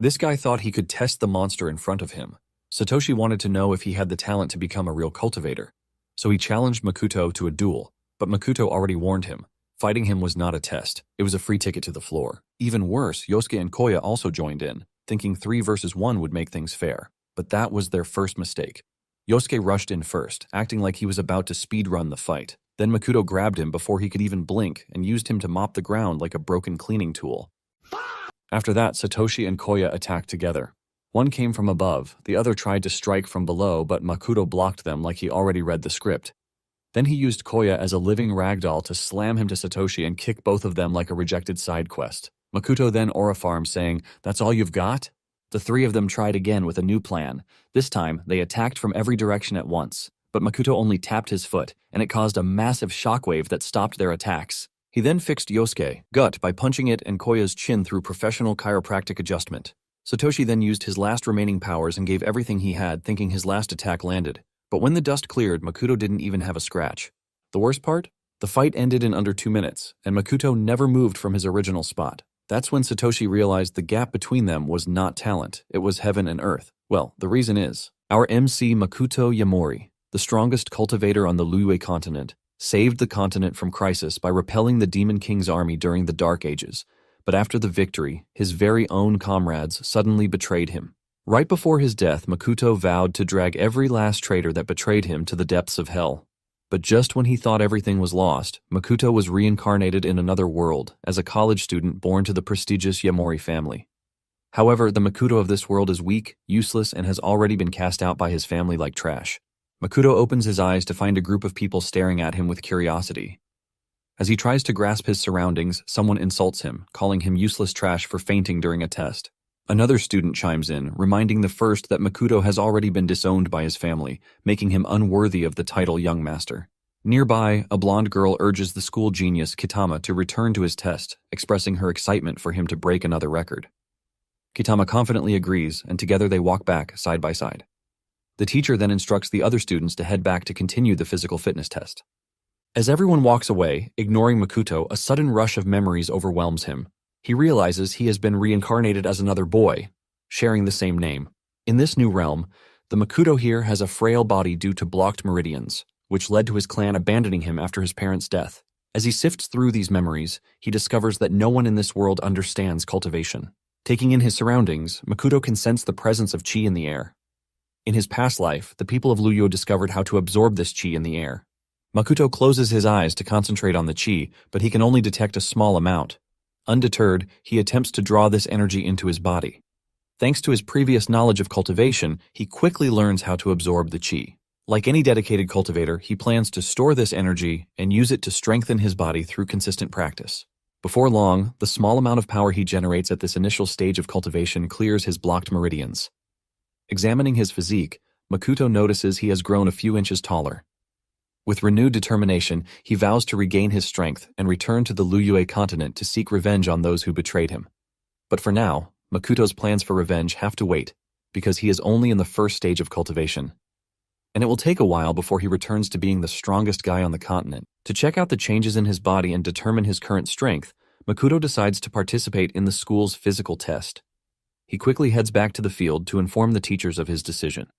This guy thought he could test the monster in front of him. Satoshi wanted to know if he had the talent to become a real cultivator. So he challenged Makoto to a duel, but Makoto already warned him. Fighting him was not a test, it was a free ticket to the floor. Even worse, Yosuke and Koya also joined in, thinking 3 versus 1 would make things fair. But that was their first mistake. Yosuke rushed in first, acting like he was about to speedrun the fight. Then Makoto grabbed him before he could even blink and used him to mop the ground like a broken cleaning tool. After that, Satoshi and Koya attacked together. One came from above, the other tried to strike from below, but Makoto blocked them like he already read the script. Then he used Koya as a living ragdoll to slam him to Satoshi and kick both of them like a rejected side quest. Makoto then aura farmed, saying, "That's all you've got?" The 3 of them tried again with a new plan. This time, they attacked from every direction at once, but Makoto only tapped his foot, and it caused a massive shockwave that stopped their attacks. He then fixed Yosuke's gut by punching it and Koya's chin through professional chiropractic adjustment. Satoshi then used his last remaining powers and gave everything he had, thinking his last attack landed. But when the dust cleared, Makoto didn't even have a scratch. The worst part? The fight ended in under 2 minutes, and Makoto never moved from his original spot. That's when Satoshi realized the gap between them was not talent, it was heaven and earth. Well, the reason is, our MC Makoto Yamori, the strongest cultivator on the Liyue continent, saved the continent from crisis by repelling the Demon King's army during the Dark Ages. But after the victory, his very own comrades suddenly betrayed him. Right before his death, Makoto vowed to drag every last traitor that betrayed him to the depths of hell. But just when he thought everything was lost, Makoto was reincarnated in another world as a college student born to the prestigious Yamori family. However, the Makoto of this world is weak, useless, and has already been cast out by his family like trash. Makoto opens his eyes to find a group of people staring at him with curiosity. As he tries to grasp his surroundings, someone insults him, calling him useless trash for fainting during a test. Another student chimes in, reminding the first that Makoto has already been disowned by his family, making him unworthy of the title young master. Nearby, a blonde girl urges the school genius Kitama to return to his test, expressing her excitement for him to break another record. Kitama confidently agrees, and together they walk back, side by side. The teacher then instructs the other students to head back to continue the physical fitness test. As everyone walks away, ignoring Makoto, a sudden rush of memories overwhelms him. He realizes he has been reincarnated as another boy, sharing the same name. In this new realm, the Makoto here has a frail body due to blocked meridians, which led to his clan abandoning him after his parents' death. As he sifts through these memories, he discovers that no one in this world understands cultivation. Taking in his surroundings, Makoto can sense the presence of chi in the air. In his past life, the people of Liyue discovered how to absorb this chi in the air. Makoto closes his eyes to concentrate on the chi, but he can only detect a small amount. Undeterred, he attempts to draw this energy into his body. Thanks to his previous knowledge of cultivation, he quickly learns how to absorb the chi. Like any dedicated cultivator, he plans to store this energy and use it to strengthen his body through consistent practice. Before long, the small amount of power he generates at this initial stage of cultivation clears his blocked meridians. Examining his physique, Makoto notices he has grown a few inches taller. With renewed determination, he vows to regain his strength and return to the Liyue continent to seek revenge on those who betrayed him. But for now, Makoto's plans for revenge have to wait, because he is only in the first stage of cultivation. And it will take a while before he returns to being the strongest guy on the continent. To check out the changes in his body and determine his current strength, Makoto decides to participate in the school's physical test. He quickly heads back to the field to inform the teachers of his decision.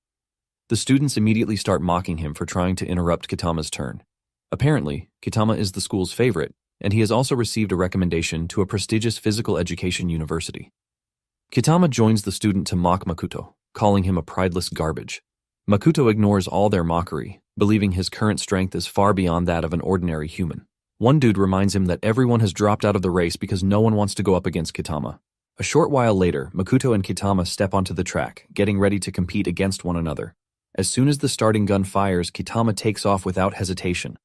The students immediately start mocking him for trying to interrupt Kitama's turn. Apparently, Kitama is the school's favorite, and he has also received a recommendation to a prestigious physical education university. Kitama joins the student to mock Makoto, calling him a prideless garbage. Makoto ignores all their mockery, believing his current strength is far beyond that of an ordinary human. One dude reminds him that everyone has dropped out of the race because no one wants to go up against Kitama. A short while later, Makoto and Kitama step onto the track, getting ready to compete against one another. As soon as the starting gun fires, Kitama takes off without hesitation.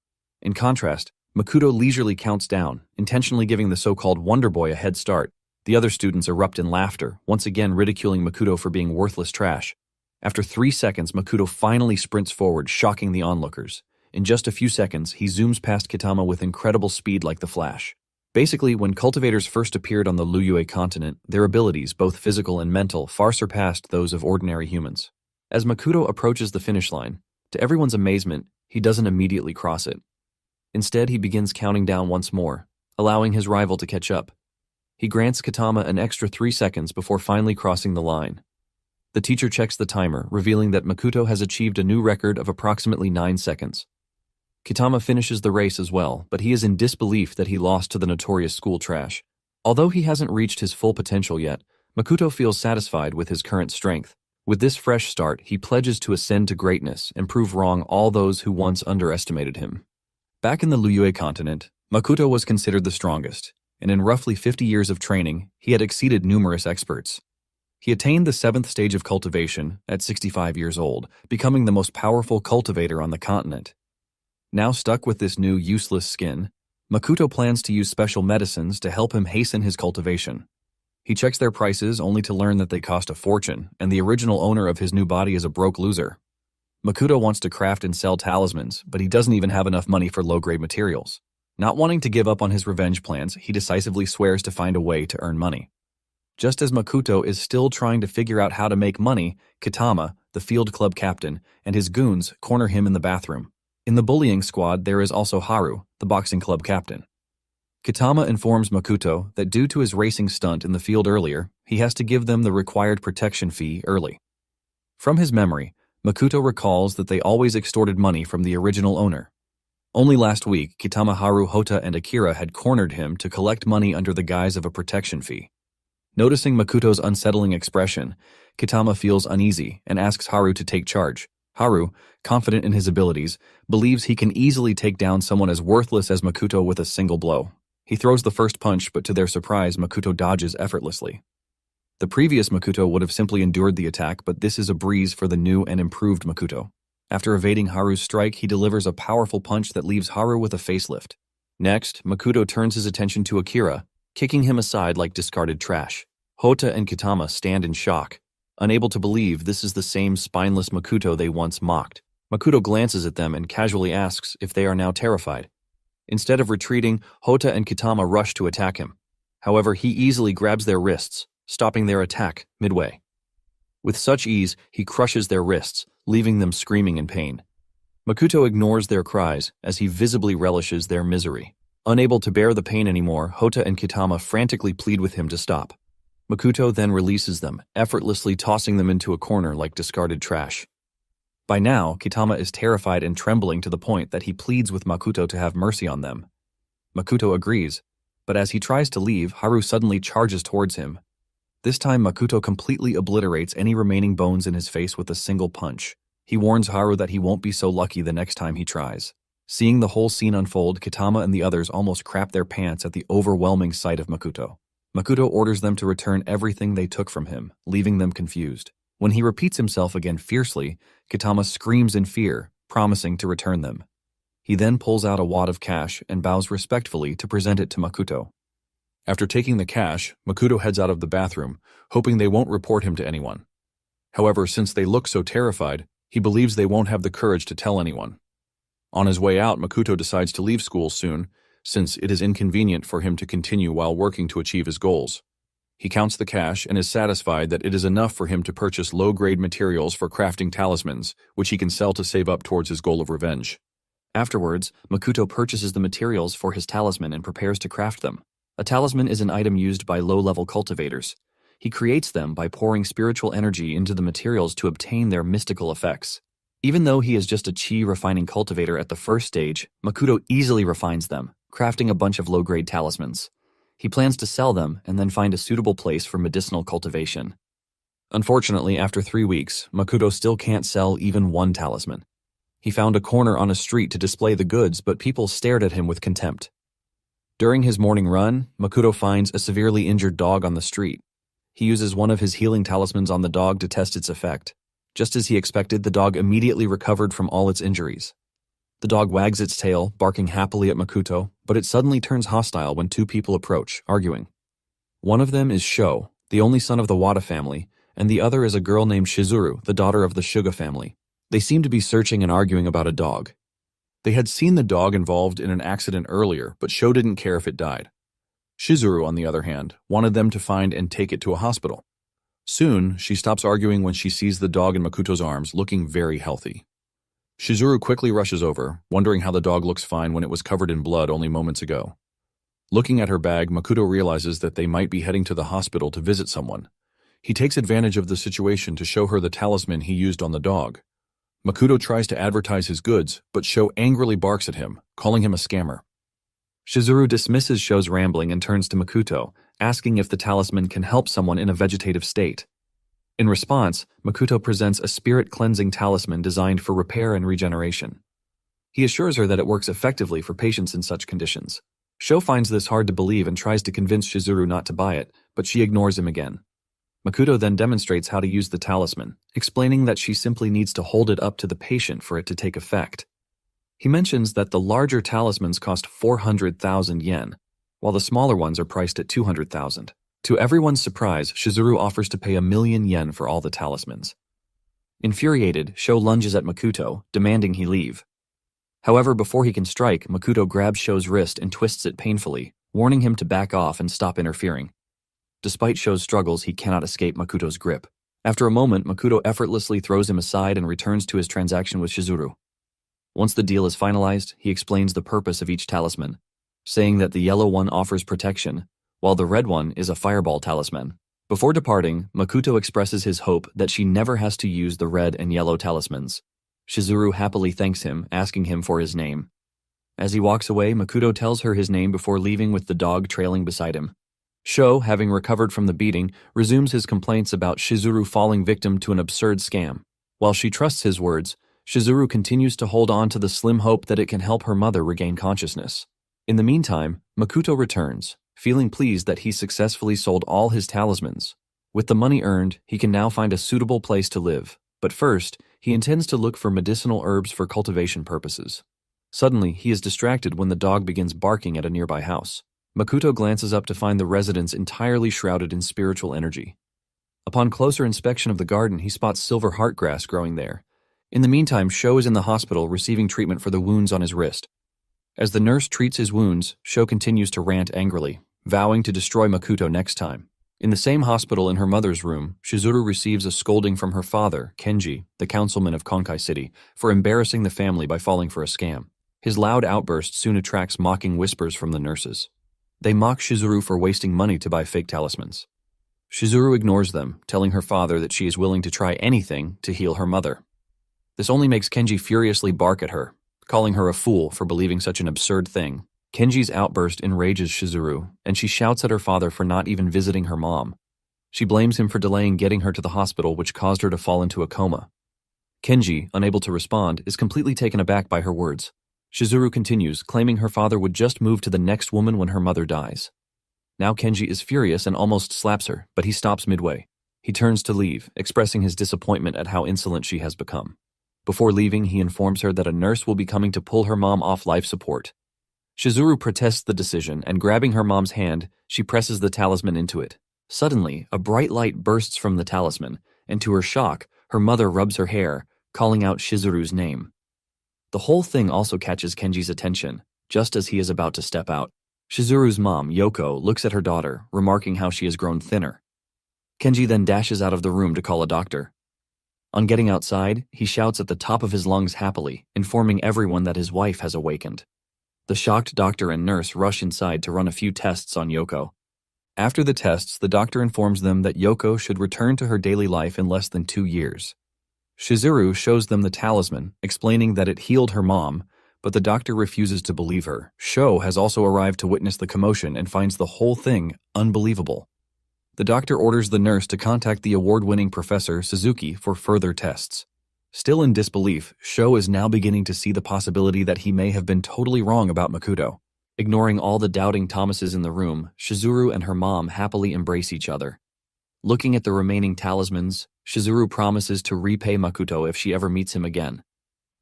In contrast, Makoto leisurely counts down, intentionally giving the so-called Wonder Boy a head start. The other students erupt in laughter, once again ridiculing Makoto for being worthless trash. After 3 seconds, Makoto finally sprints forward, shocking the onlookers. In just a few seconds, he zooms past Kitama with incredible speed like the Flash. Basically, when cultivators first appeared on the Liyue continent, their abilities, both physical and mental, far surpassed those of ordinary humans. As Makoto approaches the finish line, to everyone's amazement, he doesn't immediately cross it. Instead, he begins counting down once more, allowing his rival to catch up. He grants Kitama an extra 3 seconds before finally crossing the line. The teacher checks the timer, revealing that Makoto has achieved a new record of approximately 9 seconds. Kitama finishes the race as well, but he is in disbelief that he lost to the notorious school trash. Although he hasn't reached his full potential yet, Makoto feels satisfied with his current strength. With this fresh start, he pledges to ascend to greatness and prove wrong all those who once underestimated him. Back in the Liyue continent, Makoto was considered the strongest, and in roughly 50 years of training, he had exceeded numerous experts. He attained the 7th stage of cultivation at 65 years old, becoming the most powerful cultivator on the continent. Now stuck with this new useless skin, Makoto plans to use special medicines to help him hasten his cultivation. He checks their prices only to learn that they cost a fortune, and the original owner of his new body is a broke loser. Makoto wants to craft and sell talismans, but he doesn't even have enough money for low-grade materials. Not wanting to give up on his revenge plans, he decisively swears to find a way to earn money. Just as Makoto is still trying to figure out how to make money, Kitama, the field club captain, and his goons corner him in the bathroom. In the bullying squad, there is also Haru, the boxing club captain. Kitama informs Makoto that due to his racing stunt in the field earlier, he has to give them the required protection fee early. From his memory, Makoto recalls that they always extorted money from the original owner. Only last week, Kitama, Haru, Hota, and Akira had cornered him to collect money under the guise of a protection fee. Noticing Makoto's unsettling expression, Kitama feels uneasy and asks Haru to take charge. Haru, confident in his abilities, believes he can easily take down someone as worthless as Makoto with a single blow. He throws the first punch, but to their surprise, Makoto dodges effortlessly. The previous Makoto would have simply endured the attack, but this is a breeze for the new and improved Makoto. After evading Haru's strike, he delivers a powerful punch that leaves Haru with a facelift. Next, Makoto turns his attention to Akira, kicking him aside like discarded trash. Hota and Kitama stand in shock, unable to believe this is the same spineless Makoto they once mocked. Makoto glances at them and casually asks if they are now terrified. Instead of retreating, Hota and Kitama rush to attack him. However, he easily grabs their wrists, stopping their attack midway. With such ease, he crushes their wrists, leaving them screaming in pain. Makoto ignores their cries as he visibly relishes their misery. Unable to bear the pain anymore, Hota and Kitama frantically plead with him to stop. Makoto then releases them, effortlessly tossing them into a corner like discarded trash. By now, Kitama is terrified and trembling to the point that he pleads with Makoto to have mercy on them. Makoto agrees, but as he tries to leave, Haru suddenly charges towards him. This time, Makoto completely obliterates any remaining bones in his face with a single punch. He warns Haru that he won't be so lucky the next time he tries. Seeing the whole scene unfold, Kitama and the others almost crap their pants at the overwhelming sight of Makoto. Makoto orders them to return everything they took from him, leaving them confused. When he repeats himself again fiercely, Kitama screams in fear, promising to return them. He then pulls out a wad of cash and bows respectfully to present it to Makoto. After taking the cash, Makoto heads out of the bathroom, hoping they won't report him to anyone. However, since they look so terrified, he believes they won't have the courage to tell anyone. On his way out, Makoto decides to leave school soon, since it is inconvenient for him to continue while working to achieve his goals. He counts the cash and is satisfied that it is enough for him to purchase low-grade materials for crafting talismans, which he can sell to save up towards his goal of revenge. Afterwards, Makoto purchases the materials for his talisman and prepares to craft them. A talisman is an item used by low-level cultivators. He creates them by pouring spiritual energy into the materials to obtain their mystical effects. Even though he is just a chi-refining cultivator at the first stage, Makoto easily refines them, crafting a bunch of low-grade talismans. He plans to sell them and then find a suitable place for medicinal cultivation. Unfortunately, after 3 weeks, Makoto still can't sell even one talisman. He found a corner on a street to display the goods, but people stared at him with contempt. During his morning run, Makoto finds a severely injured dog on the street. He uses one of his healing talismans on the dog to test its effect. Just as he expected, the dog immediately recovered from all its injuries. The dog wags its tail, barking happily at Makoto, but it suddenly turns hostile when 2 people approach, arguing. One of them is Sho, the only son of the Wada family, and the other is a girl named Shizuru, the daughter of the Shuga family. They seem to be searching and arguing about a dog. They had seen the dog involved in an accident earlier, but Sho didn't care if it died. Shizuru, on the other hand, wanted them to find and take it to a hospital. Soon, she stops arguing when she sees the dog in Makoto's arms, looking very healthy. Shizuru quickly rushes over, wondering how the dog looks fine when it was covered in blood only moments ago. Looking at her bag, Makoto realizes that they might be heading to the hospital to visit someone. He takes advantage of the situation to show her the talisman he used on the dog. Makoto tries to advertise his goods, but Sho angrily barks at him, calling him a scammer. Shizuru dismisses Sho's rambling and turns to Makoto, asking if the talisman can help someone in a vegetative state. In response, Makoto presents a spirit-cleansing talisman designed for repair and regeneration. He assures her that it works effectively for patients in such conditions. Sho finds this hard to believe and tries to convince Shizuru not to buy it, but she ignores him again. Makoto then demonstrates how to use the talisman, explaining that she simply needs to hold it up to the patient for it to take effect. He mentions that the larger talismans cost 400,000 yen, while the smaller ones are priced at 200,000. To everyone's surprise, Shizuru offers to pay 1,000,000 yen for all the talismans. Infuriated, Sho lunges at Makoto, demanding he leave. However, before he can strike, Makoto grabs Sho's wrist and twists it painfully, warning him to back off and stop interfering. Despite Sho's struggles, he cannot escape Makoto's grip. After a moment, Makoto effortlessly throws him aside and returns to his transaction with Shizuru. Once the deal is finalized, he explains the purpose of each talisman, saying that the yellow one offers protection, while the red one is a fireball talisman. Before departing, Makoto expresses his hope that she never has to use the red and yellow talismans. Shizuru happily thanks him, asking him for his name. As he walks away, Makoto tells her his name before leaving with the dog trailing beside him. Sho, having recovered from the beating, resumes his complaints about Shizuru falling victim to an absurd scam. While she trusts his words, Shizuru continues to hold on to the slim hope that it can help her mother regain consciousness. In the meantime, Makoto returns, feeling pleased that he successfully sold all his talismans. With the money earned, he can now find a suitable place to live. But first, he intends to look for medicinal herbs for cultivation purposes. Suddenly, he is distracted when the dog begins barking at a nearby house. Makoto glances up to find the residence entirely shrouded in spiritual energy. Upon closer inspection of the garden, he spots silver heartgrass growing there. In the meantime, Sho is in the hospital receiving treatment for the wounds on his wrist. As the nurse treats his wounds, Sho continues to rant angrily, vowing to destroy Makoto next time. In the same hospital in her mother's room, Shizuru receives a scolding from her father, Kenji, the councilman of Konkai City, for embarrassing the family by falling for a scam. His loud outburst soon attracts mocking whispers from the nurses. They mock Shizuru for wasting money to buy fake talismans. Shizuru ignores them, telling her father that she is willing to try anything to heal her mother. This only makes Kenji furiously bark at her, calling her a fool for believing such an absurd thing. Kenji's outburst enrages Shizuru, and she shouts at her father for not even visiting her mom. She blames him for delaying getting her to the hospital, which caused her to fall into a coma. Kenji, unable to respond, is completely taken aback by her words. Shizuru continues, claiming her father would just move to the next woman when her mother dies. Now Kenji is furious and almost slaps her, but he stops midway. He turns to leave, expressing his disappointment at how insolent she has become. Before leaving, he informs her that a nurse will be coming to pull her mom off life support. Shizuru protests the decision, and grabbing her mom's hand, she presses the talisman into it. Suddenly, a bright light bursts from the talisman, and to her shock, her mother rubs her hair, calling out Shizuru's name. The whole thing also catches Kenji's attention, just as he is about to step out. Shizuru's mom, Yoko, looks at her daughter, remarking how she has grown thinner. Kenji then dashes out of the room to call a doctor. On getting outside, he shouts at the top of his lungs happily, informing everyone that his wife has awakened. The shocked doctor and nurse rush inside to run a few tests on Yoko. After the tests, the doctor informs them that Yoko should return to her daily life in less than 2 years. Shizuru shows them the talisman, explaining that it healed her mom, but the doctor refuses to believe her. Sho has also arrived to witness the commotion and finds the whole thing unbelievable. The doctor orders the nurse to contact the award-winning Professor Suzuki for further tests. Still in disbelief, Sho is now beginning to see the possibility that he may have been totally wrong about Makoto. Ignoring all the doubting Thomases in the room, Shizuru and her mom happily embrace each other. Looking at the remaining talismans, Shizuru promises to repay Makoto if she ever meets him again.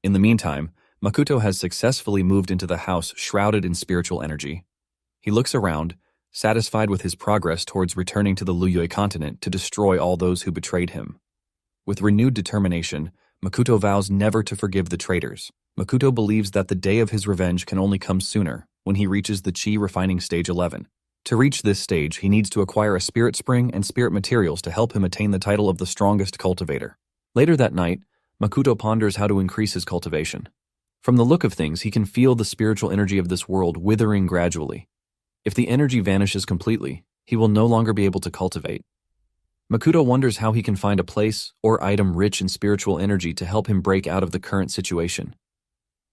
In the meantime, Makoto has successfully moved into the house shrouded in spiritual energy. He looks around, satisfied with his progress towards returning to the Luyue continent to destroy all those who betrayed him. With renewed determination, Makoto vows never to forgive the traitors. Makoto believes that the day of his revenge can only come sooner, when he reaches the Chi refining stage 11. To reach this stage, he needs to acquire a spirit spring and spirit materials to help him attain the title of the strongest cultivator. Later that night, Makoto ponders how to increase his cultivation. From the look of things, he can feel the spiritual energy of this world withering gradually. If the energy vanishes completely, he will no longer be able to cultivate. Makoto wonders how he can find a place or item rich in spiritual energy to help him break out of the current situation.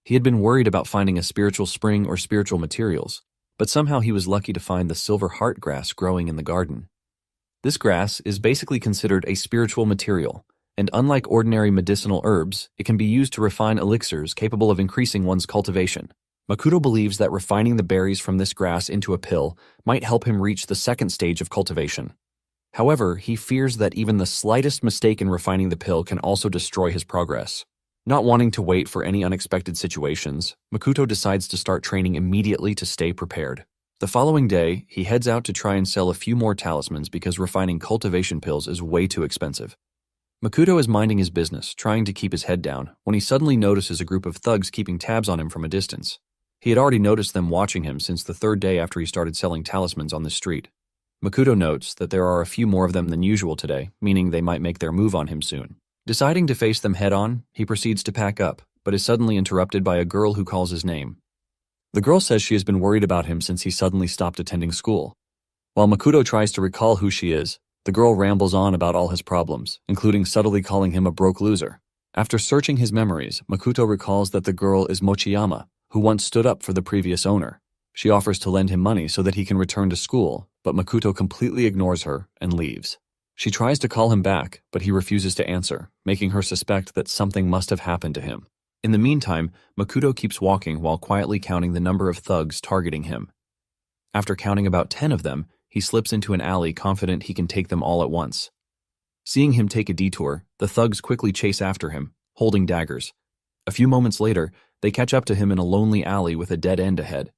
He had been worried about finding a spiritual spring or spiritual materials, but somehow he was lucky to find the silver heart grass growing in the garden. This grass is basically considered a spiritual material, and unlike ordinary medicinal herbs, it can be used to refine elixirs capable of increasing one's cultivation. Makoto believes that refining the berries from this grass into a pill might help him reach the second stage of cultivation. However, he fears that even the slightest mistake in refining the pill can also destroy his progress. Not wanting to wait for any unexpected situations, Makoto decides to start training immediately to stay prepared. The following day, he heads out to try and sell a few more talismans because refining cultivation pills is way too expensive. Makoto is minding his business, trying to keep his head down, when he suddenly notices a group of thugs keeping tabs on him from a distance. He had already noticed them watching him since the third day after he started selling talismans on the street. Makoto notes that there are a few more of them than usual today, meaning they might make their move on him soon. Deciding to face them head-on, he proceeds to pack up, but is suddenly interrupted by a girl who calls his name. The girl says she has been worried about him since he suddenly stopped attending school. While Makoto tries to recall who she is, the girl rambles on about all his problems, including subtly calling him a broke loser. After searching his memories, Makoto recalls that the girl is Mochiyama, who once stood up for the previous owner. She offers to lend him money so that he can return to school, but Makoto completely ignores her and leaves. She tries to call him back, but he refuses to answer, making her suspect that something must have happened to him. In the meantime, Makoto keeps walking while quietly counting the number of thugs targeting him. After counting about 10 of them, he slips into an alley confident he can take them all at once. Seeing him take a detour, the thugs quickly chase after him, holding daggers. A few moments later, they catch up to him in a lonely alley with a dead end ahead.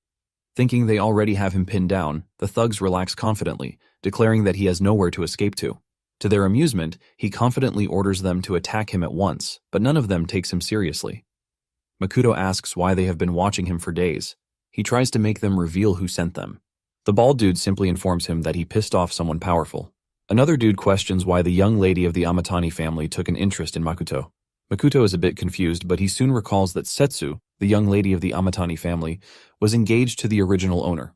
Thinking they already have him pinned down, the thugs relax confidently, declaring that he has nowhere to escape to. To their amusement, he confidently orders them to attack him at once, but none of them takes him seriously. Makoto asks why they have been watching him for days. He tries to make them reveal who sent them. The bald dude simply informs him that he pissed off someone powerful. Another dude questions why the young lady of the Amatani family took an interest in Makoto. Makoto is a bit confused, but he soon recalls that Setsu, the young lady of the Amatani family, was engaged to the original owner.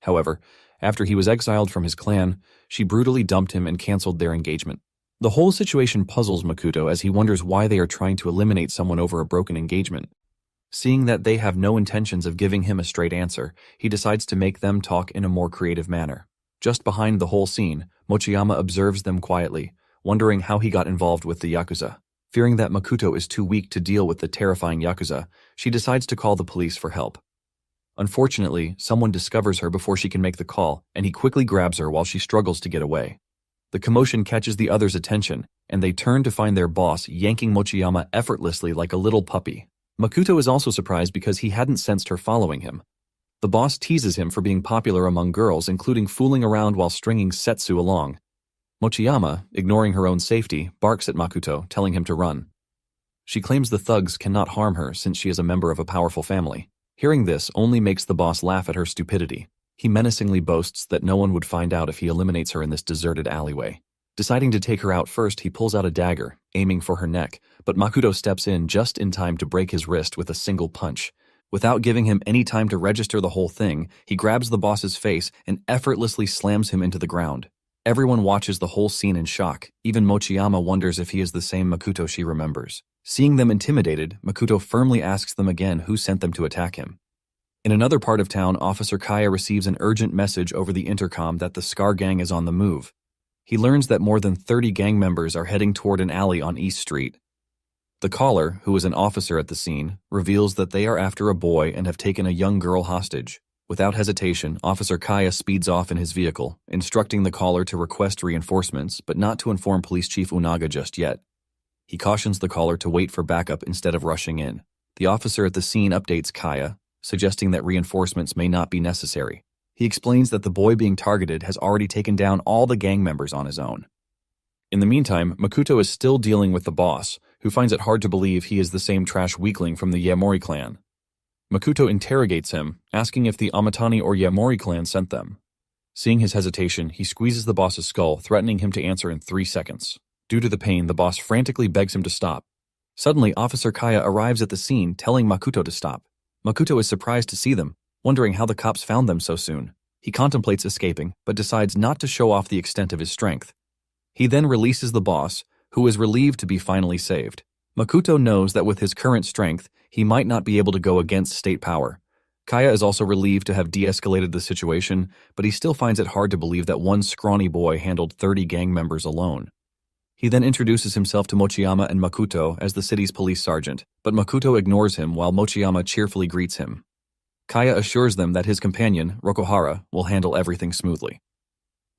However, after he was exiled from his clan, she brutally dumped him and canceled their engagement. The whole situation puzzles Makoto as he wonders why they are trying to eliminate someone over a broken engagement. Seeing that they have no intentions of giving him a straight answer, he decides to make them talk in a more creative manner. Just behind the whole scene, Mochiyama observes them quietly, wondering how he got involved with the Yakuza. Fearing that Makoto is too weak to deal with the terrifying Yakuza, she decides to call the police for help. Unfortunately, someone discovers her before she can make the call, and he quickly grabs her while she struggles to get away. The commotion catches the others' attention, and they turn to find their boss yanking Mochiyama effortlessly like a little puppy. Makoto is also surprised because he hadn't sensed her following him. The boss teases him for being popular among girls, including fooling around while stringing Setsu along. Mochiyama, ignoring her own safety, barks at Makoto, telling him to run. She claims the thugs cannot harm her since she is a member of a powerful family. Hearing this only makes the boss laugh at her stupidity. He menacingly boasts that no one would find out if he eliminates her in this deserted alleyway. Deciding to take her out first, he pulls out a dagger, aiming for her neck, but Makoto steps in just in time to break his wrist with a single punch. Without giving him any time to register the whole thing, he grabs the boss's face and effortlessly slams him into the ground. Everyone watches the whole scene in shock. Even Mochiyama wonders if he is the same Makoto she remembers. Seeing them intimidated, Makoto firmly asks them again who sent them to attack him. In another part of town, Officer Kaya receives an urgent message over the intercom that the Scar Gang is on the move. He learns that more than 30 gang members are heading toward an alley on East Street. The caller, who is an officer at the scene, reveals that they are after a boy and have taken a young girl hostage. Without hesitation, Officer Kaya speeds off in his vehicle, instructing the caller to request reinforcements, but not to inform Police Chief Unaga just yet. He cautions the caller to wait for backup instead of rushing in. The officer at the scene updates Kaya, suggesting that reinforcements may not be necessary. He explains that the boy being targeted has already taken down all the gang members on his own. In the meantime, Makoto is still dealing with the boss, who finds it hard to believe he is the same trash weakling from the Yamori clan. Makoto interrogates him, asking if the Amatani or Yamori clan sent them. Seeing his hesitation, he squeezes the boss's skull, threatening him to answer in 3 seconds. Due to the pain, the boss frantically begs him to stop. Suddenly, Officer Kaya arrives at the scene, telling Makoto to stop. Makoto is surprised to see them, wondering how the cops found them so soon. He contemplates escaping, but decides not to show off the extent of his strength. He then releases the boss, who is relieved to be finally saved. Makoto knows that with his current strength, he might not be able to go against state power. Kaya is also relieved to have de-escalated the situation, but he still finds it hard to believe that one scrawny boy handled 30 gang members alone. He then introduces himself to Mochiyama and Makoto as the city's police sergeant, but Makoto ignores him while Mochiyama cheerfully greets him. Kaya assures them that his companion, Rokuhara, will handle everything smoothly.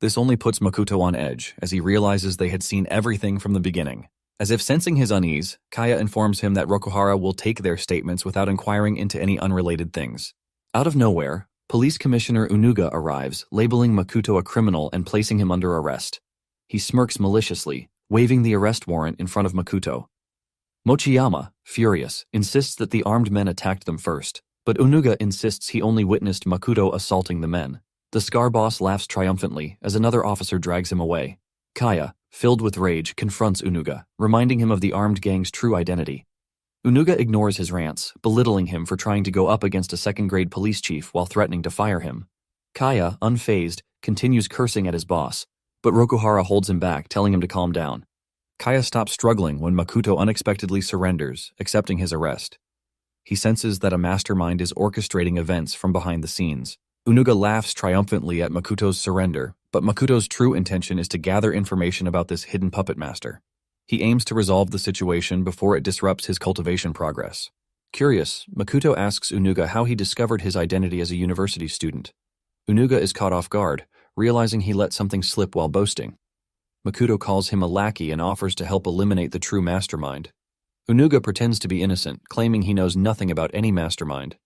This only puts Makoto on edge, as he realizes they had seen everything from the beginning. As if sensing his unease, Kaya informs him that Rokuhara will take their statements without inquiring into any unrelated things. Out of nowhere, Police Commissioner Unuga arrives, labeling Makoto a criminal and placing him under arrest. He smirks maliciously, waving the arrest warrant in front of Makoto. Mochiyama, furious, insists that the armed men attacked them first, but Unuga insists he only witnessed Makoto assaulting the men. The Scar boss laughs triumphantly as another officer drags him away. Kaya, filled with rage, confronts Unuga, reminding him of the armed gang's true identity. Unuga ignores his rants, belittling him for trying to go up against a second-grade police chief while threatening to fire him. Kaya, unfazed, continues cursing at his boss, but Rokuhara holds him back, telling him to calm down. Kaya stops struggling when Makoto unexpectedly surrenders, accepting his arrest. He senses that a mastermind is orchestrating events from behind the scenes. Unuga laughs triumphantly at Makoto's surrender, but Makoto's true intention is to gather information about this hidden puppet master. He aims to resolve the situation before it disrupts his cultivation progress. Curious, Makoto asks Unuga how he discovered his identity as a university student. Unuga is caught off guard, realizing he let something slip while boasting. Makoto calls him a lackey and offers to help eliminate the true mastermind. Unuga pretends to be innocent, claiming he knows nothing about any mastermind.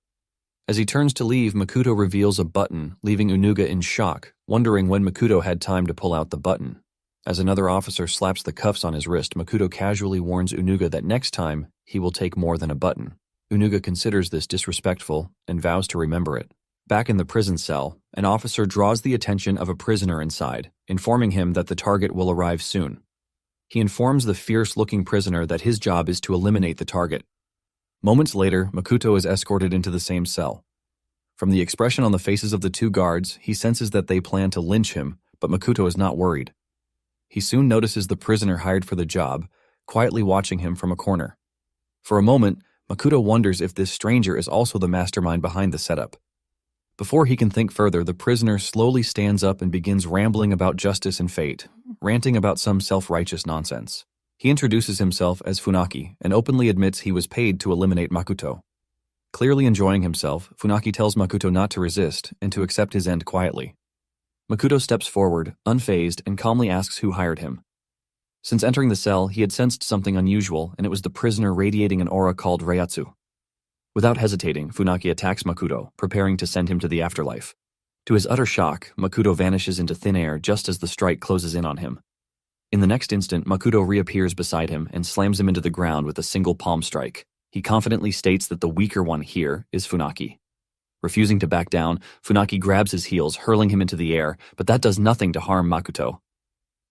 As he turns to leave, Makoto reveals a button, leaving Unuga in shock, wondering when Makoto had time to pull out the button. As another officer slaps the cuffs on his wrist, Makoto casually warns Unuga that next time, he will take more than a button. Unuga considers this disrespectful and vows to remember it. Back in the prison cell, an officer draws the attention of a prisoner inside, informing him that the target will arrive soon. He informs the fierce-looking prisoner that his job is to eliminate the target. Moments later, Makoto is escorted into the same cell. From the expression on the faces of the two guards, he senses that they plan to lynch him, but Makoto is not worried. He soon notices the prisoner hired for the job, quietly watching him from a corner. For a moment, Makoto wonders if this stranger is also the mastermind behind the setup. Before he can think further, the prisoner slowly stands up and begins rambling about justice and fate, ranting about some self-righteous nonsense. He introduces himself as Funaki and openly admits he was paid to eliminate Makoto. Clearly enjoying himself, Funaki tells Makoto not to resist and to accept his end quietly. Makoto steps forward, unfazed, and calmly asks who hired him. Since entering the cell, he had sensed something unusual, and it was the prisoner radiating an aura called Reiatsu. Without hesitating, Funaki attacks Makoto, preparing to send him to the afterlife. To his utter shock, Makoto vanishes into thin air just as the strike closes in on him. In the next instant, Makoto reappears beside him and slams him into the ground with a single palm strike. He confidently states that the weaker one here is Funaki. Refusing to back down, Funaki grabs his heels, hurling him into the air, but that does nothing to harm Makoto.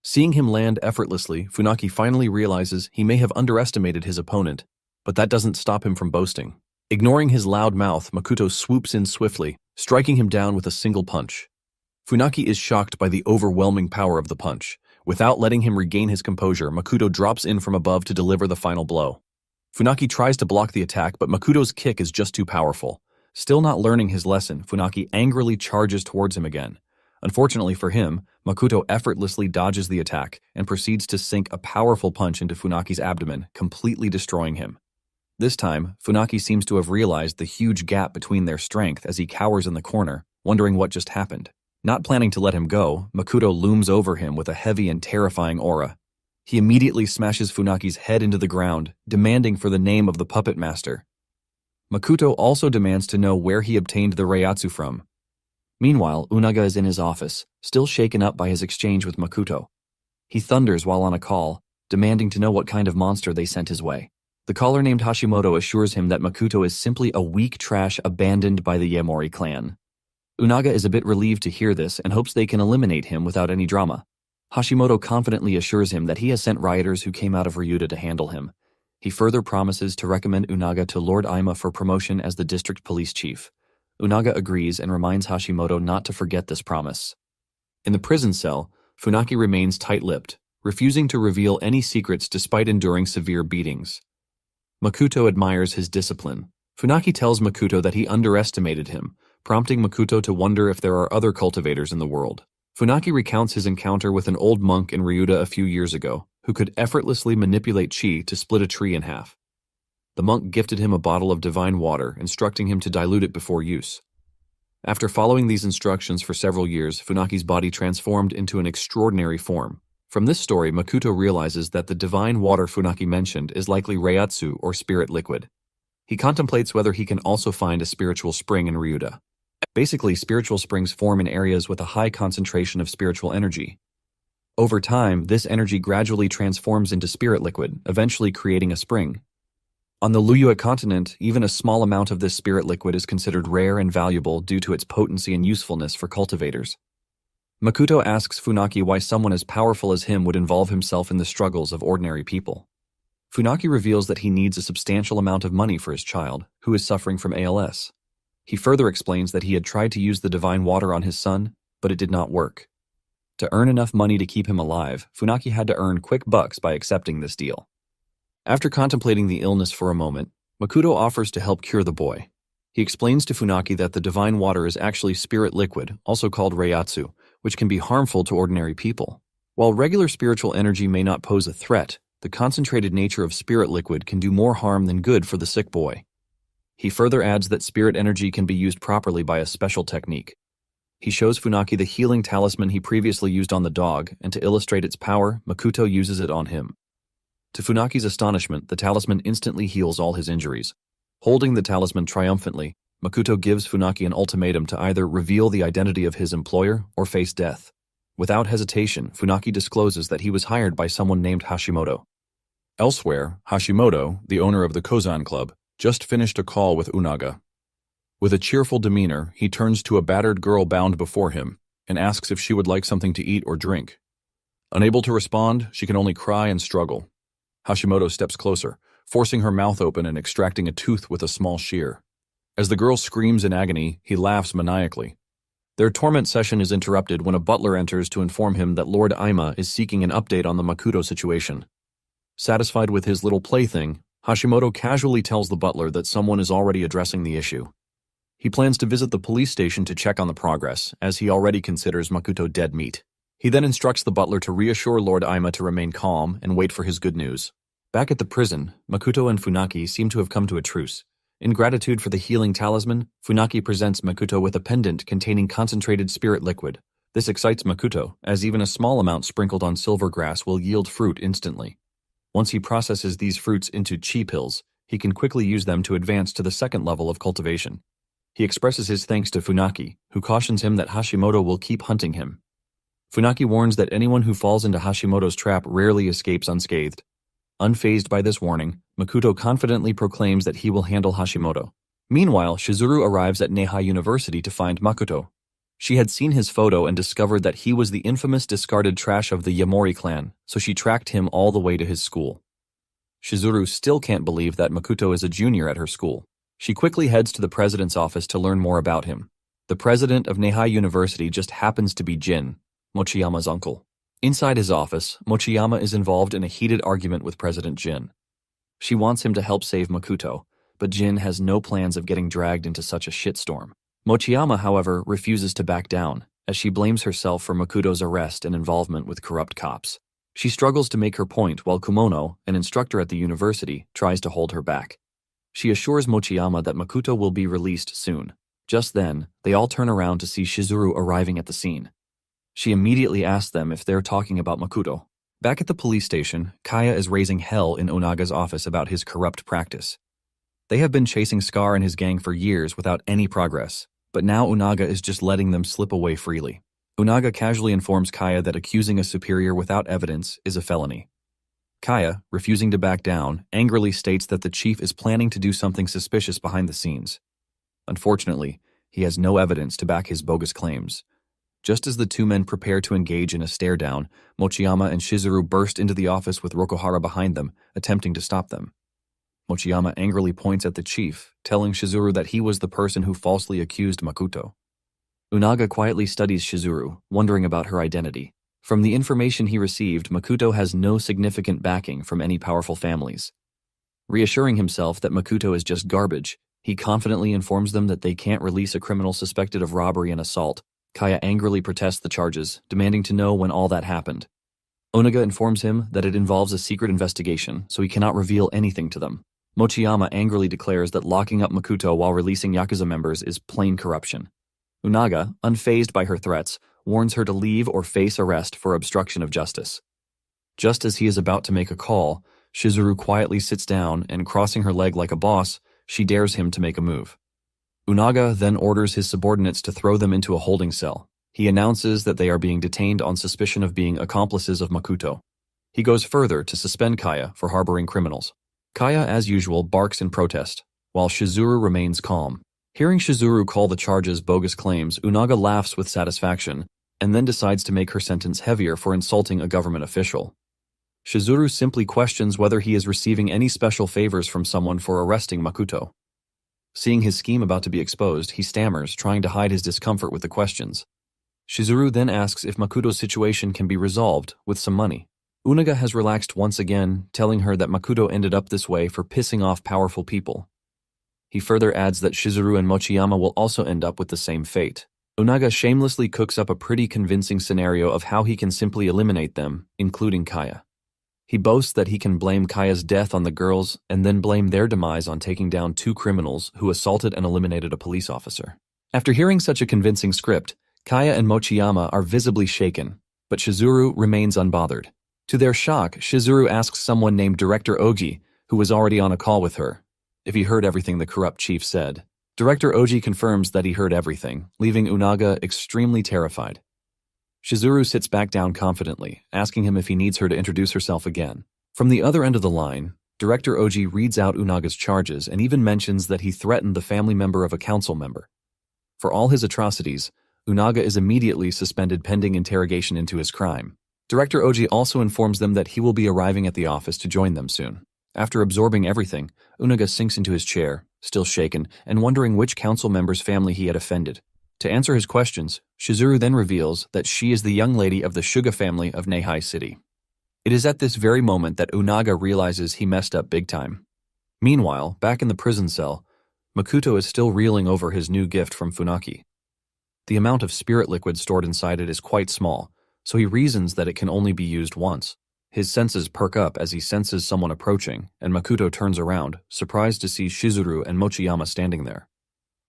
Seeing him land effortlessly, Funaki finally realizes he may have underestimated his opponent, but that doesn't stop him from boasting. Ignoring his loud mouth, Makoto swoops in swiftly, striking him down with a single punch. Funaki is shocked by the overwhelming power of the punch. Without letting him regain his composure, Makoto drops in from above to deliver the final blow. Funaki tries to block the attack, but Makoto's kick is just too powerful. Still not learning his lesson, Funaki angrily charges towards him again. Unfortunately for him, Makoto effortlessly dodges the attack and proceeds to sink a powerful punch into Funaki's abdomen, completely destroying him. This time, Funaki seems to have realized the huge gap between their strength as he cowers in the corner, wondering what just happened. Not planning to let him go, Makoto looms over him with a heavy and terrifying aura. He immediately smashes Funaki's head into the ground, demanding for the name of the puppet master. Makoto also demands to know where he obtained the Reiatsu from. Meanwhile, Unaga is in his office, still shaken up by his exchange with Makoto. He thunders while on a call, demanding to know what kind of monster they sent his way. The caller named Hashimoto assures him that Makoto is simply a weak trash abandoned by the Yamori clan. Unaga is a bit relieved to hear this and hopes they can eliminate him without any drama. Hashimoto confidently assures him that he has sent rioters who came out of Ryuta to handle him. He further promises to recommend Unaga to Lord Aima for promotion as the district police chief. Unaga agrees and reminds Hashimoto not to forget this promise. In the prison cell, Funaki remains tight-lipped, refusing to reveal any secrets despite enduring severe beatings. Makoto admires his discipline. Funaki tells Makoto that he underestimated him, prompting Makoto to wonder if there are other cultivators in the world. Funaki recounts his encounter with an old monk in Ryuda a few years ago, who could effortlessly manipulate chi to split a tree in half. The monk gifted him a bottle of divine water, instructing him to dilute it before use. After following these instructions for several years, Funaki's body transformed into an extraordinary form. From this story, Makoto realizes that the divine water Funaki mentioned is likely Reiatsu or spirit liquid. He contemplates whether he can also find a spiritual spring in Ryuda. Basically, spiritual springs form in areas with a high concentration of spiritual energy. Over time, this energy gradually transforms into spirit liquid, eventually creating a spring. On the Luyue continent, even a small amount of this spirit liquid is considered rare and valuable due to its potency and usefulness for cultivators. Makoto asks Funaki why someone as powerful as him would involve himself in the struggles of ordinary people. Funaki reveals that he needs a substantial amount of money for his child, who is suffering from ALS. He further explains that he had tried to use the divine water on his son, but it did not work. To earn enough money to keep him alive, Funaki had to earn quick bucks by accepting this deal. After contemplating the illness for a moment, Makoto offers to help cure the boy. He explains to Funaki that the divine water is actually spirit liquid, also called Reiatsu, which can be harmful to ordinary people. While regular spiritual energy may not pose a threat, the concentrated nature of spirit liquid can do more harm than good for the sick boy. He further adds that spirit energy can be used properly by a special technique. He shows Funaki the healing talisman he previously used on the dog, and to illustrate its power, Makoto uses it on him. To Funaki's astonishment, the talisman instantly heals all his injuries. Holding the talisman triumphantly, Makoto gives Funaki an ultimatum to either reveal the identity of his employer or face death. Without hesitation, Funaki discloses that he was hired by someone named Hashimoto. Elsewhere, Hashimoto, the owner of the Kozan Club, just finished a call with Unaga. With a cheerful demeanor, he turns to a battered girl bound before him and asks if she would like something to eat or drink. Unable to respond, she can only cry and struggle. Hashimoto steps closer, forcing her mouth open and extracting a tooth with a small shear. As the girl screams in agony, he laughs maniacally. Their torment session is interrupted when a butler enters to inform him that Lord Aima is seeking an update on the Makoto situation. Satisfied with his little plaything, Hashimoto casually tells the butler that someone is already addressing the issue. He plans to visit the police station to check on the progress, as he already considers Makoto dead meat. He then instructs the butler to reassure Lord Aima to remain calm and wait for his good news. Back at the prison, Makoto and Funaki seem to have come to a truce. In gratitude for the healing talisman, Funaki presents Makoto with a pendant containing concentrated spirit liquid. This excites Makoto, as even a small amount sprinkled on silver grass will yield fruit instantly. Once he processes these fruits into chi pills, he can quickly use them to advance to the second level of cultivation. He expresses his thanks to Funaki, who cautions him that Hashimoto will keep hunting him. Funaki warns that anyone who falls into Hashimoto's trap rarely escapes unscathed. Unfazed by this warning, Makoto confidently proclaims that he will handle Hashimoto. Meanwhile, Shizuru arrives at Neha University to find Makoto. She had seen his photo and discovered that he was the infamous discarded trash of the Yamori clan, so she tracked him all the way to his school. Shizuru still can't believe that Makoto is a junior at her school. She quickly heads to the president's office to learn more about him. The president of Neha University just happens to be Jin, Mochiyama's uncle. Inside his office, Mochiyama is involved in a heated argument with President Jin. She wants him to help save Makoto, but Jin has no plans of getting dragged into such a shitstorm. Mochiyama, however, refuses to back down, as she blames herself for Makoto's arrest and involvement with corrupt cops. She struggles to make her point while Kumono, an instructor at the university, tries to hold her back. She assures Mochiyama that Makoto will be released soon. Just then, they all turn around to see Shizuru arriving at the scene. She immediately asks them if they're talking about Makoto. Back at the police station, Kaya is raising hell in Onaga's office about his corrupt practice. They have been chasing Scar and his gang for years without any progress, but now Onaga is just letting them slip away freely. Onaga casually informs Kaya that accusing a superior without evidence is a felony. Kaya, refusing to back down, angrily states that the chief is planning to do something suspicious behind the scenes. Unfortunately, he has no evidence to back his bogus claims. Just as the two men prepare to engage in a stare-down, Mochiyama and Shizuru burst into the office with Rokohara behind them, attempting to stop them. Mochiyama angrily points at the chief, telling Shizuru that he was the person who falsely accused Makoto. Unaga quietly studies Shizuru, wondering about her identity. From the information he received, Makoto has no significant backing from any powerful families. Reassuring himself that Makoto is just garbage, he confidently informs them that they can't release a criminal suspected of robbery and assault. Kaya angrily protests the charges, demanding to know when all that happened. Onaga informs him that it involves a secret investigation, so he cannot reveal anything to them. Mochiyama angrily declares that locking up Makoto while releasing Yakuza members is plain corruption. Unaga, unfazed by her threats, warns her to leave or face arrest for obstruction of justice. Just as he is about to make a call, Shizuru quietly sits down and, crossing her leg like a boss, she dares him to make a move. Unaga then orders his subordinates to throw them into a holding cell. He announces that they are being detained on suspicion of being accomplices of Makoto. He goes further to suspend Kaya for harboring criminals. Kaya, as usual, barks in protest, while Shizuru remains calm. Hearing Shizuru call the charges bogus claims, Unaga laughs with satisfaction and then decides to make her sentence heavier for insulting a government official. Shizuru simply questions whether he is receiving any special favors from someone for arresting Makoto. Seeing his scheme about to be exposed, he stammers, trying to hide his discomfort with the questions. Shizuru then asks if Makoto's situation can be resolved with some money. Unaga has relaxed once again, telling her that Makoto ended up this way for pissing off powerful people. He further adds that Shizuru and Mochiyama will also end up with the same fate. Unaga shamelessly cooks up a pretty convincing scenario of how he can simply eliminate them, including Kaya. He boasts that he can blame Kaya's death on the girls and then blame their demise on taking down 2 criminals who assaulted and eliminated a police officer. After hearing such a convincing script, Kaya and Mochiyama are visibly shaken, but Shizuru remains unbothered. To their shock, Shizuru asks someone named Director Oji, who was already on a call with her, if he heard everything the corrupt chief said. Director Oji confirms that he heard everything, leaving Unaga extremely terrified. Shizuru sits back down confidently, asking him if he needs her to introduce herself again. From the other end of the line, Director Oji reads out Unaga's charges and even mentions that he threatened the family member of a council member. For all his atrocities, Unaga is immediately suspended pending interrogation into his crime. Director Oji also informs them that he will be arriving at the office to join them soon. After absorbing everything, Unaga sinks into his chair, still shaken, and wondering which council member's family he had offended. To answer his questions, Shizuru then reveals that she is the young lady of the Suga family of Neihai City. It is at this very moment that Unaga realizes he messed up big time. Meanwhile, back in the prison cell, Makoto is still reeling over his new gift from Funaki. The amount of spirit liquid stored inside it is quite small, so he reasons that it can only be used once. His senses perk up as he senses someone approaching, and Makoto turns around, surprised to see Shizuru and Mochiyama standing there.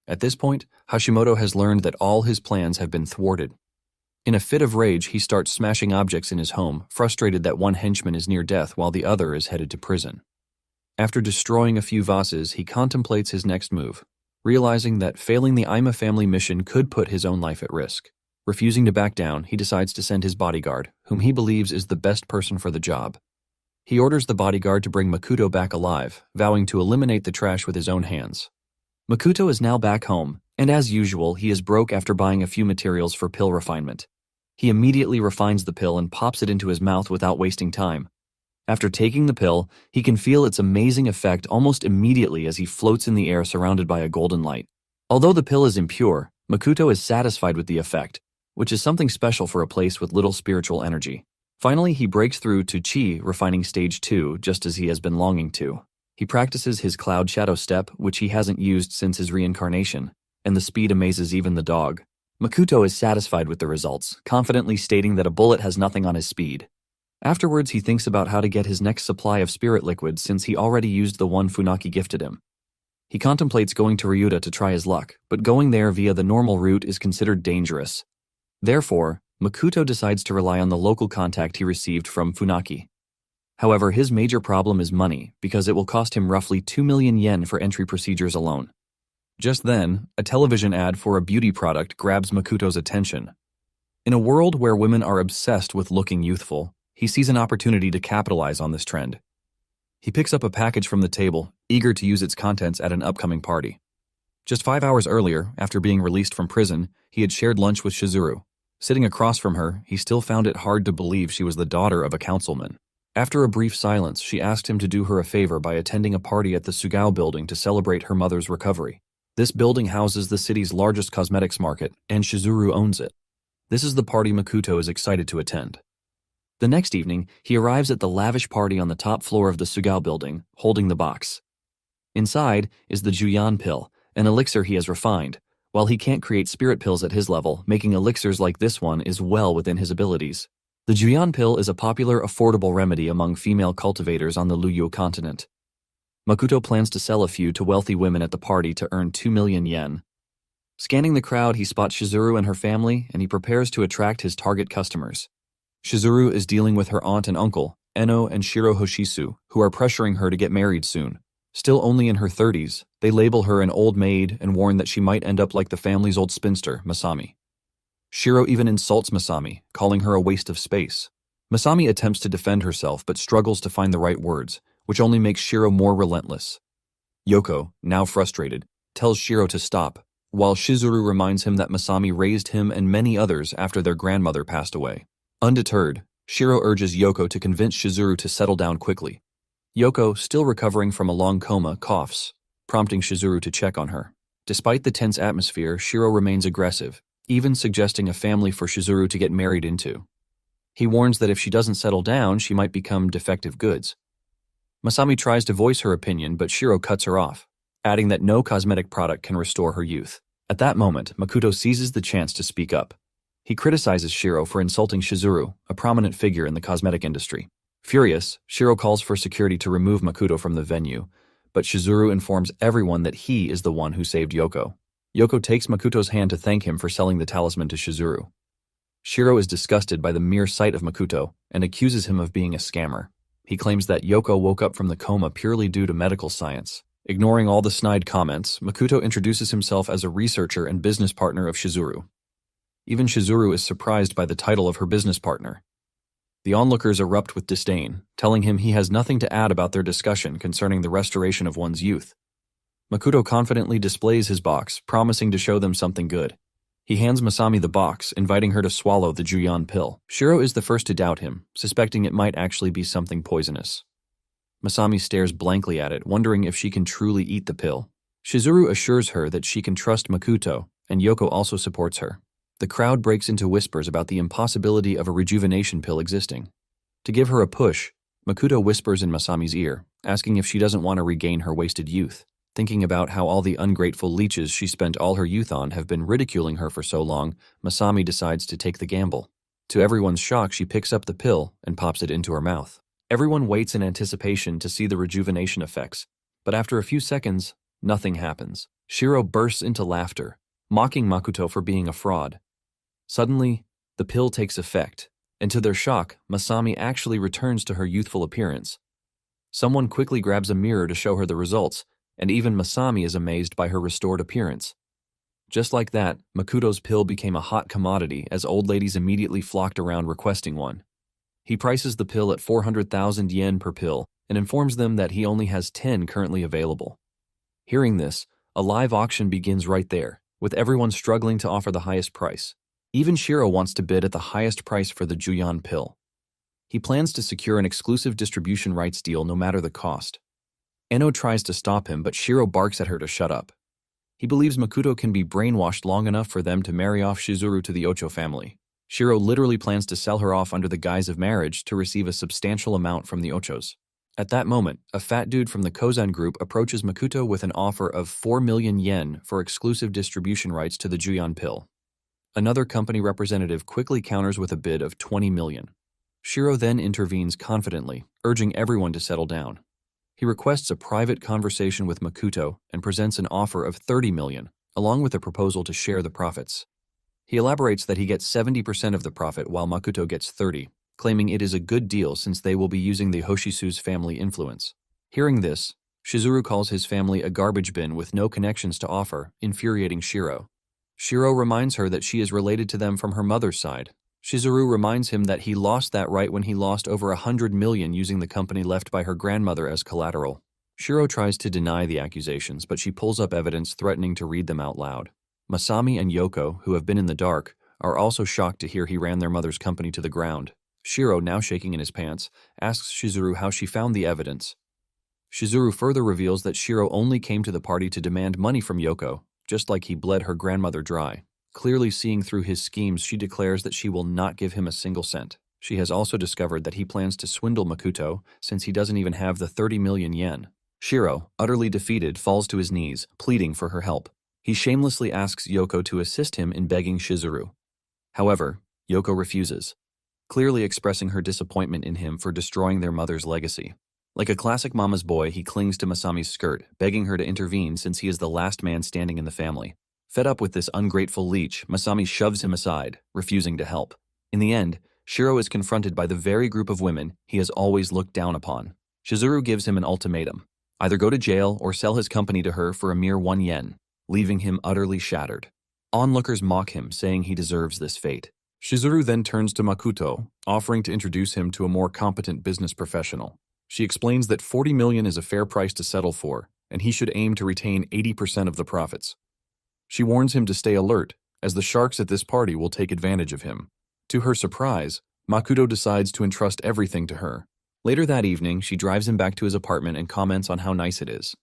At this point, Hashimoto has learned that all his plans have been thwarted. In a fit of rage, he starts smashing objects in his home, frustrated that one henchman is near death while the other is headed to prison. After destroying a few vases, he contemplates his next move, realizing that failing the Ima family mission could put his own life at risk. Refusing to back down, he decides to send his bodyguard, whom he believes is the best person for the job. He orders the bodyguard to bring Makoto back alive, vowing to eliminate the trash with his own hands. Makoto is now back home, and as usual, he is broke after buying a few materials for pill refinement. He immediately refines the pill and pops it into his mouth without wasting time. After taking the pill, he can feel its amazing effect almost immediately as he floats in the air surrounded by a golden light. Although the pill is impure, Makoto is satisfied with the effect, which is something special for a place with little spiritual energy. Finally, he breaks through to Chi refining stage 2, just as he has been longing to. He practices his cloud shadow step, which he hasn't used since his reincarnation, and the speed amazes even the dog. Makoto is satisfied with the results, confidently stating that a bullet has nothing on his speed. Afterwards, he thinks about how to get his next supply of spirit liquid since he already used the one Funaki gifted him. He contemplates going to Ryuta to try his luck, but going there via the normal route is considered dangerous. Therefore, Makoto decides to rely on the local contact he received from Funaki. However, his major problem is money, because it will cost him roughly 2 million yen for entry procedures alone. Just then, a television ad for a beauty product grabs Makoto's attention. In a world where women are obsessed with looking youthful, he sees an opportunity to capitalize on this trend. He picks up a package from the table, eager to use its contents at an upcoming party. Just 5 hours earlier, after being released from prison, he had shared lunch with Shizuru. Sitting across from her, he still found it hard to believe she was the daughter of a councilman. After a brief silence, she asked him to do her a favor by attending a party at the Sugao building to celebrate her mother's recovery. This building houses the city's largest cosmetics market, and Shizuru owns it. This is the party Makoto is excited to attend. The next evening, he arrives at the lavish party on the top floor of the Sugao building, holding the box. Inside is the Juyan pill, an elixir he has refined. While he can't create spirit pills at his level, making elixirs like this one is well within his abilities. The Juyan pill is a popular, affordable remedy among female cultivators on the Luyo continent. Makoto plans to sell a few to wealthy women at the party to earn 2 million yen. Scanning the crowd, he spots Shizuru and her family, and he prepares to attract his target customers. Shizuru is dealing with her aunt and uncle, Eno and Shiro Hoshisu, who are pressuring her to get married soon. Still only in her 30s, they label her an old maid and warn that she might end up like the family's old spinster, Masami. Shiro even insults Masami, calling her a waste of space. Masami attempts to defend herself but struggles to find the right words, which only makes Shiro more relentless. Yoko, now frustrated, tells Shiro to stop, while Shizuru reminds him that Masami raised him and many others after their grandmother passed away. Undeterred, Shiro urges Yoko to convince Shizuru to settle down quickly. Yoko, still recovering from a long coma, coughs, prompting Shizuru to check on her. Despite the tense atmosphere, Shiro remains aggressive, even suggesting a family for Shizuru to get married into. He warns that if she doesn't settle down, she might become defective goods. Masami tries to voice her opinion, but Shiro cuts her off, adding that no cosmetic product can restore her youth. At that moment, Makoto seizes the chance to speak up. He criticizes Shiro for insulting Shizuru, a prominent figure in the cosmetic industry. Furious, Shiro calls for security to remove Makoto from the venue, but Shizuru informs everyone that he is the one who saved Yoko. Yoko takes Makoto's hand to thank him for selling the talisman to Shizuru. Shiro is disgusted by the mere sight of Makoto and accuses him of being a scammer. He claims that Yoko woke up from the coma purely due to medical science. Ignoring all the snide comments, Makoto introduces himself as a researcher and business partner of Shizuru. Even Shizuru is surprised by the title of her business partner. The onlookers erupt with disdain, telling him he has nothing to add about their discussion concerning the restoration of one's youth. Makoto confidently displays his box, promising to show them something good. He hands Masami the box, inviting her to swallow the Juyan pill. Shiro is the first to doubt him, suspecting it might actually be something poisonous. Masami stares blankly at it, wondering if she can truly eat the pill. Shizuru assures her that she can trust Makoto, and Yoko also supports her. The crowd breaks into whispers about the impossibility of a rejuvenation pill existing. To give her a push, Makoto whispers in Masami's ear, asking if she doesn't want to regain her wasted youth. Thinking about how all the ungrateful leeches she spent all her youth on have been ridiculing her for so long, Masami decides to take the gamble. To everyone's shock, she picks up the pill and pops it into her mouth. Everyone waits in anticipation to see the rejuvenation effects, but after a few seconds, nothing happens. Shiro bursts into laughter, mocking Makoto for being a fraud. Suddenly, the pill takes effect, and to their shock, Masami actually returns to her youthful appearance. Someone quickly grabs a mirror to show her the results, and even Masami is amazed by her restored appearance. Just like that, Makoto's pill became a hot commodity as old ladies immediately flocked around requesting one. He prices the pill at 400,000 yen per pill and informs them that he only has 10 currently available. Hearing this, a live auction begins right there, with everyone struggling to offer the highest price. Even Shiro wants to bid at the highest price for the Juyan pill. He plans to secure an exclusive distribution rights deal no matter the cost. Eno tries to stop him, but Shiro barks at her to shut up. He believes Makoto can be brainwashed long enough for them to marry off Shizuru to the Ocho family. Shiro literally plans to sell her off under the guise of marriage to receive a substantial amount from the Ochos. At that moment, a fat dude from the Kozan group approaches Makoto with an offer of 4 million yen for exclusive distribution rights to the Juyan pill. Another company representative quickly counters with a bid of 20 million. Shiro then intervenes confidently, urging everyone to settle down. He requests a private conversation with Makoto and presents an offer of 30 million, along with a proposal to share the profits. He elaborates that he gets 70% of the profit while Makoto gets 30, claiming it is a good deal since they will be using the Hoshisu's family influence. Hearing this, Shizuru calls his family a garbage bin with no connections to offer, infuriating Shiro. Shiro reminds her that she is related to them from her mother's side. Shizuru reminds him that he lost that right when he lost over 100 million using the company left by her grandmother as collateral. Shiro tries to deny the accusations, but she pulls up evidence threatening to read them out loud. Masami and Yoko, who have been in the dark, are also shocked to hear he ran their mother's company to the ground. Shiro, now shaking in his pants, asks Shizuru how she found the evidence. Shizuru further reveals that Shiro only came to the party to demand money from Yoko, just like he bled her grandmother dry. Clearly seeing through his schemes, she declares that she will not give him a single cent. She has also discovered that he plans to swindle Makoto since he doesn't even have the 30 million yen. Shiro, utterly defeated, falls to his knees, pleading for her help. He shamelessly asks Yoko to assist him in begging Shizuru. However, Yoko refuses, clearly expressing her disappointment in him for destroying their mother's legacy. Like a classic mama's boy, he clings to Masami's skirt, begging her to intervene since he is the last man standing in the family. Fed up with this ungrateful leech, Masami shoves him aside, refusing to help. In the end, Shiro is confronted by the very group of women he has always looked down upon. Shizuru gives him an ultimatum: either go to jail or sell his company to her for a mere 1 yen, leaving him utterly shattered. Onlookers mock him, saying he deserves this fate. Shizuru then turns to Makoto, offering to introduce him to a more competent business professional. She explains that 40 million is a fair price to settle for, and he should aim to retain 80% of the profits. She warns him to stay alert, as the sharks at this party will take advantage of him. To her surprise, Makoto decides to entrust everything to her. Later that evening, she drives him back to his apartment and comments on how nice it is.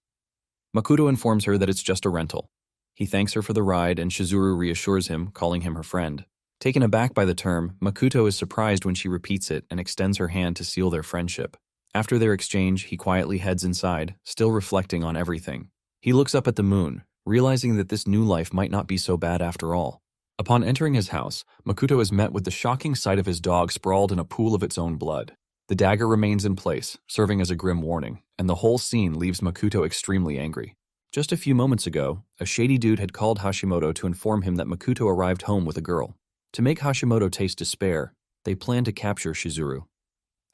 Makoto informs her that it's just a rental. He thanks her for the ride, and Shizuru reassures him, calling him her friend. Taken aback by the term, Makoto is surprised when she repeats it and extends her hand to seal their friendship. After their exchange, he quietly heads inside, still reflecting on everything. He looks up at the moon, realizing that this new life might not be so bad after all. Upon entering his house, Makoto is met with the shocking sight of his dog sprawled in a pool of its own blood. The dagger remains in place, serving as a grim warning, and the whole scene leaves Makoto extremely angry. Just a few moments ago, a shady dude had called Hashimoto to inform him that Makoto arrived home with a girl. To make Hashimoto taste despair, they plan to capture Shizuru.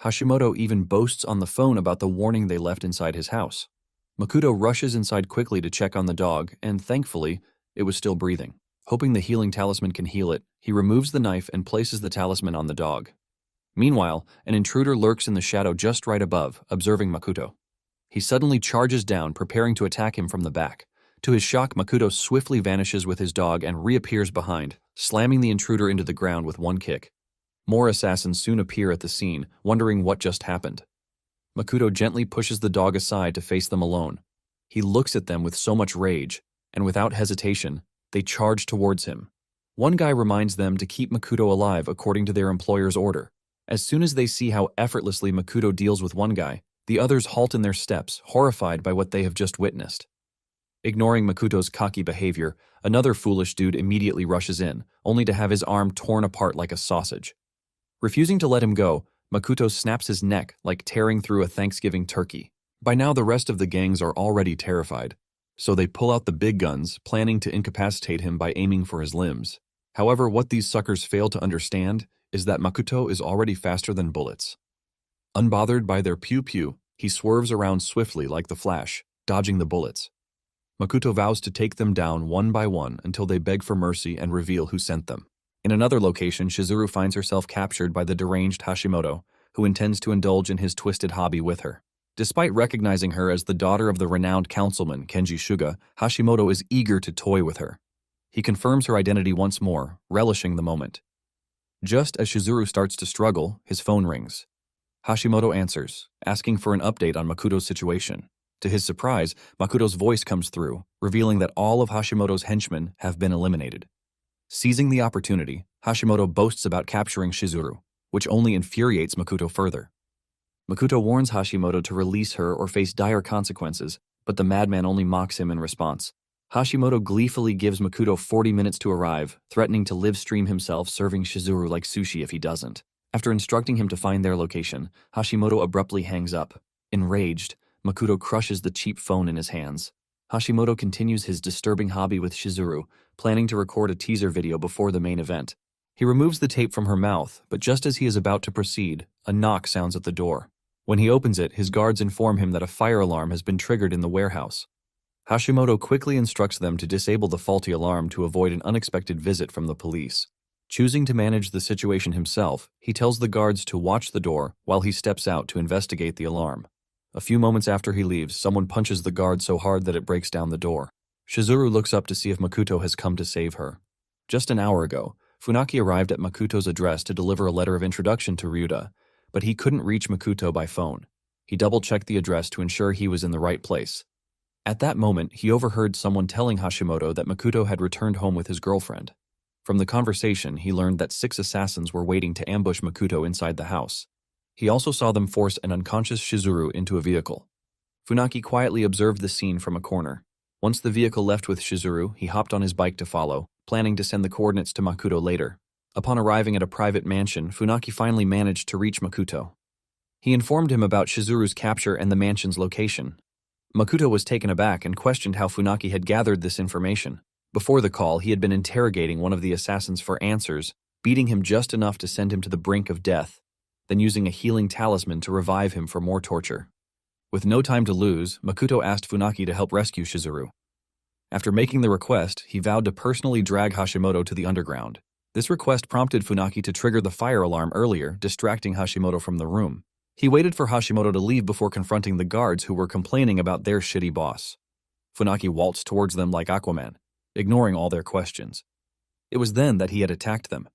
Hashimoto even boasts on the phone about the warning they left inside his house. Makoto rushes inside quickly to check on the dog, and thankfully, it was still breathing. Hoping the healing talisman can heal it, he removes the knife and places the talisman on the dog. Meanwhile, an intruder lurks in the shadow just right above, observing Makoto. He suddenly charges down, preparing to attack him from the back. To his shock, Makoto swiftly vanishes with his dog and reappears behind, slamming the intruder into the ground with one kick. More assassins soon appear at the scene, wondering what just happened. Makoto gently pushes the dog aside to face them alone. He looks at them with so much rage, and without hesitation, they charge towards him. One guy reminds them to keep Makoto alive according to their employer's order. As soon as they see how effortlessly Makoto deals with one guy, the others halt in their steps, horrified by what they have just witnessed. Ignoring Makoto's cocky behavior, another foolish dude immediately rushes in, only to have his arm torn apart like a sausage. Refusing to let him go, Makoto snaps his neck like tearing through a Thanksgiving turkey. By now, the rest of the gangs are already terrified, so they pull out the big guns, planning to incapacitate him by aiming for his limbs. However, what these suckers fail to understand is that Makoto is already faster than bullets. Unbothered by their pew-pew, he swerves around swiftly like the Flash, dodging the bullets. Makoto vows to take them down one by one until they beg for mercy and reveal who sent them. In another location, Shizuru finds herself captured by the deranged Hashimoto, who intends to indulge in his twisted hobby with her. Despite recognizing her as the daughter of the renowned councilman Kenji Shuga, Hashimoto is eager to toy with her. He confirms her identity once more, relishing the moment. Just as Shizuru starts to struggle, his phone rings. Hashimoto answers, asking for an update on Makoto's situation. To his surprise, Makoto's voice comes through, revealing that all of Hashimoto's henchmen have been eliminated. Seizing the opportunity, Hashimoto boasts about capturing Shizuru, which only infuriates Makoto further. Makoto warns Hashimoto to release her or face dire consequences, but the madman only mocks him in response. Hashimoto gleefully gives Makoto 40 minutes to arrive, threatening to live stream himself serving Shizuru like sushi if he doesn't. After instructing him to find their location, Hashimoto abruptly hangs up. Enraged, Makoto crushes the cheap phone in his hands. Hashimoto continues his disturbing hobby with Shizuru, planning to record a teaser video before the main event. He removes the tape from her mouth, but just as he is about to proceed, a knock sounds at the door. When he opens it, his guards inform him that a fire alarm has been triggered in the warehouse. Hashimoto quickly instructs them to disable the faulty alarm to avoid an unexpected visit from the police. Choosing to manage the situation himself, he tells the guards to watch the door while he steps out to investigate the alarm. A few moments after he leaves, someone punches the guard so hard that it breaks down the door. Shizuru looks up to see if Makoto has come to save her. Just an hour ago, Funaki arrived at Makuto's address to deliver a letter of introduction to Ryuta, but he couldn't reach Makuto by phone. He double-checked the address to ensure he was in the right place. At that moment, he overheard someone telling Hashimoto that Makuto had returned home with his girlfriend. From the conversation, he learned that 6 assassins were waiting to ambush Makuto inside the house. He also saw them force an unconscious Shizuru into a vehicle. Funaki quietly observed the scene from a corner. Once the vehicle left with Shizuru, he hopped on his bike to follow, planning to send the coordinates to Makuto later. Upon arriving at a private mansion, Funaki finally managed to reach Makuto. He informed him about Shizuru's capture and the mansion's location. Makuto was taken aback and questioned how Funaki had gathered this information. Before the call, he had been interrogating one of the assassins for answers, beating him just enough to send him to the brink of death, then using a healing talisman to revive him for more torture. With no time to lose, Makuto asked Funaki to help rescue Shizuru. After making the request, he vowed to personally drag Hashimoto to the underground. This request prompted Funaki to trigger the fire alarm earlier, distracting Hashimoto from the room. He waited for Hashimoto to leave before confronting the guards who were complaining about their shitty boss. Funaki waltzed towards them like Aquaman, ignoring all their questions. It was then that he had attacked them,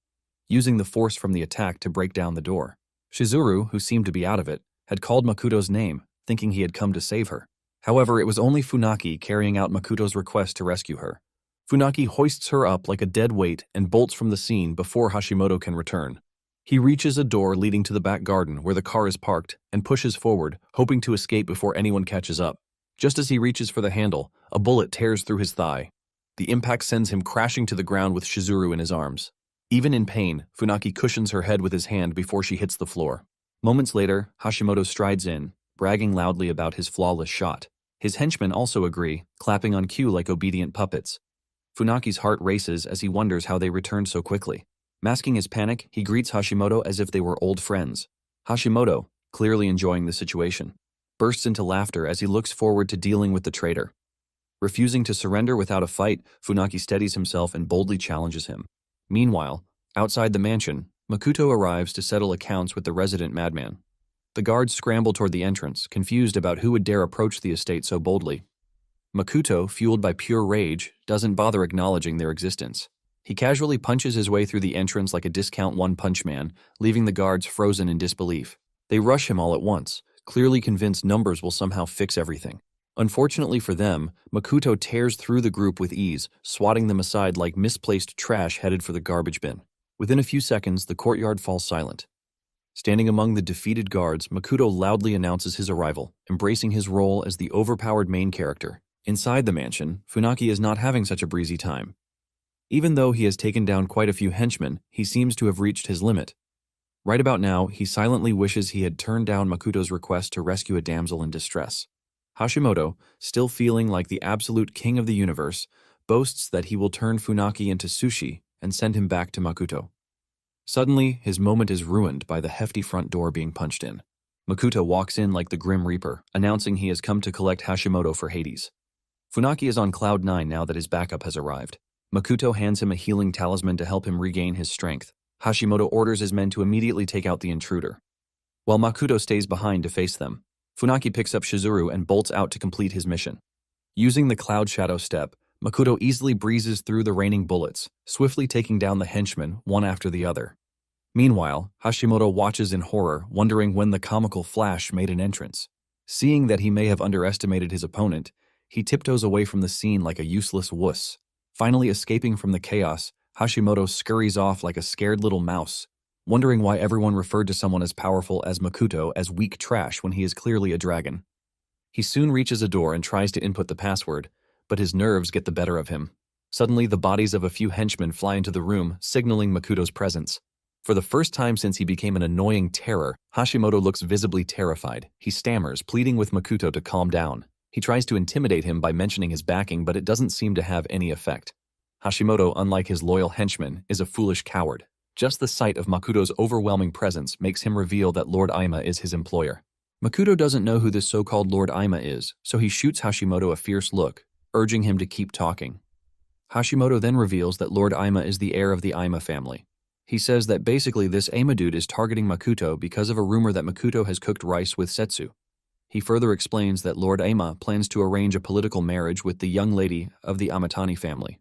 using the force from the attack to break down the door. Shizuru, who seemed to be out of it, had called Makuto's name, thinking he had come to save her. However, it was only Funaki carrying out Makuto's request to rescue her. Funaki hoists her up like a dead weight and bolts from the scene before Hashimoto can return. He reaches a door leading to the back garden where the car is parked and pushes forward, hoping to escape before anyone catches up. Just as he reaches for the handle, a bullet tears through his thigh. The impact sends him crashing to the ground with Shizuru in his arms. Even in pain, Funaki cushions her head with his hand before she hits the floor. Moments later, Hashimoto strides in, bragging loudly about his flawless shot. His henchmen also agree, clapping on cue like obedient puppets. Funaki's heart races as he wonders how they returned so quickly. Masking his panic, he greets Hashimoto as if they were old friends. Hashimoto, clearly enjoying the situation, bursts into laughter as he looks forward to dealing with the traitor. Refusing to surrender without a fight, Funaki steadies himself and boldly challenges him. Meanwhile, outside the mansion, Makuto arrives to settle accounts with the resident madman. The guards scramble toward the entrance, confused about who would dare approach the estate so boldly. Makuto, fueled by pure rage, doesn't bother acknowledging their existence. He casually punches his way through the entrance like a discount one-punch man, leaving the guards frozen in disbelief. They rush him all at once, clearly convinced numbers will somehow fix everything. Unfortunately for them, Makuto tears through the group with ease, swatting them aside like misplaced trash headed for the garbage bin. Within a few seconds, the courtyard falls silent. Standing among the defeated guards, Makuto loudly announces his arrival, embracing his role as the overpowered main character. Inside the mansion, Funaki is not having such a breezy time. Even though he has taken down quite a few henchmen, he seems to have reached his limit. Right about now, he silently wishes he had turned down Makuto's request to rescue a damsel in distress. Hashimoto, still feeling like the absolute king of the universe, boasts that he will turn Funaki into sushi and send him back to Makuto. Suddenly, his moment is ruined by the hefty front door being punched in. Makuto walks in like the Grim Reaper, announcing he has come to collect Hashimoto for Hades. Funaki is on cloud 9 now that his backup has arrived. Makuto hands him a healing talisman to help him regain his strength. Hashimoto orders his men to immediately take out the intruder, while Makuto stays behind to face them. Funaki picks up Shizuru and bolts out to complete his mission. Using the Cloud Shadow step, Makuto easily breezes through the raining bullets, swiftly taking down the henchmen one after the other. Meanwhile, Hashimoto watches in horror, wondering when the comical Flash made an entrance. Seeing that he may have underestimated his opponent, he tiptoes away from the scene like a useless wuss. Finally escaping from the chaos, Hashimoto scurries off like a scared little mouse, wondering why everyone referred to someone as powerful as Makuto as weak trash when he is clearly a dragon. He soon reaches a door and tries to input the password, but his nerves get the better of him. Suddenly, the bodies of a few henchmen fly into the room, signaling Makuto's presence. For the first time since he became an annoying terror, Hashimoto looks visibly terrified. He stammers, pleading with Makuto to calm down. He tries to intimidate him by mentioning his backing, but it doesn't seem to have any effect. Hashimoto, unlike his loyal henchmen, is a foolish coward. Just the sight of Makuto's overwhelming presence makes him reveal that Lord Aima is his employer. Makuto doesn't know who this so-called Lord Aima is, so he shoots Hashimoto a fierce look, urging him to keep talking. Hashimoto then reveals that Lord Aima is the heir of the Aima family. He says that basically this Aima dude is targeting Makuto because of a rumor that Makuto has cooked rice with Setsu. He further explains that Lord Aima plans to arrange a political marriage with the young lady of the Amatani family.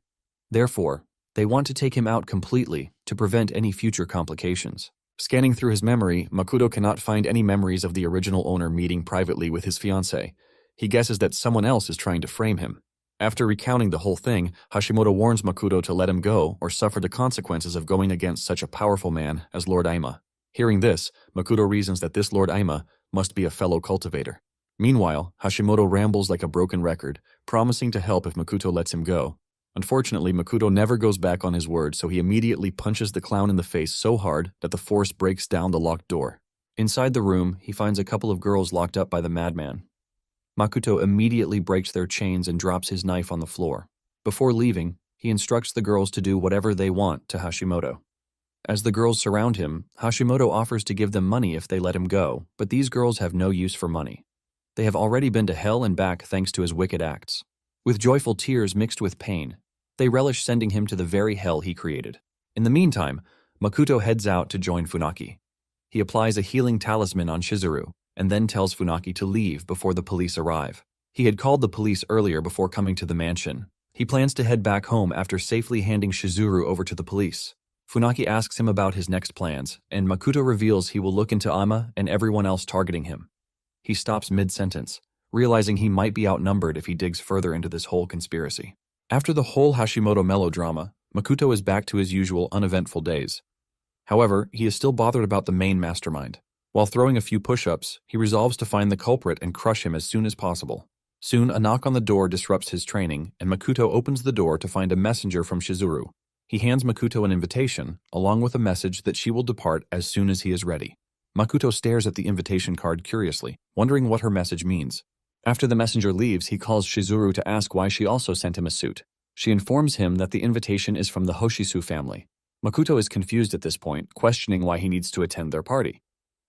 Therefore, they want to take him out completely to prevent any future complications. Scanning through his memory, Makoto cannot find any memories of the original owner meeting privately with his fiancée. He guesses that someone else is trying to frame him. After recounting the whole thing, Hashimoto warns Makoto to let him go or suffer the consequences of going against such a powerful man as Lord Aima. Hearing this, Makoto reasons that this Lord Aima must be a fellow cultivator. Meanwhile, Hashimoto rambles like a broken record, promising to help if Makoto lets him go. Unfortunately, Makoto never goes back on his word, so he immediately punches the clown in the face so hard that the force breaks down the locked door. Inside the room, he finds a couple of girls locked up by the madman. Makoto immediately breaks their chains and drops his knife on the floor. Before leaving, he instructs the girls to do whatever they want to Hashimoto. As the girls surround him, Hashimoto offers to give them money if they let him go, but these girls have no use for money. They have already been to hell and back thanks to his wicked acts. With joyful tears mixed with pain, they relish sending him to the very hell he created. In the meantime, Makoto heads out to join Funaki. He applies a healing talisman on Shizuru, and then tells Funaki to leave before the police arrive. He had called the police earlier before coming to the mansion. He plans to head back home after safely handing Shizuru over to the police. Funaki asks him about his next plans, and Makoto reveals he will look into Ama and everyone else targeting him. He stops mid-sentence, realizing he might be outnumbered if he digs further into this whole conspiracy. After the whole Hashimoto melodrama, Makoto is back to his usual uneventful days. However, he is still bothered about the main mastermind. While throwing a few push-ups, he resolves to find the culprit and crush him as soon as possible. Soon, a knock on the door disrupts his training, and Makoto opens the door to find a messenger from Shizuru. He hands Makoto an invitation, along with a message that she will depart as soon as he is ready. Makoto stares at the invitation card curiously, wondering what her message means. After the messenger leaves, he calls Shizuru to ask why she also sent him a suit. She informs him that the invitation is from the Hoshisu family. Makoto is confused at this point, questioning why he needs to attend their party.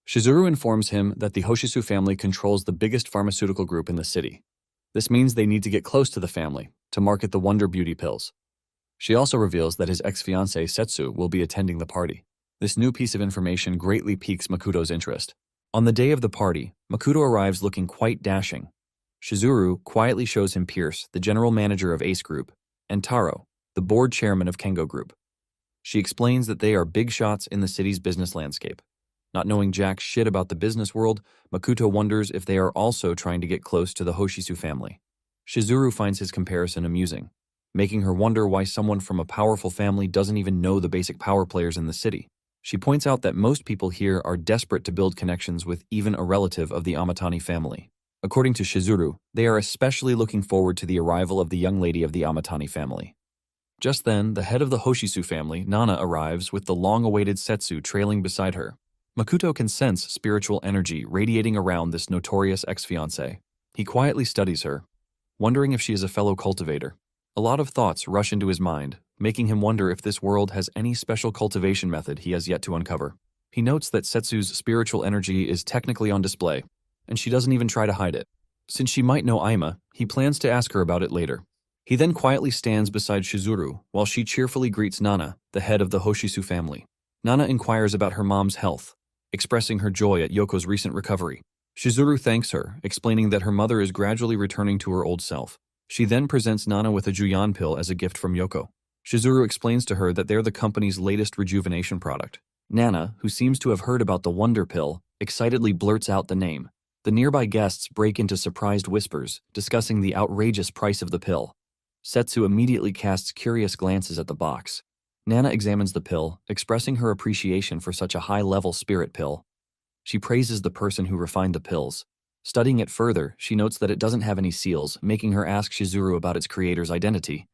Shizuru informs him that the Hoshisu family controls the biggest pharmaceutical group in the city. This means they need to get close to the family to market the Wonder Beauty pills. She also reveals that his ex-fiancée Setsu will be attending the party. This new piece of information greatly piques Makoto's interest. On the day of the party, Makoto arrives looking quite dashing. Shizuru quietly shows him Pierce, the general manager of Ace Group, and Taro, the board chairman of Kengo Group. She explains that they are big shots in the city's business landscape. Not knowing jack shit about the business world, Makoto wonders if they are also trying to get close to the Hoshisu family. Shizuru finds his comparison amusing, making her wonder why someone from a powerful family doesn't even know the basic power players in the city. She points out that most people here are desperate to build connections with even a relative of the Amatani family. According to Shizuru, they are especially looking forward to the arrival of the young lady of the Amatani family. Just then, the head of the Hoshisu family, Nana, arrives with the long-awaited Setsu trailing beside her. Makoto can sense spiritual energy radiating around this notorious ex-fiancée. He quietly studies her, wondering if she is a fellow cultivator. A lot of thoughts rush into his mind, making him wonder if this world has any special cultivation method he has yet to uncover. He notes that Setsu's spiritual energy is technically on display, and she doesn't even try to hide it. Since she might know Aima, he plans to ask her about it later. He then quietly stands beside Shizuru while she cheerfully greets Nana, the head of the Hoshisu family. Nana inquires about her mom's health, expressing her joy at Yoko's recent recovery. Shizuru thanks her, explaining that her mother is gradually returning to her old self. She then presents Nana with a Juyan pill as a gift from Yoko. Shizuru explains to her that they're the company's latest rejuvenation product. Nana, who seems to have heard about the Wonder Pill, excitedly blurts out the name. The nearby guests break into surprised whispers, discussing the outrageous price of the pill. Setsu immediately casts curious glances at the box. Nana examines the pill, expressing her appreciation for such a high-level spirit pill. She praises the person who refined the pills. Studying it further, she notes that it doesn't have any seals, making her ask Shizuru about its creator's identity.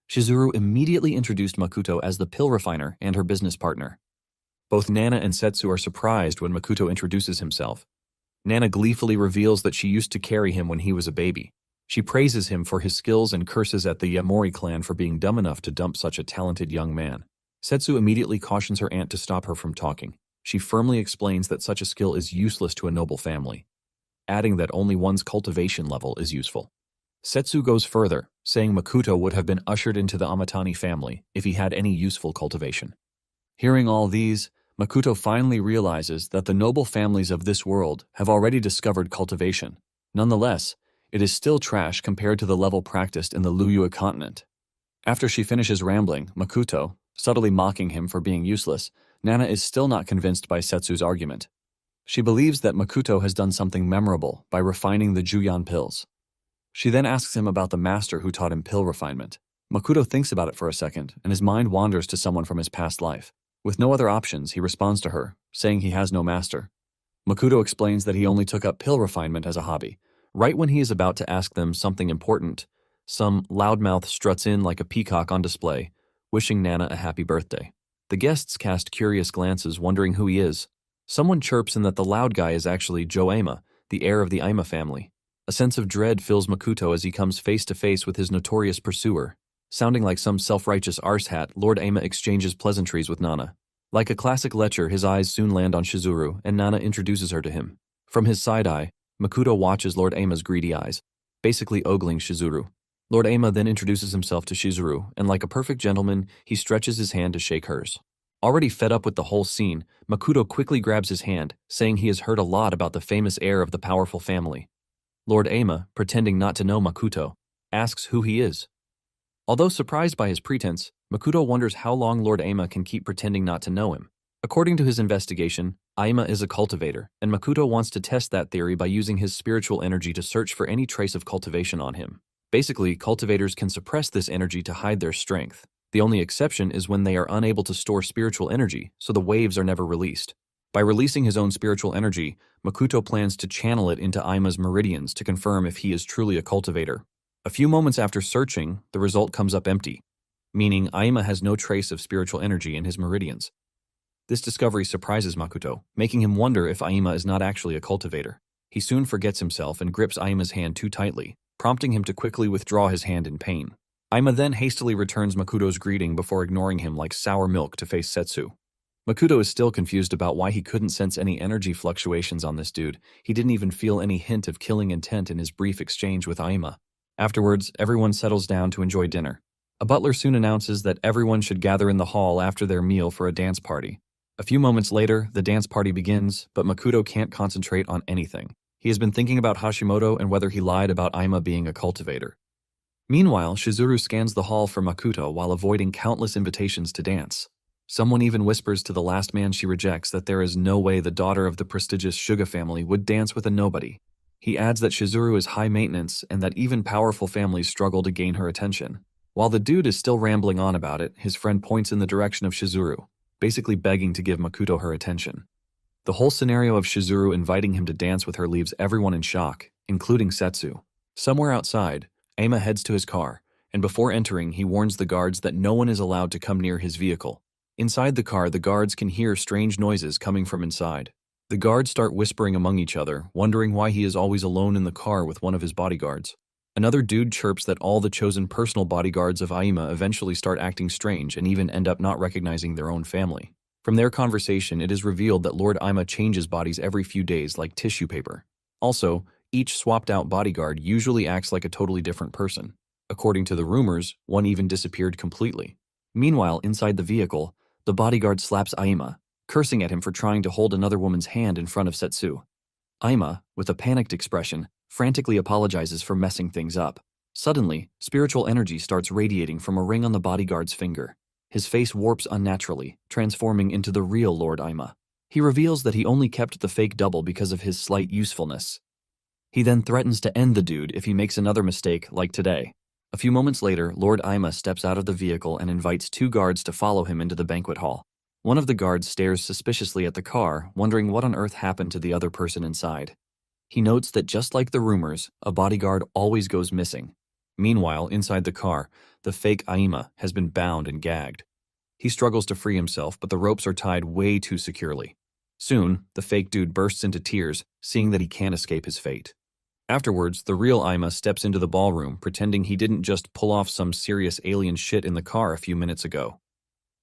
Shizuru immediately introduced Makoto as the pill refiner and her business partner. Both Nana and Setsu are surprised when Makoto introduces himself. Nana gleefully reveals that she used to carry him when he was a baby. She praises him for his skills and curses at the Yamori clan for being dumb enough to dump such a talented young man. Setsu immediately cautions her aunt to stop her from talking. She firmly explains that such a skill is useless to a noble family, adding that only one's cultivation level is useful. Setsu goes further, saying Makoto would have been ushered into the Amatani family if he had any useful cultivation. Hearing all these, Makoto finally realizes that the noble families of this world have already discovered cultivation. Nonetheless, it is still trash compared to the level practiced in the Liyue continent. After she finishes rambling, Makoto, Subtly mocking him for being useless, Nana is still not convinced by Setsu's argument. She believes that Makoto has done something memorable by refining the Juyan pills. She then asks him about the master who taught him pill refinement. Makoto thinks about it for a second, and his mind wanders to someone from his past life. With no other options, he responds to her, saying he has no master. Makoto explains that he only took up pill refinement as a hobby. Right when he is about to ask them something important, some loudmouth struts in like a peacock on display, wishing Nana a happy birthday. The guests cast curious glances, wondering who he is. Someone chirps in that the loud guy is actually Joe Aima, the heir of the Aima family. A sense of dread fills Makoto as he comes face to face with his notorious pursuer. Sounding like some self-righteous arsehat, Lord Aima exchanges pleasantries with Nana. Like a classic lecher, his eyes soon land on Shizuru, and Nana introduces her to him. From his side eye, Makoto watches Lord Aima's greedy eyes, basically ogling Shizuru. Lord Aima then introduces himself to Shizuru, and like a perfect gentleman, he stretches his hand to shake hers. Already fed up with the whole scene, Makoto quickly grabs his hand, saying he has heard a lot about the famous heir of the powerful family. Lord Aima, pretending not to know Makoto, asks who he is. Although surprised by his pretense, Makoto wonders how long Lord Aima can keep pretending not to know him. According to his investigation, Aima is a cultivator, and Makoto wants to test that theory by using his spiritual energy to search for any trace of cultivation on him. Basically, cultivators can suppress this energy to hide their strength. The only exception is when they are unable to store spiritual energy, so the waves are never released. By releasing his own spiritual energy, Makoto plans to channel it into Aima's meridians to confirm if he is truly a cultivator. A few moments after searching, the result comes up empty, meaning Aima has no trace of spiritual energy in his meridians. This discovery surprises Makoto, making him wonder if Aima is not actually a cultivator. He soon forgets himself and grips Aima's hand too tightly, prompting him to quickly withdraw his hand in pain. Aima then hastily returns Makoto's greeting before ignoring him like sour milk to face Setsu. Makoto is still confused about why he couldn't sense any energy fluctuations on this dude. He didn't even feel any hint of killing intent in his brief exchange with Aima. Afterwards, everyone settles down to enjoy dinner. A butler soon announces that everyone should gather in the hall after their meal for a dance party. A few moments later, the dance party begins, but Makoto can't concentrate on anything. He has been thinking about Hashimoto and whether he lied about Aima being a cultivator. Meanwhile, Shizuru scans the hall for Makoto while avoiding countless invitations to dance. Someone even whispers to the last man she rejects that there is no way the daughter of the prestigious Suga family would dance with a nobody. He adds that Shizuru is high maintenance and that even powerful families struggle to gain her attention. While the dude is still rambling on about it, his friend points in the direction of Shizuru, basically begging to give Makoto her attention. The whole scenario of Shizuru inviting him to dance with her leaves everyone in shock, including Setsu. Somewhere outside, Aima heads to his car, and before entering, he warns the guards that no one is allowed to come near his vehicle. Inside the car, the guards can hear strange noises coming from inside. The guards start whispering among each other, wondering why he is always alone in the car with one of his bodyguards. Another dude chirps that all the chosen personal bodyguards of Aima eventually start acting strange and even end up not recognizing their own family. From their conversation, it is revealed that Lord Aima changes bodies every few days like tissue paper. Also, each swapped-out bodyguard usually acts like a totally different person. According to the rumors, one even disappeared completely. Meanwhile, inside the vehicle, the bodyguard slaps Aima, cursing at him for trying to hold another woman's hand in front of Setsu. Aima, with a panicked expression, frantically apologizes for messing things up. Suddenly, spiritual energy starts radiating from a ring on the bodyguard's finger. His face warps unnaturally, transforming into the real Lord Aima. He reveals that he only kept the fake double because of his slight usefulness. He then threatens to end the dude if he makes another mistake like today. A few moments later, Lord Aima steps out of the vehicle and invites two guards to follow him into the banquet hall. One of the guards stares suspiciously at the car, wondering what on earth happened to the other person inside. He notes that just like the rumors, a bodyguard always goes missing. Meanwhile, inside the car, the fake Aima has been bound and gagged. He struggles to free himself, but the ropes are tied way too securely. Soon, the fake dude bursts into tears, seeing that he can't escape his fate. Afterwards, the real Aima steps into the ballroom, pretending he didn't just pull off some serious alien shit in the car a few minutes ago.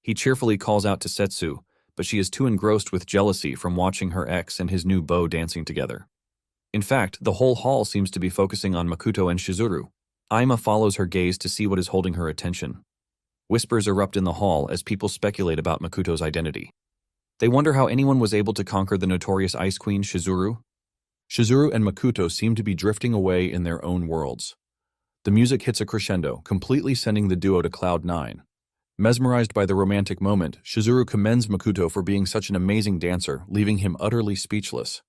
He cheerfully calls out to Setsu, but she is too engrossed with jealousy from watching her ex and his new beau dancing together. In fact, the whole hall seems to be focusing on Makoto and Shizuru. Aima follows her gaze to see what is holding her attention. Whispers erupt in the hall as people speculate about Makoto's identity. They wonder how anyone was able to conquer the notorious Ice Queen, Shizuru. Shizuru and Makoto seem to be drifting away in their own worlds. The music hits a crescendo, completely sending the duo to cloud 9. Mesmerized by the romantic moment, Shizuru commends Makoto for being such an amazing dancer, leaving him utterly speechless.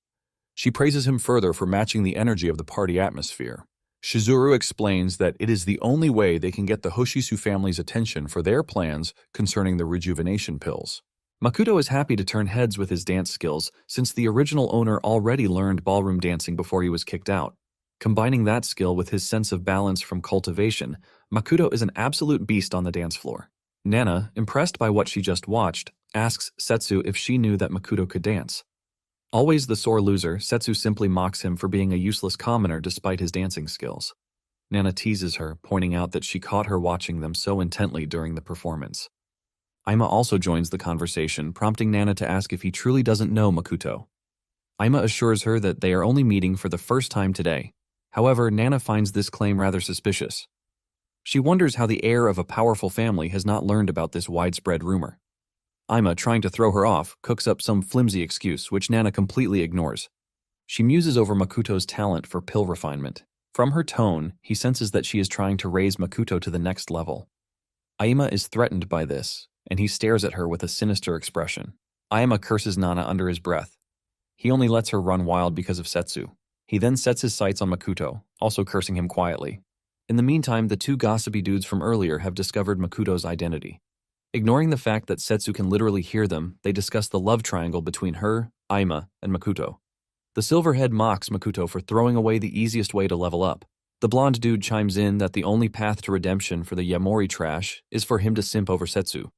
She praises him further for matching the energy of the party atmosphere. Shizuru explains that it is the only way they can get the Hoshisu family's attention for their plans concerning the rejuvenation pills. Makoto is happy to turn heads with his dance skills since the original owner already learned ballroom dancing before he was kicked out. Combining that skill with his sense of balance from cultivation, Makoto is an absolute beast on the dance floor. Nana, impressed by what she just watched, asks Setsu if she knew that Makoto could dance. Always the sore loser, Setsu simply mocks him for being a useless commoner despite his dancing skills. Nana teases her, pointing out that she caught her watching them so intently during the performance. Ima also joins the conversation, prompting Nana to ask if he truly doesn't know Makoto. Ima assures her that they are only meeting for the first time today. However, Nana finds this claim rather suspicious. She wonders how the heir of a powerful family has not learned about this widespread rumor. Ima, trying to throw her off, cooks up some flimsy excuse, which Nana completely ignores. She muses over Makoto's talent for pill refinement. From her tone, he senses that she is trying to raise Makoto to the next level. Ima is threatened by this, and he stares at her with a sinister expression. Ima curses Nana under his breath. He only lets her run wild because of Setsu. He then sets his sights on Makoto, also cursing him quietly. In the meantime, the two gossipy dudes from earlier have discovered Makoto's identity. Ignoring the fact that Setsu can literally hear them, they discuss the love triangle between her, Ima, and Makoto. The silverhead mocks Makoto for throwing away the easiest way to level up. The blonde dude chimes in that the only path to redemption for the Yamori trash is for him to simp over Setsu.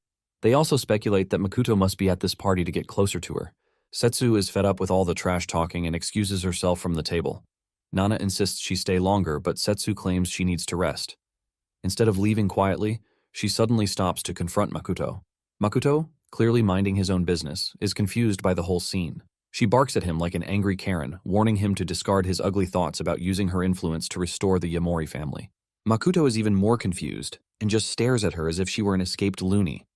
They also speculate that Makoto must be at this party to get closer to her. Setsu is fed up with all the trash talking and excuses herself from the table. Nana insists she stay longer, but Setsu claims she needs to rest. Instead of leaving quietly, she suddenly stops to confront Makoto. Makoto, clearly minding his own business, is confused by the whole scene. She barks at him like an angry Karen, warning him to discard his ugly thoughts about using her influence to restore the Yamori family. Makoto is even more confused and just stares at her as if she were an escaped loony.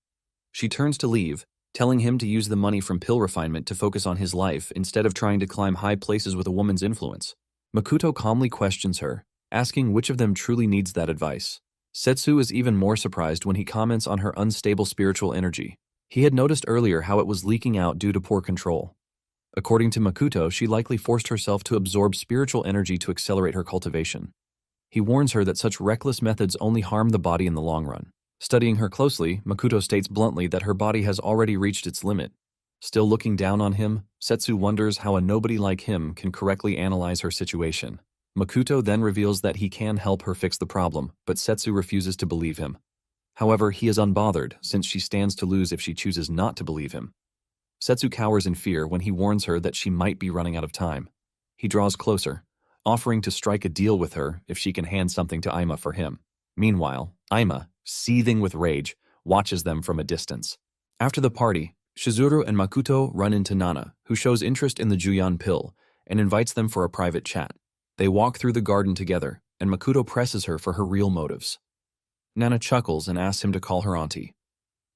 She turns to leave, telling him to use the money from pill refinement to focus on his life instead of trying to climb high places with a woman's influence. Makoto calmly questions her, asking which of them truly needs that advice. Setsu is even more surprised when he comments on her unstable spiritual energy. He had noticed earlier how it was leaking out due to poor control. According to Makoto, she likely forced herself to absorb spiritual energy to accelerate her cultivation. He warns her that such reckless methods only harm the body in the long run. Studying her closely, Makoto states bluntly that her body has already reached its limit. Still looking down on him, Setsu wonders how a nobody like him can correctly analyze her situation. Makoto then reveals that he can help her fix the problem, but Setsu refuses to believe him. However, he is unbothered since she stands to lose if she chooses not to believe him. Setsu cowers in fear when he warns her that she might be running out of time. He draws closer, offering to strike a deal with her if she can hand something to Ima for him. Meanwhile, Ima, seething with rage, watches them from a distance. After the party, Shizuru and Makoto run into Nana, who shows interest in the Juyan pill, and invites them for a private chat. They walk through the garden together, and Makoto presses her for her real motives. Nana chuckles and asks him to call her auntie.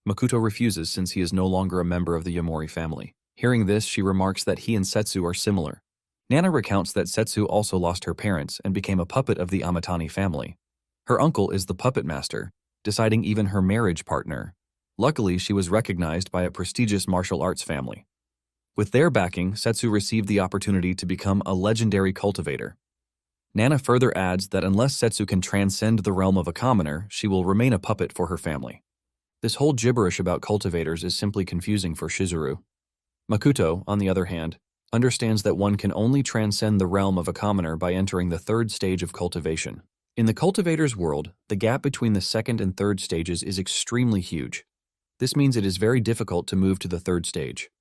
Makoto refuses since he is no longer a member of the Yamori family. Hearing this, she remarks that he and Setsu are similar. Nana recounts that Setsu also lost her parents and became a puppet of the Amatani family. Her uncle is the puppet master, deciding even her marriage partner. Luckily, she was recognized by a prestigious martial arts family. With their backing, Setsu received the opportunity to become a legendary cultivator. Nana further adds that unless Setsu can transcend the realm of a commoner, she will remain a puppet for her family. This whole gibberish about cultivators is simply confusing for Shizuru. Makoto, on the other hand, understands that one can only transcend the realm of a commoner by entering the third stage of cultivation. In the cultivator's world, the gap between the second and third stages is extremely huge. This means it is very difficult to move to the third stage.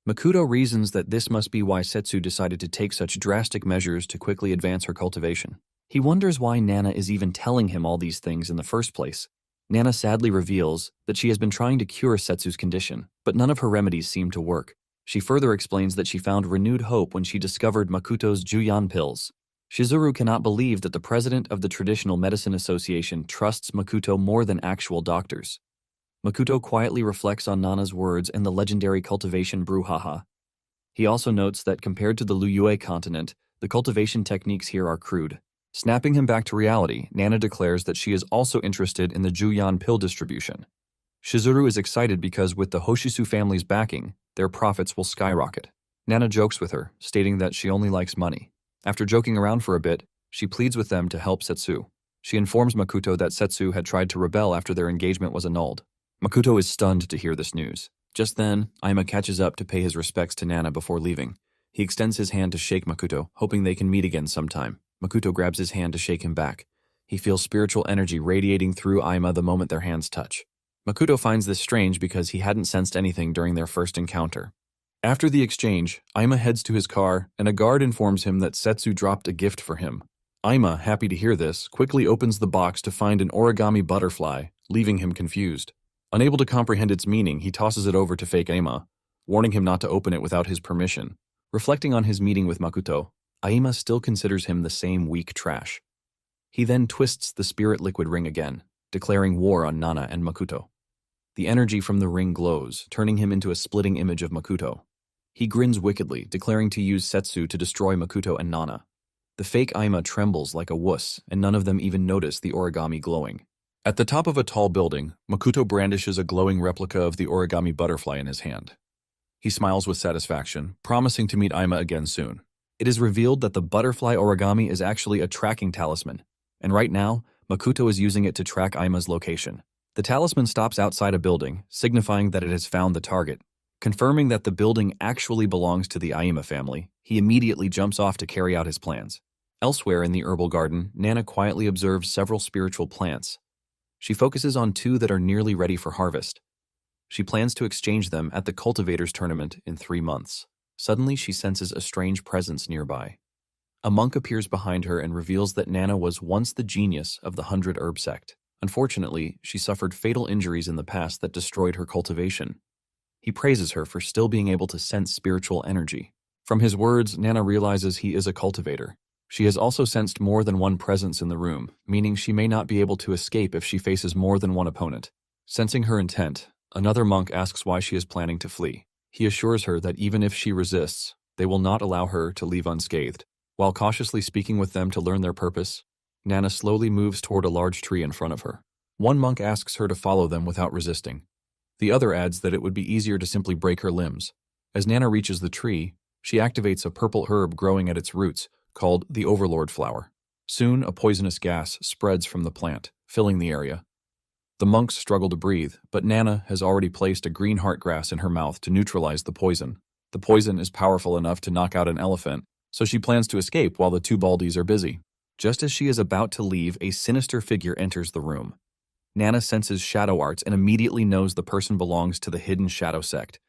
Makoto reasons that this must be why Setsu decided to take such drastic measures to quickly advance her cultivation. He wonders why Nana is even telling him all these things in the first place. Nana sadly reveals that she has been trying to cure Setsu's condition, but none of her remedies seem to work. She further explains that she found renewed hope when she discovered Makoto's Juyan pills. Shizuru cannot believe that the president of the Traditional Medicine Association trusts Makoto more than actual doctors. Makoto quietly reflects on Nana's words and the legendary cultivation brouhaha. He also notes that compared to the Liyue continent, the cultivation techniques here are crude. Snapping him back to reality, Nana declares that she is also interested in the Juyan pill distribution. Shizuru is excited because with the Hoshisu family's backing, their profits will skyrocket. Nana jokes with her, stating that she only likes money. After joking around for a bit, she pleads with them to help Setsu. She informs Makoto that Setsu had tried to rebel after their engagement was annulled. Makoto is stunned to hear this news. Just then, Aima catches up to pay his respects to Nana before leaving. He extends his hand to shake Makoto, hoping they can meet again sometime. Makoto grabs his hand to shake him back. He feels spiritual energy radiating through Aima the moment their hands touch. Makoto finds this strange because he hadn't sensed anything during their first encounter. After the exchange, Aima heads to his car, and a guard informs him that Setsu dropped a gift for him. Aima, happy to hear this, quickly opens the box to find an origami butterfly, leaving him confused. Unable to comprehend its meaning, he tosses it over to fake Aima, warning him not to open it without his permission. Reflecting on his meeting with Makoto, Aima still considers him the same weak trash. He then twists the spirit liquid ring again, declaring war on Nana and Makoto. The energy from the ring glows, turning him into a splitting image of Makoto. He grins wickedly, declaring to use Setsu to destroy Makoto and Nana. The fake Aima trembles like a wuss, and none of them even notice the origami glowing. At the top of a tall building, Makoto brandishes a glowing replica of the origami butterfly in his hand. He smiles with satisfaction, promising to meet Aima again soon. It is revealed that the butterfly origami is actually a tracking talisman, and right now, Makoto is using it to track Aima's location. The talisman stops outside a building, signifying that it has found the target. Confirming that the building actually belongs to the Aima family, he immediately jumps off to carry out his plans. Elsewhere in the herbal garden, Nana quietly observes several spiritual plants. She focuses on 2 that are nearly ready for harvest. She plans to exchange them at the cultivators tournament in 3 months. Suddenly, she senses a strange presence nearby. A monk appears behind her and reveals that Nana was once the genius of the 100 Herb sect. Unfortunately, she suffered fatal injuries in the past that destroyed her cultivation. He praises her for still being able to sense spiritual energy. From his words, Nana realizes he is a cultivator. She has also sensed more than one presence in the room, meaning she may not be able to escape if she faces more than one opponent. Sensing her intent, another monk asks why she is planning to flee. He assures her that even if she resists, they will not allow her to leave unscathed. While cautiously speaking with them to learn their purpose, Nana slowly moves toward a large tree in front of her. One monk asks her to follow them without resisting. The other adds that it would be easier to simply break her limbs. As Nana reaches the tree, she activates a purple herb growing at its roots, called the Overlord flower. Soon, a poisonous gas spreads from the plant, filling the area. The monks struggle to breathe, but Nana has already placed a green heart grass in her mouth to neutralize the poison. The poison is powerful enough to knock out an elephant, so she plans to escape while the 2 baldies are busy. Just as she is about to leave, a sinister figure enters the room. Nana senses shadow arts and immediately knows the person belongs to the hidden shadow sect.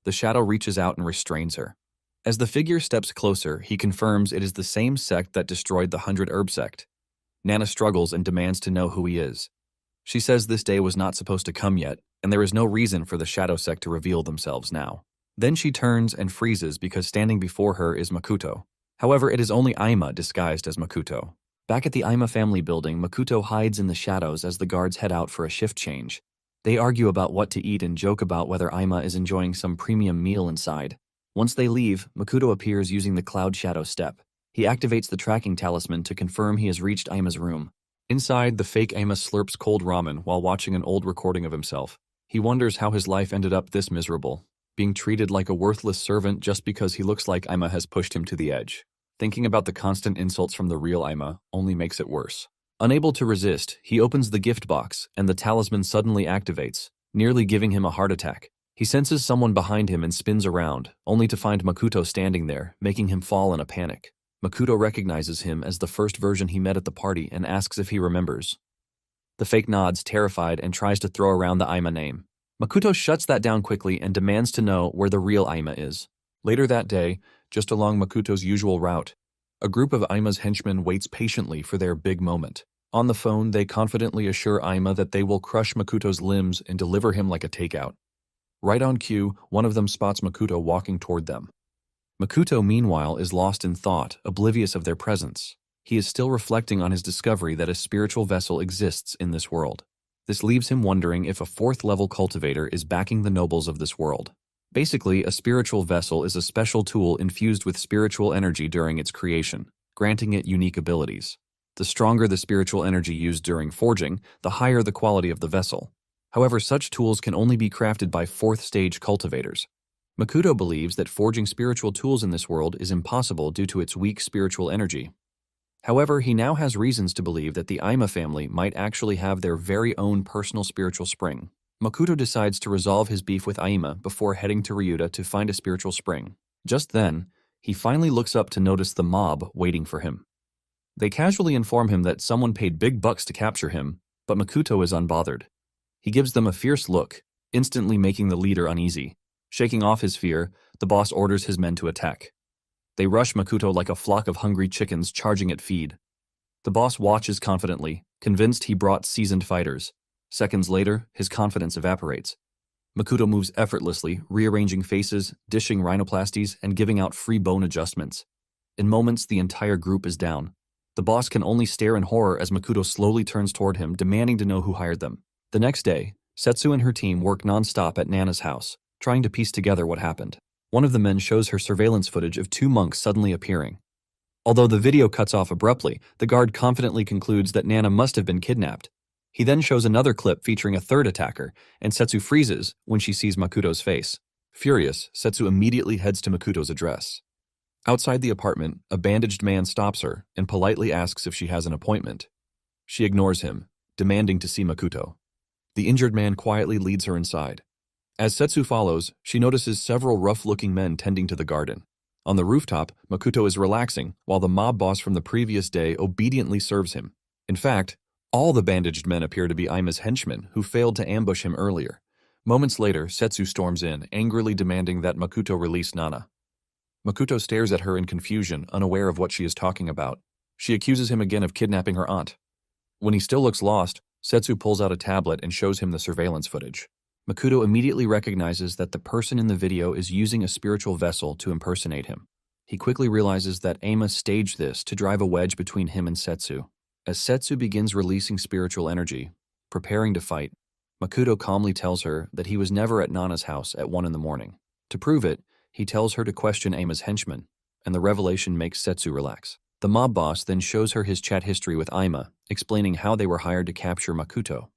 The shadow reaches out and restrains her. As the figure steps closer, he confirms it is the same sect that destroyed the 100 Herb sect. Nana struggles and demands to know who he is. She says this day was not supposed to come yet, and there is no reason for the shadow sect to reveal themselves now. Then she turns and freezes because standing before her is Makoto. However, it is only Aima disguised as Makoto. Back at the Aima family building, Makoto hides in the shadows as the guards head out for a shift change. They argue about what to eat and joke about whether Aima is enjoying some premium meal inside. Once they leave, Makoto appears using the Cloud Shadow step. He activates the tracking talisman to confirm he has reached Aima's room. Inside, the fake Aima slurps cold ramen while watching an old recording of himself. He wonders how his life ended up this miserable, being treated like a worthless servant just because he looks like Aima has pushed him to the edge. Thinking about the constant insults from the real Aima only makes it worse. Unable to resist, he opens the gift box, and the talisman suddenly activates, nearly giving him a heart attack. He senses someone behind him and spins around, only to find Makoto standing there, making him fall in a panic. Makoto recognizes him as the first version he met at the party and asks if he remembers. The fake nods, terrified, and tries to throw around the Aima name. Makoto shuts that down quickly and demands to know where the real Aima is. Later that day, just along Makoto's usual route, a group of Aima's henchmen waits patiently for their big moment. On the phone, they confidently assure Aima that they will crush Makoto's limbs and deliver him like a takeout. Right on cue, one of them spots Makoto walking toward them. Makoto, meanwhile, is lost in thought, oblivious of their presence. He is still reflecting on his discovery that a spiritual vessel exists in this world. This leaves him wondering if a 4th-level cultivator is backing the nobles of this world. Basically, a spiritual vessel is a special tool infused with spiritual energy during its creation, granting it unique abilities. The stronger the spiritual energy used during forging, the higher the quality of the vessel. However, such tools can only be crafted by fourth-stage cultivators. Makoto believes that forging spiritual tools in this world is impossible due to its weak spiritual energy. However, he now has reasons to believe that the Aima family might actually have their very own personal spiritual spring. Makoto decides to resolve his beef with Aima before heading to Ryuta to find a spiritual spring. Just then, he finally looks up to notice the mob waiting for him. They casually inform him that someone paid big bucks to capture him, but Makoto is unbothered. He gives them a fierce look, instantly making the leader uneasy. Shaking off his fear, the boss orders his men to attack. They rush Makoto like a flock of hungry chickens charging at feed. The boss watches confidently, convinced he brought seasoned fighters. Seconds later, his confidence evaporates. Makoto moves effortlessly, rearranging faces, dishing rhinoplasties, and giving out free bone adjustments. In moments, the entire group is down. The boss can only stare in horror as Makoto slowly turns toward him, demanding to know who hired them. The next day, Setsu and her team work non-stop at Nana's house, trying to piece together what happened. One of the men shows her surveillance footage of two monks suddenly appearing. Although the video cuts off abruptly, the guard confidently concludes that Nana must have been kidnapped. He then shows another clip featuring a third attacker, and Setsu freezes when she sees Makoto's face. Furious, Setsu immediately heads to Makoto's address. Outside the apartment, a bandaged man stops her and politely asks if she has an appointment. She ignores him, demanding to see Makoto. The injured man quietly leads her inside. As Setsu follows, she notices several rough-looking men tending to the garden. On the rooftop, Makoto is relaxing, while the mob boss from the previous day obediently serves him. In fact, all the bandaged men appear to be Aima's henchmen, who failed to ambush him earlier. Moments later, Setsu storms in, angrily demanding that Makoto release Nana. Makoto stares at her in confusion, unaware of what she is talking about. She accuses him again of kidnapping her aunt. When he still looks lost, Setsu pulls out a tablet and shows him the surveillance footage. Makoto immediately recognizes that the person in the video is using a spiritual vessel to impersonate him. He quickly realizes that Aima staged this to drive a wedge between him and Setsu. As Setsu begins releasing spiritual energy, preparing to fight, Makoto calmly tells her that he was never at Nana's house at 1 in the morning. To prove it, he tells her to question Aima's henchmen, and the revelation makes Setsu relax. The mob boss then shows her his chat history with Aima, explaining how they were hired to capture Makoto.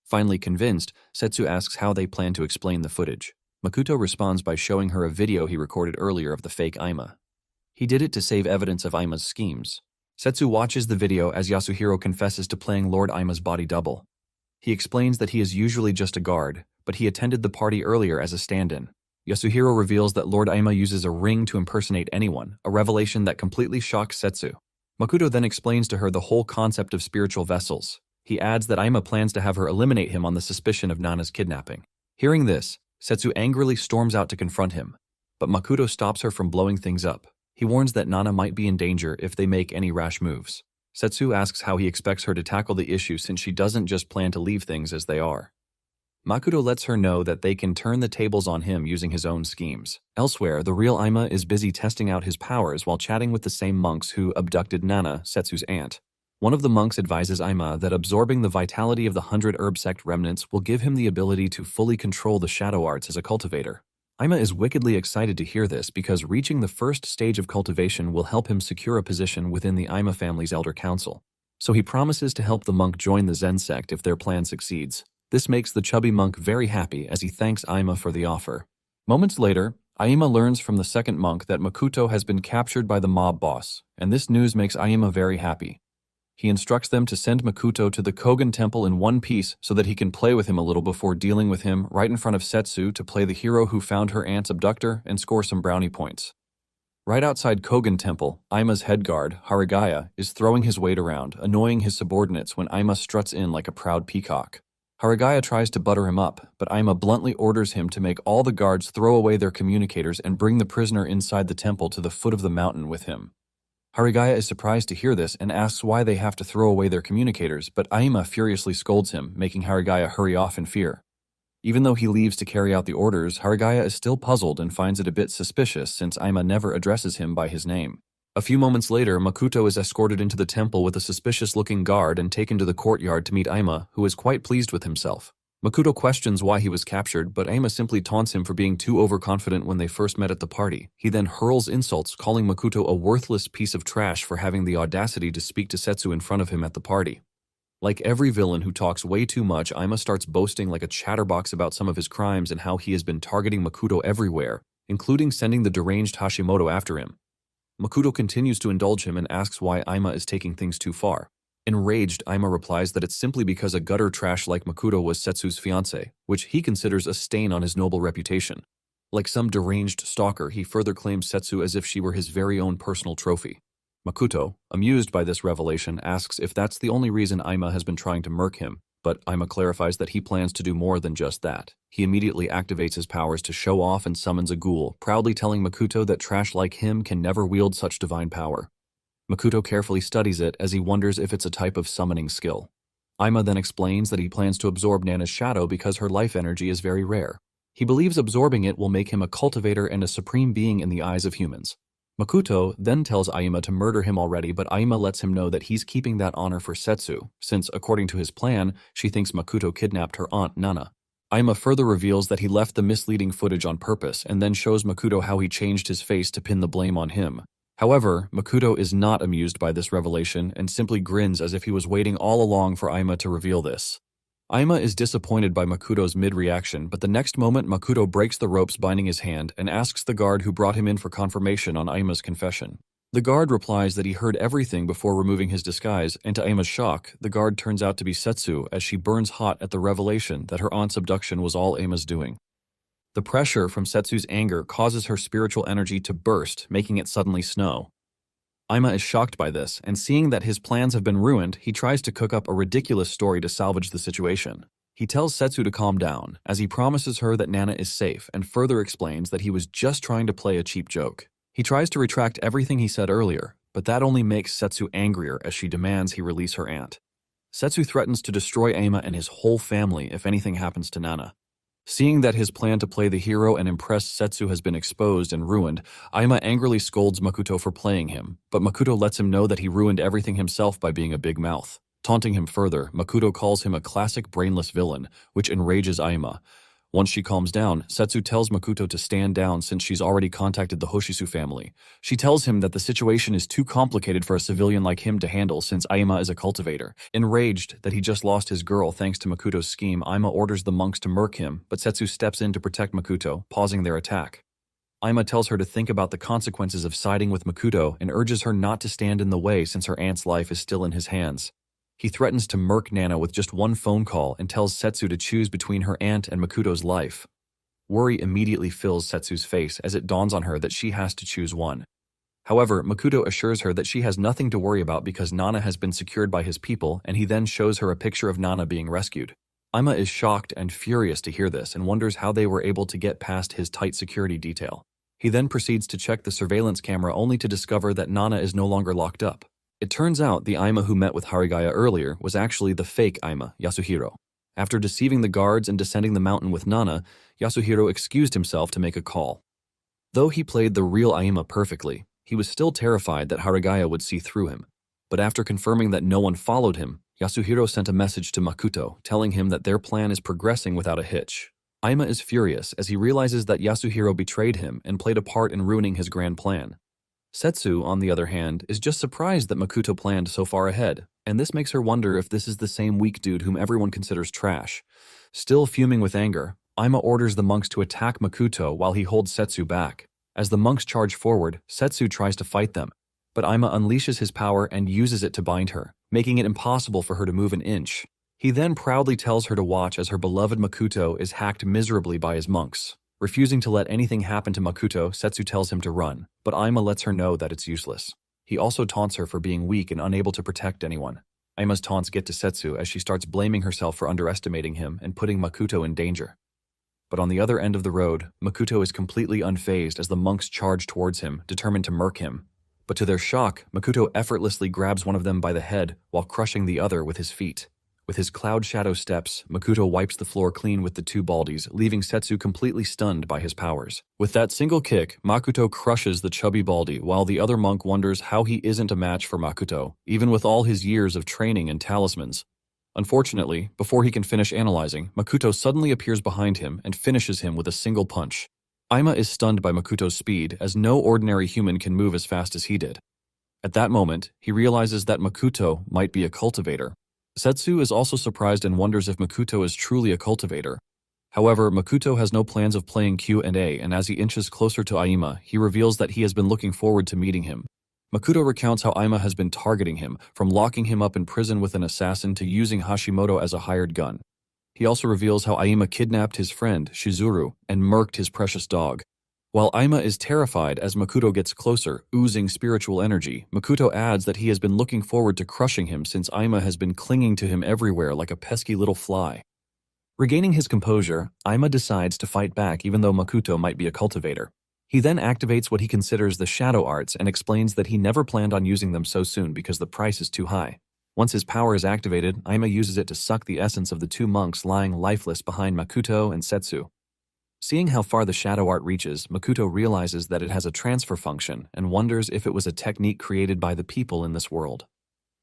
Finally convinced, Setsu asks how they plan to explain the footage. Makoto responds by showing her a video he recorded earlier of the fake Aima. He did it to save evidence of Aima's schemes. Setsu watches the video as Yasuhiro confesses to playing Lord Aima's body double. He explains that he is usually just a guard, but he attended the party earlier as a stand-in. Yasuhiro reveals that Lord Aima uses a ring to impersonate anyone, a revelation that completely shocks Setsu. Makoto then explains to her the whole concept of spiritual vessels. He adds that Aima plans to have her eliminate him on the suspicion of Nana's kidnapping. Hearing this, Setsu angrily storms out to confront him, but Makoto stops her from blowing things up. He warns that Nana might be in danger if they make any rash moves. Setsu asks how he expects her to tackle the issue since she doesn't just plan to leave things as they are. Makoto lets her know that they can turn the tables on him using his own schemes. Elsewhere, the real Aima is busy testing out his powers while chatting with the same monks who abducted Nana, Setsu's aunt. One of the monks advises Aima that absorbing the vitality of the 100 Herb Sect remnants will give him the ability to fully control the shadow arts as a cultivator. Aima is wickedly excited to hear this because reaching the first stage of cultivation will help him secure a position within the Aima family's elder council. So he promises to help the monk join the Zen sect if their plan succeeds. This makes the chubby monk very happy as he thanks Aima for the offer. Moments later, Aima learns from the second monk that Makoto has been captured by the mob boss, and this news makes Aima very happy. He instructs them to send Makoto to the Kogen temple in one piece so that he can play with him a little before dealing with him right in front of Setsu to play the hero who found her aunt's abductor and score some brownie points. Right outside Kogen temple, Aima's head guard, Harigaya, is throwing his weight around, annoying his subordinates when Aima struts in like a proud peacock. Harigaya tries to butter him up, but Aima bluntly orders him to make all the guards throw away their communicators and bring the prisoner inside the temple to the foot of the mountain with him. Harigaya is surprised to hear this and asks why they have to throw away their communicators, but Aima furiously scolds him, making Harigaya hurry off in fear. Even though he leaves to carry out the orders, Harigaya is still puzzled and finds it a bit suspicious since Aima never addresses him by his name. A few moments later, Makoto is escorted into the temple with a suspicious-looking guard and taken to the courtyard to meet Aima, who is quite pleased with himself. Makoto questions why he was captured, but Aima simply taunts him for being too overconfident when they first met at the party. He then hurls insults, calling Makoto a worthless piece of trash for having the audacity to speak to Setsu in front of him at the party. Like every villain who talks way too much, Ima starts boasting like a chatterbox about some of his crimes and how he has been targeting Makoto everywhere, including sending the deranged Hashimoto after him. Makoto continues to indulge him and asks why Ima is taking things too far. Enraged, Ima replies that it's simply because a gutter trash like Makoto was Setsu's fiancé, which he considers a stain on his noble reputation. Like some deranged stalker, he further claims Setsu as if she were his very own personal trophy. Makoto, amused by this revelation, asks if that's the only reason Ima has been trying to murk him, but Ima clarifies that he plans to do more than just that. He immediately activates his powers to show off and summons a ghoul, proudly telling Makoto that trash like him can never wield such divine power. Makoto carefully studies it as he wonders if it's a type of summoning skill. Ima then explains that he plans to absorb Nana's shadow because her life energy is very rare. He believes absorbing it will make him a cultivator and a supreme being in the eyes of humans. Makoto then tells Ima to murder him already, but Ima lets him know that he's keeping that honor for Setsu, since, according to his plan, she thinks Makoto kidnapped her aunt Nana. Ima further reveals that he left the misleading footage on purpose and then shows Makoto how he changed his face to pin the blame on him. However, Makoto is not amused by this revelation and simply grins as if he was waiting all along for Ima to reveal this. Ima is disappointed by Makoto's mid-reaction, but the next moment Makoto breaks the ropes binding his hand and asks the guard who brought him in for confirmation on Ima's confession. The guard replies that he heard everything before removing his disguise, and to Ima's shock, the guard turns out to be Setsu as she burns hot at the revelation that her aunt's abduction was all Ima's doing. The pressure from Setsu's anger causes her spiritual energy to burst, making it suddenly snow. Ima is shocked by this, and seeing that his plans have been ruined, he tries to cook up a ridiculous story to salvage the situation. He tells Setsu to calm down, as he promises her that Nana is safe, and further explains that he was just trying to play a cheap joke. He tries to retract everything he said earlier, but that only makes Setsu angrier as she demands he release her aunt. Setsu threatens to destroy Ima and his whole family if anything happens to Nana. Seeing that his plan to play the hero and impress Setsu has been exposed and ruined, Ima angrily scolds Makoto for playing him, but Makoto lets him know that he ruined everything himself by being a big mouth. Taunting him further, Makoto calls him a classic brainless villain, which enrages Ima. Once she calms down, Setsu tells Makoto to stand down since she's already contacted the Hoshisu family. She tells him that the situation is too complicated for a civilian like him to handle since Ima is a cultivator. Enraged that he just lost his girl thanks to Makoto's scheme, Ima orders the monks to murk him, but Setsu steps in to protect Makoto, pausing their attack. Ima tells her to think about the consequences of siding with Makoto and urges her not to stand in the way since her aunt's life is still in his hands. He threatens to murk Nana with just one phone call and tells Setsu to choose between her aunt and Makoto's life. Worry immediately fills Setsu's face as it dawns on her that she has to choose one. However, Makoto assures her that she has nothing to worry about because Nana has been secured by his people, and he then shows her a picture of Nana being rescued. Ima is shocked and furious to hear this and wonders how they were able to get past his tight security detail. He then proceeds to check the surveillance camera only to discover that Nana is no longer locked up. It turns out the Ima who met with Harigaya earlier was actually the fake Ima, Yasuhiro. After deceiving the guards and descending the mountain with Nana, Yasuhiro excused himself to make a call. Though he played the real Ima perfectly, he was still terrified that Harigaya would see through him. But after confirming that no one followed him, Yasuhiro sent a message to Makoto telling him that their plan is progressing without a hitch. Ima is furious as he realizes that Yasuhiro betrayed him and played a part in ruining his grand plan. Setsu, on the other hand, is just surprised that Makoto planned so far ahead, and this makes her wonder if this is the same weak dude whom everyone considers trash. Still fuming with anger, Ima orders the monks to attack Makoto while he holds Setsu back. As the monks charge forward, Setsu tries to fight them, but Ima unleashes his power and uses it to bind her, making it impossible for her to move an inch. He then proudly tells her to watch as her beloved Makoto is hacked miserably by his monks. Refusing to let anything happen to Makoto, Setsu tells him to run, but Ima lets her know that it's useless. He also taunts her for being weak and unable to protect anyone. Ima's taunts get to Setsu as she starts blaming herself for underestimating him and putting Makoto in danger. But on the other end of the road, Makoto is completely unfazed as the monks charge towards him, determined to murk him. But to their shock, Makoto effortlessly grabs one of them by the head while crushing the other with his feet. With his cloud shadow steps, Makoto wipes the floor clean with the two baldies, leaving Setsu completely stunned by his powers. With that single kick, Makoto crushes the chubby baldy, while the other monk wonders how he isn't a match for Makoto, even with all his years of training and talismans. Unfortunately, before he can finish analyzing, Makoto suddenly appears behind him and finishes him with a single punch. Ima is stunned by Makoto's speed, as no ordinary human can move as fast as he did. At that moment, he realizes that Makoto might be a cultivator. Setsu is also surprised and wonders if Makoto is truly a cultivator. However, Makoto has no plans of playing Q&A, and as he inches closer to Aima, he reveals that he has been looking forward to meeting him. Makoto recounts how Aima has been targeting him, from locking him up in prison with an assassin to using Hashimoto as a hired gun. He also reveals how Aima kidnapped his friend, Shizuru, and murked his precious dog. While Aima is terrified as Makoto gets closer, oozing spiritual energy, Makoto adds that he has been looking forward to crushing him since Aima has been clinging to him everywhere like a pesky little fly. Regaining his composure, Aima decides to fight back even though Makoto might be a cultivator. He then activates what he considers the shadow arts and explains that he never planned on using them so soon because the price is too high. Once his power is activated, Aima uses it to suck the essence of the two monks lying lifeless behind Makoto and Setsu. Seeing how far the shadow art reaches, Makoto realizes that it has a transfer function and wonders if it was a technique created by the people in this world.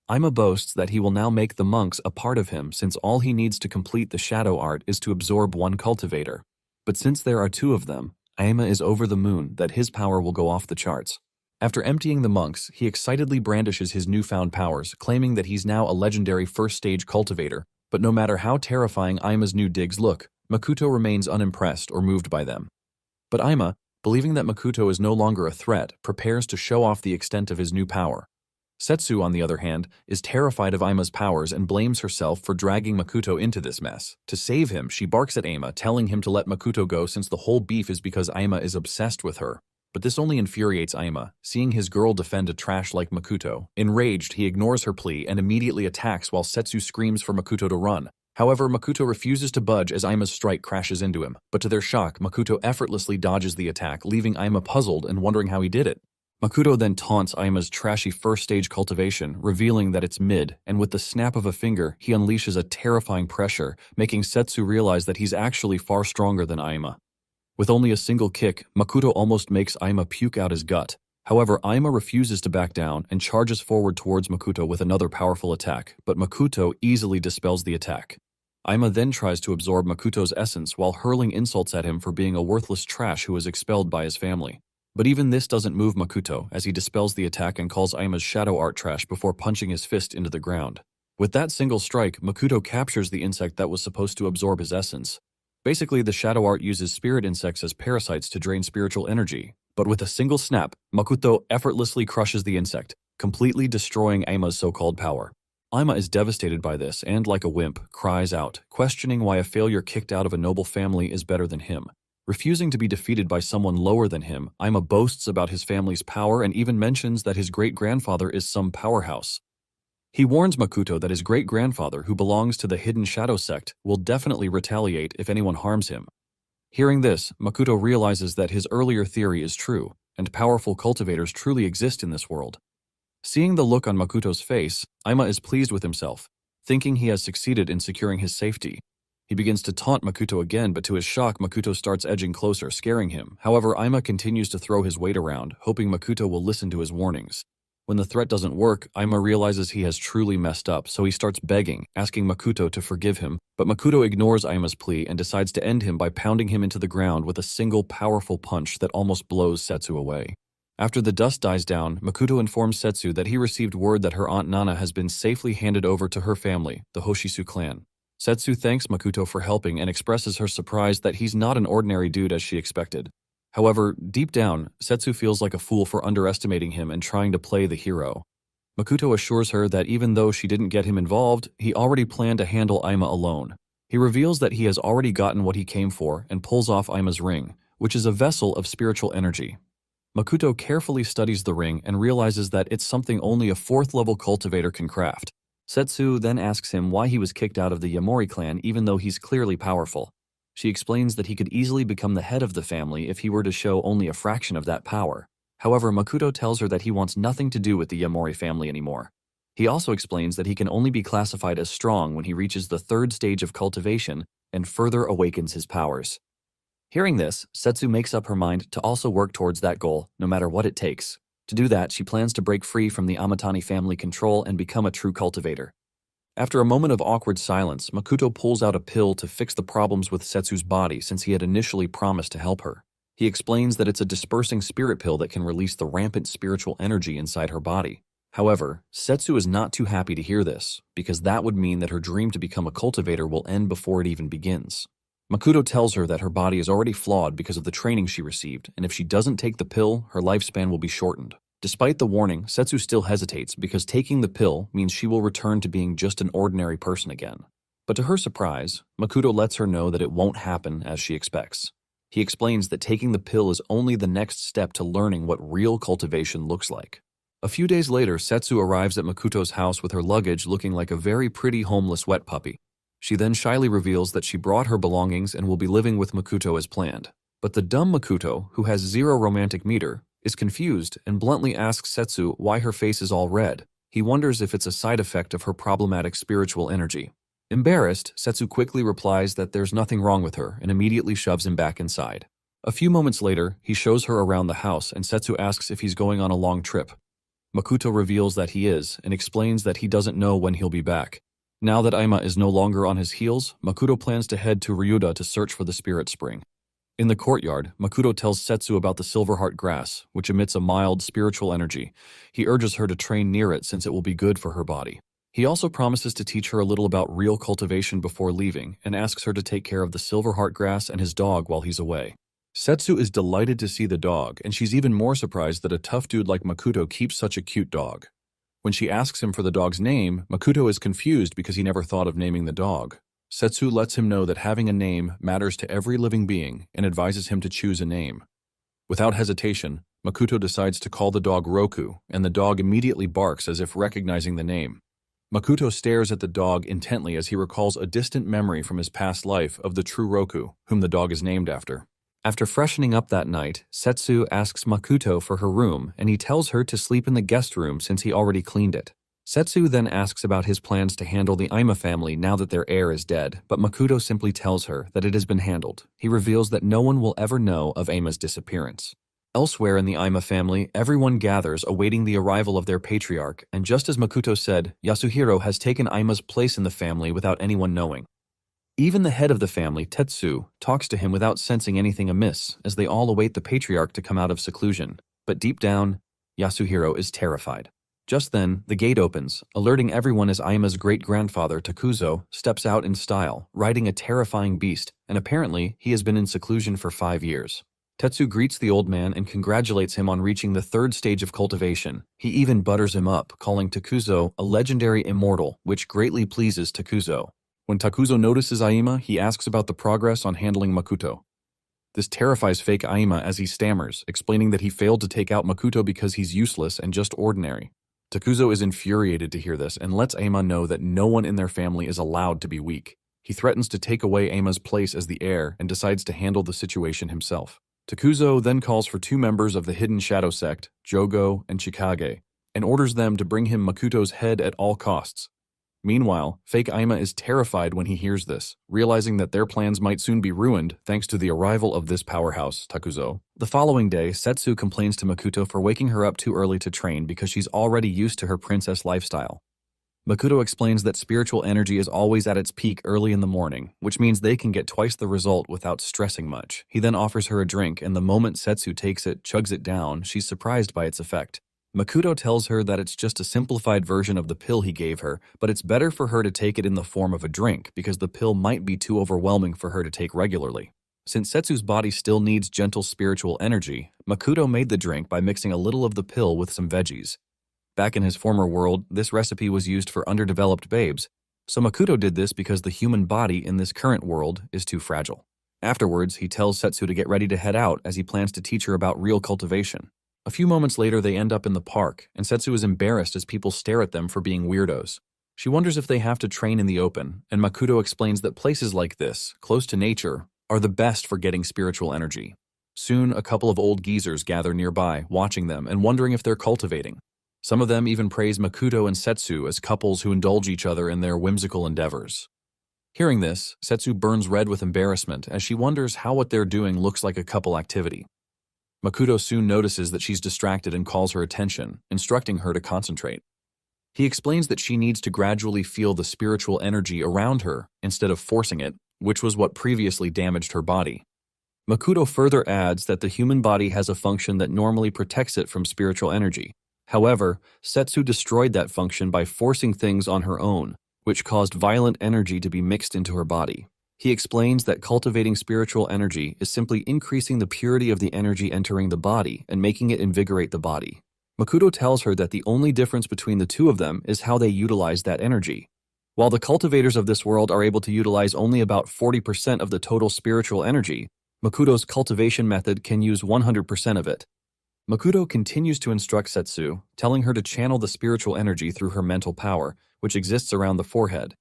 Aima boasts that he will now make the monks a part of him since all he needs to complete the shadow art is to absorb one cultivator. But since there are two of them, Aima is over the moon that his power will go off the charts. After emptying the monks, he excitedly brandishes his newfound powers, claiming that he's now a legendary first-stage cultivator. But no matter how terrifying Aima's new digs look, Makoto remains unimpressed or moved by them. But Aima, believing that Makoto is no longer a threat, prepares to show off the extent of his new power. Setsu, on the other hand, is terrified of Aima's powers and blames herself for dragging Makoto into this mess. To save him, she barks at Aima, telling him to let Makoto go since the whole beef is because Aima is obsessed with her. But this only infuriates Aima, seeing his girl defend a trash like Makoto. Enraged, he ignores her plea and immediately attacks while Setsu screams for Makoto to run. However, Makoto refuses to budge as Aima's strike crashes into him, but to their shock, Makoto effortlessly dodges the attack, leaving Aima puzzled and wondering how he did it. Makoto then taunts Aima's trashy first-stage cultivation, revealing that it's mid, and with the snap of a finger, he unleashes a terrifying pressure, making Setsu realize that he's actually far stronger than Aima. With only a single kick, Makoto almost makes Aima puke out his gut. However, Aima refuses to back down and charges forward towards Makoto with another powerful attack, but Makoto easily dispels the attack. Aima then tries to absorb Makoto's essence while hurling insults at him for being a worthless trash who was expelled by his family. But even this doesn't move Makoto, as he dispels the attack and calls Aima's shadow art trash before punching his fist into the ground. With that single strike, Makoto captures the insect that was supposed to absorb his essence. Basically, the shadow art uses spirit insects as parasites to drain spiritual energy. But with a single snap, Makoto effortlessly crushes the insect, completely destroying Aima's so-called power. Aima is devastated by this and, like a wimp, cries out, questioning why a failure kicked out of a noble family is better than him. Refusing to be defeated by someone lower than him, Aima boasts about his family's power and even mentions that his great-grandfather is some powerhouse. He warns Makoto that his great-grandfather, who belongs to the Hidden Shadow sect, will definitely retaliate if anyone harms him. Hearing this, Makoto realizes that his earlier theory is true, and powerful cultivators truly exist in this world. Seeing the look on Makoto's face, Aima is pleased with himself, thinking he has succeeded in securing his safety. He begins to taunt Makoto again, but to his shock, Makoto starts edging closer, scaring him. However, Aima continues to throw his weight around, hoping Makoto will listen to his warnings. When the threat doesn't work, Aima realizes he has truly messed up, so he starts begging, asking Makoto to forgive him. But Makoto ignores Aima's plea and decides to end him by pounding him into the ground with a single powerful punch that almost blows Setsu away. After the dust dies down, Makoto informs Setsu that he received word that her Aunt Nana has been safely handed over to her family, the Hoshisu clan. Setsu thanks Makoto for helping and expresses her surprise that he's not an ordinary dude as she expected. However, deep down, Setsu feels like a fool for underestimating him and trying to play the hero. Makoto assures her that even though she didn't get him involved, he already planned to handle Aima alone. He reveals that he has already gotten what he came for and pulls off Aima's ring, which is a vessel of spiritual energy. Makoto carefully studies the ring and realizes that it's something only a fourth-level cultivator can craft. Setsu then asks him why he was kicked out of the Yamori clan even though he's clearly powerful. She explains that he could easily become the head of the family if he were to show only a fraction of that power. However, Makoto tells her that he wants nothing to do with the Yamori family anymore. He also explains that he can only be classified as strong when he reaches the third stage of cultivation and further awakens his powers. Hearing this, Setsu makes up her mind to also work towards that goal, no matter what it takes. To do that, she plans to break free from the Amatani family control and become a true cultivator. After a moment of awkward silence, Makoto pulls out a pill to fix the problems with Setsu's body since he had initially promised to help her. He explains that it's a dispersing spirit pill that can release the rampant spiritual energy inside her body. However, Setsu is not too happy to hear this, because that would mean that her dream to become a cultivator will end before it even begins. Makoto tells her that her body is already flawed because of the training she received, and if she doesn't take the pill, her lifespan will be shortened. Despite the warning, Setsu still hesitates because taking the pill means she will return to being just an ordinary person again. But to her surprise, Makoto lets her know that it won't happen as she expects. He explains that taking the pill is only the next step to learning what real cultivation looks like. A few days later, Setsu arrives at Makoto's house with her luggage looking like a very pretty homeless wet puppy. She then shyly reveals that she brought her belongings and will be living with Makoto as planned. But the dumb Makoto, who has zero romantic meter, is confused and bluntly asks Setsu why her face is all red. He wonders if it's a side effect of her problematic spiritual energy. Embarrassed, Setsu quickly replies that there's nothing wrong with her and immediately shoves him back inside. A few moments later, he shows her around the house and Setsu asks if he's going on a long trip. Makoto reveals that he is and explains that he doesn't know when he'll be back. Now that Aima is no longer on his heels, Makoto plans to head to Ryuda to search for the spirit spring. In the courtyard, Makoto tells Setsu about the Silverheart grass, which emits a mild spiritual energy. He urges her to train near it since it will be good for her body. He also promises to teach her a little about real cultivation before leaving and asks her to take care of the Silverheart grass and his dog while he's away. Setsu is delighted to see the dog, and she's even more surprised that a tough dude like Makoto keeps such a cute dog. When she asks him for the dog's name, Makoto is confused because he never thought of naming the dog. Setsu lets him know that having a name matters to every living being and advises him to choose a name. Without hesitation, Makoto decides to call the dog Roku, and the dog immediately barks as if recognizing the name. Makoto stares at the dog intently as he recalls a distant memory from his past life of the true Roku, whom the dog is named after. After freshening up that night, Setsu asks Makoto for her room, and he tells her to sleep in the guest room since he already cleaned it. Setsu then asks about his plans to handle the Aima family now that their heir is dead, but Makoto simply tells her that it has been handled. He reveals that no one will ever know of Aima's disappearance. Elsewhere in the Aima family, everyone gathers awaiting the arrival of their patriarch, and just as Makoto said, Yasuhiro has taken Aima's place in the family without anyone knowing. Even the head of the family, Tetsu, talks to him without sensing anything amiss, as they all await the patriarch to come out of seclusion. But deep down, Yasuhiro is terrified. Just then, the gate opens, alerting everyone as Aima's great-grandfather, Takuzo, steps out in style, riding a terrifying beast, and apparently he has been in seclusion for 5 years. Tetsu greets the old man and congratulates him on reaching the 3rd stage of cultivation. He even butters him up, calling Takuzo a legendary immortal, which greatly pleases Takuzo. When Takuzo notices Aima, he asks about the progress on handling Makoto. This terrifies fake Aima as he stammers, explaining that he failed to take out Makoto because he's useless and just ordinary. Takuzo is infuriated to hear this and lets Aima know that no one in their family is allowed to be weak. He threatens to take away Aima's place as the heir and decides to handle the situation himself. Takuzo then calls for 2 members of the Hidden Shadow Sect, Jogo and Chikage, and orders them to bring him Makoto's head at all costs. Meanwhile, fake Aima is terrified when he hears this, realizing that their plans might soon be ruined thanks to the arrival of this powerhouse, Takuzo. The following day, Setsu complains to Makoto for waking her up too early to train because she's already used to her princess lifestyle. Makoto explains that spiritual energy is always at its peak early in the morning, which means they can get twice the result without stressing much. He then offers her a drink, and the moment Setsu takes it, chugs it down, she's surprised by its effect. Makoto tells her that it's just a simplified version of the pill he gave her, but it's better for her to take it in the form of a drink because the pill might be too overwhelming for her to take regularly. Since Setsu's body still needs gentle spiritual energy, Makoto made the drink by mixing a little of the pill with some veggies. Back in his former world, this recipe was used for underdeveloped babes, so Makoto did this because the human body in this current world is too fragile. Afterwards, he tells Setsu to get ready to head out as he plans to teach her about real cultivation. A few moments later, they end up in the park, and Setsu is embarrassed as people stare at them for being weirdos. She wonders if they have to train in the open, and Makoto explains that places like this, close to nature, are the best for getting spiritual energy. Soon, a couple of old geezers gather nearby, watching them and wondering if they're cultivating. Some of them even praise Makoto and Setsu as couples who indulge each other in their whimsical endeavors. Hearing this, Setsu burns red with embarrassment as she wonders how what they're doing looks like a couple activity. Makoto soon notices that she's distracted and calls her attention, instructing her to concentrate. He explains that she needs to gradually feel the spiritual energy around her instead of forcing it, which was what previously damaged her body. Makoto further adds that the human body has a function that normally protects it from spiritual energy. However, Setsu destroyed that function by forcing things on her own, which caused violent energy to be mixed into her body. He explains that cultivating spiritual energy is simply increasing the purity of the energy entering the body and making it invigorate the body. Makoto tells her that the only difference between the two of them is how they utilize that energy. While the cultivators of this world are able to utilize only about 40% of the total spiritual energy, Makoto's cultivation method can use 100% of it. Makoto continues to instruct Setsu, telling her to channel the spiritual energy through her mental power, which exists around the forehead.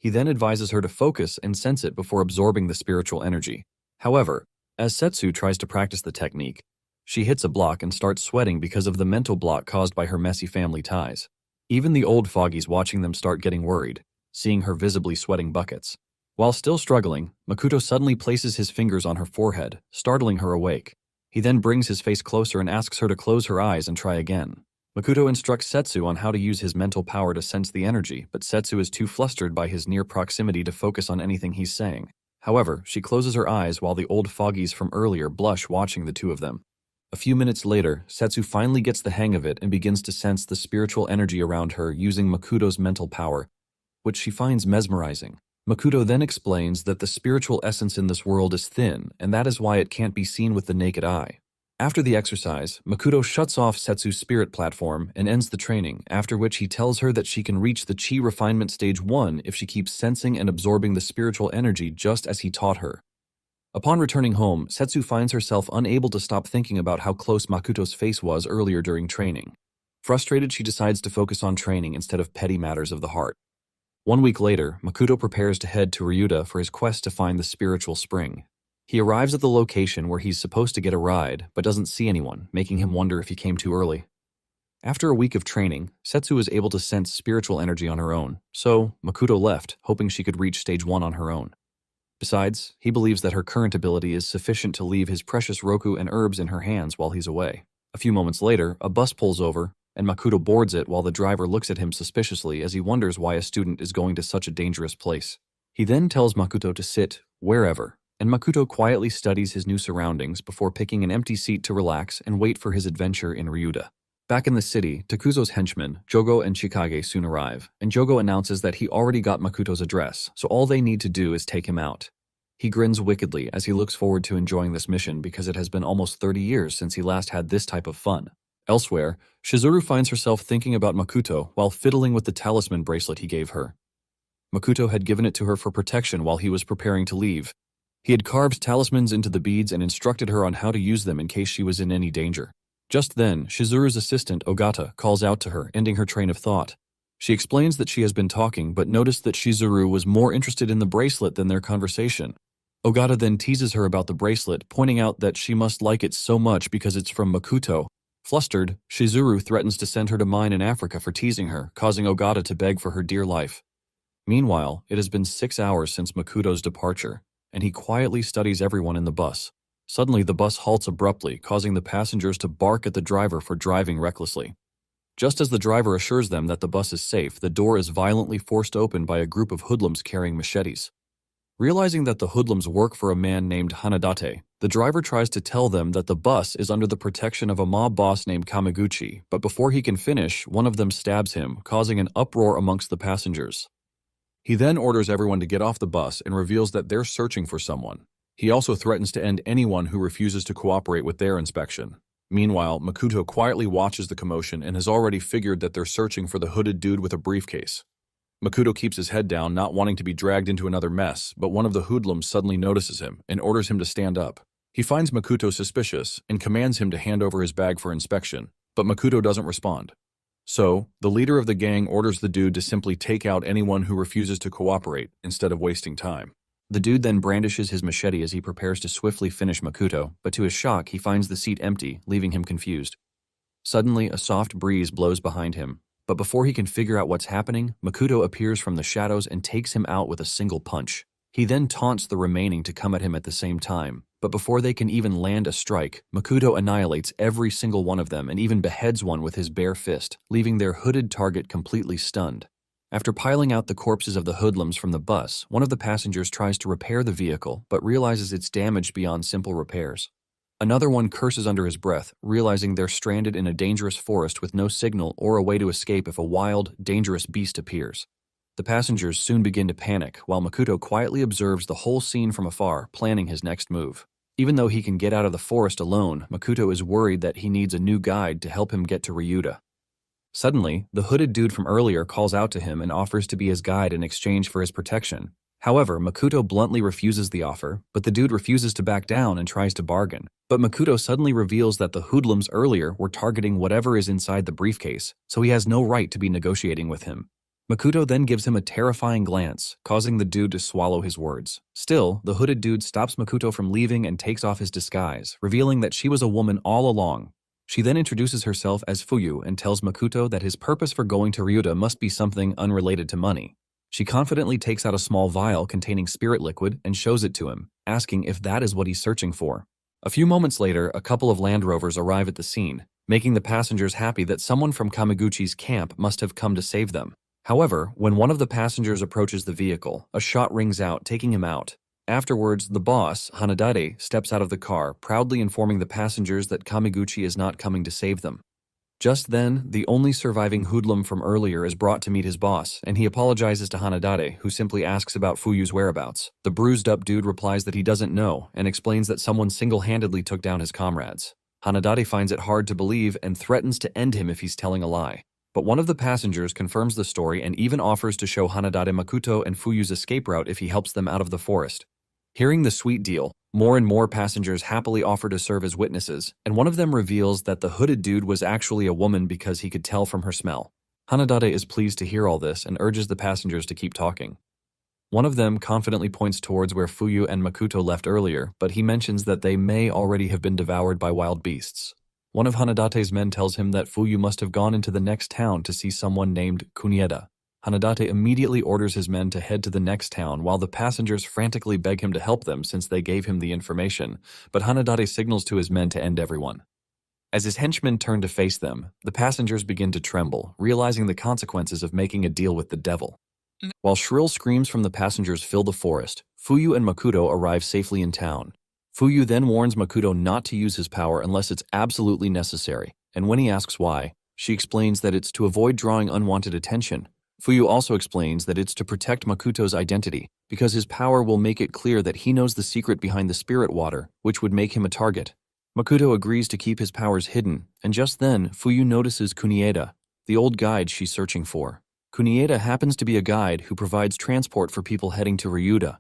He then advises her to focus and sense it before absorbing the spiritual energy. However, as Setsu tries to practice the technique, she hits a block and starts sweating because of the mental block caused by her messy family ties. Even the old foggies watching them start getting worried, seeing her visibly sweating buckets. While still struggling, Makoto suddenly places his fingers on her forehead, startling her awake. He then brings his face closer and asks her to close her eyes and try again. Makoto instructs Setsu on how to use his mental power to sense the energy, but Setsu is too flustered by his near proximity to focus on anything he's saying. However, she closes her eyes while the old foggies from earlier blush watching the two of them. A few minutes later, Setsu finally gets the hang of it and begins to sense the spiritual energy around her using Makoto's mental power, which she finds mesmerizing. Makoto then explains that the spiritual essence in this world is thin, and that is why it can't be seen with the naked eye. After the exercise, Makoto shuts off Setsu's spirit platform and ends the training, after which he tells her that she can reach the Chi Refinement Stage 1 if she keeps sensing and absorbing the spiritual energy just as he taught her. Upon returning home, Setsu finds herself unable to stop thinking about how close Makoto's face was earlier during training. Frustrated, she decides to focus on training instead of petty matters of the heart. 1 week later, Makoto prepares to head to Ryuta for his quest to find the spiritual spring. He arrives at the location where he's supposed to get a ride, but doesn't see anyone, making him wonder if he came too early. After a week of training, Setsu was able to sense spiritual energy on her own, so Makoto left, hoping she could reach Stage 1 on her own. Besides, he believes that her current ability is sufficient to leave his precious roku and herbs in her hands while he's away. A few moments later, a bus pulls over, and Makoto boards it while the driver looks at him suspiciously as he wonders why a student is going to such a dangerous place. He then tells Makoto to sit wherever, and Makoto quietly studies his new surroundings before picking an empty seat to relax and wait for his adventure in Ryuta. Back in the city, Takuzo's henchmen, Jogo and Chikage, soon arrive, and Jogo announces that he already got Makoto's address, so all they need to do is take him out. He grins wickedly as he looks forward to enjoying this mission because it has been almost 30 years since he last had this type of fun. Elsewhere, Shizuru finds herself thinking about Makoto while fiddling with the talisman bracelet he gave her. Makoto had given it to her for protection while he was preparing to leave. He had carved talismans into the beads and instructed her on how to use them in case she was in any danger. Just then, Shizuru's assistant, Ogata, calls out to her, ending her train of thought. She explains that she has been talking but noticed that Shizuru was more interested in the bracelet than their conversation. Ogata then teases her about the bracelet, pointing out that she must like it so much because it's from Makoto. Flustered, Shizuru threatens to send her to mine in Africa for teasing her, causing Ogata to beg for her dear life. Meanwhile, it has been 6 hours since Makoto's departure, and he quietly studies everyone in the bus. Suddenly, the bus halts abruptly, causing the passengers to bark at the driver for driving recklessly. Just as the driver assures them that the bus is safe, the door is violently forced open by a group of hoodlums carrying machetes. Realizing that the hoodlums work for a man named Hanadate, the driver tries to tell them that the bus is under the protection of a mob boss named Kameguchi, but before he can finish, one of them stabs him, causing an uproar amongst the passengers. He then orders everyone to get off the bus and reveals that they're searching for someone. He also threatens to end anyone who refuses to cooperate with their inspection. Meanwhile, Makoto quietly watches the commotion and has already figured that they're searching for the hooded dude with a briefcase. Makoto keeps his head down, not wanting to be dragged into another mess, but one of the hoodlums suddenly notices him and orders him to stand up. He finds Makoto suspicious and commands him to hand over his bag for inspection, but Makoto doesn't respond. So, the leader of the gang orders the dude to simply take out anyone who refuses to cooperate instead of wasting time. The dude then brandishes his machete as he prepares to swiftly finish Makoto, but to his shock, he finds the seat empty, leaving him confused. Suddenly, a soft breeze blows behind him, but before he can figure out what's happening, Makoto appears from the shadows and takes him out with a single punch. He then taunts the remaining to come at him at the same time, but before they can even land a strike, Makoto annihilates every single one of them and even beheads one with his bare fist, leaving their hooded target completely stunned. After piling out the corpses of the hoodlums from the bus, one of the passengers tries to repair the vehicle but realizes it's damaged beyond simple repairs. Another one curses under his breath, realizing they're stranded in a dangerous forest with no signal or a way to escape if a wild, dangerous beast appears. The passengers soon begin to panic, while Makoto quietly observes the whole scene from afar, planning his next move. Even though he can get out of the forest alone, Makoto is worried that he needs a new guide to help him get to Ryuta. Suddenly, the hooded dude from earlier calls out to him and offers to be his guide in exchange for his protection. However, Makoto bluntly refuses the offer, but the dude refuses to back down and tries to bargain. But Makoto suddenly reveals that the hoodlums earlier were targeting whatever is inside the briefcase, so he has no right to be negotiating with him. Makoto then gives him a terrifying glance, causing the dude to swallow his words. Still, the hooded dude stops Makoto from leaving and takes off his disguise, revealing that she was a woman all along. She then introduces herself as Fuyu and tells Makoto that his purpose for going to Ryuta must be something unrelated to money. She confidently takes out a small vial containing spirit liquid and shows it to him, asking if that is what he's searching for. A few moments later, a couple of Land Rovers arrive at the scene, making the passengers happy that someone from Kameguchi's camp must have come to save them. However, when one of the passengers approaches the vehicle, a shot rings out, taking him out. Afterwards, the boss, Hanadade, steps out of the car, proudly informing the passengers that Kameguchi is not coming to save them. Just then, the only surviving hoodlum from earlier is brought to meet his boss, and he apologizes to Hanadade, who simply asks about Fuyu's whereabouts. The bruised-up dude replies that he doesn't know, and explains that someone single-handedly took down his comrades. Hanadade finds it hard to believe and threatens to end him if he's telling a lie. But one of the passengers confirms the story and even offers to show Hanadade Makoto and Fuyu's escape route if he helps them out of the forest. Hearing the sweet deal, more and more passengers happily offer to serve as witnesses, and one of them reveals that the hooded dude was actually a woman because he could tell from her smell. Hanadade is pleased to hear all this and urges the passengers to keep talking. One of them confidently points towards where Fuyu and Makoto left earlier, but he mentions that they may already have been devoured by wild beasts. One of Hanadate's men tells him that Fuyu must have gone into the next town to see someone named Kunieda. Hanadate immediately orders his men to head to the next town while the passengers frantically beg him to help them since they gave him the information, but Hanadate signals to his men to end everyone. As his henchmen turn to face them, the passengers begin to tremble, realizing the consequences of making a deal with the devil. While shrill screams from the passengers fill the forest, Fuyu and Makoto arrive safely in town. Fuyu then warns Makoto not to use his power unless it's absolutely necessary, and when he asks why, she explains that it's to avoid drawing unwanted attention. Fuyu also explains that it's to protect Makoto's identity, because his power will make it clear that he knows the secret behind the spirit water, which would make him a target. Makoto agrees to keep his powers hidden, and just then, Fuyu notices Kunieda, the old guide she's searching for. Kunieda happens to be a guide who provides transport for people heading to Ryuta.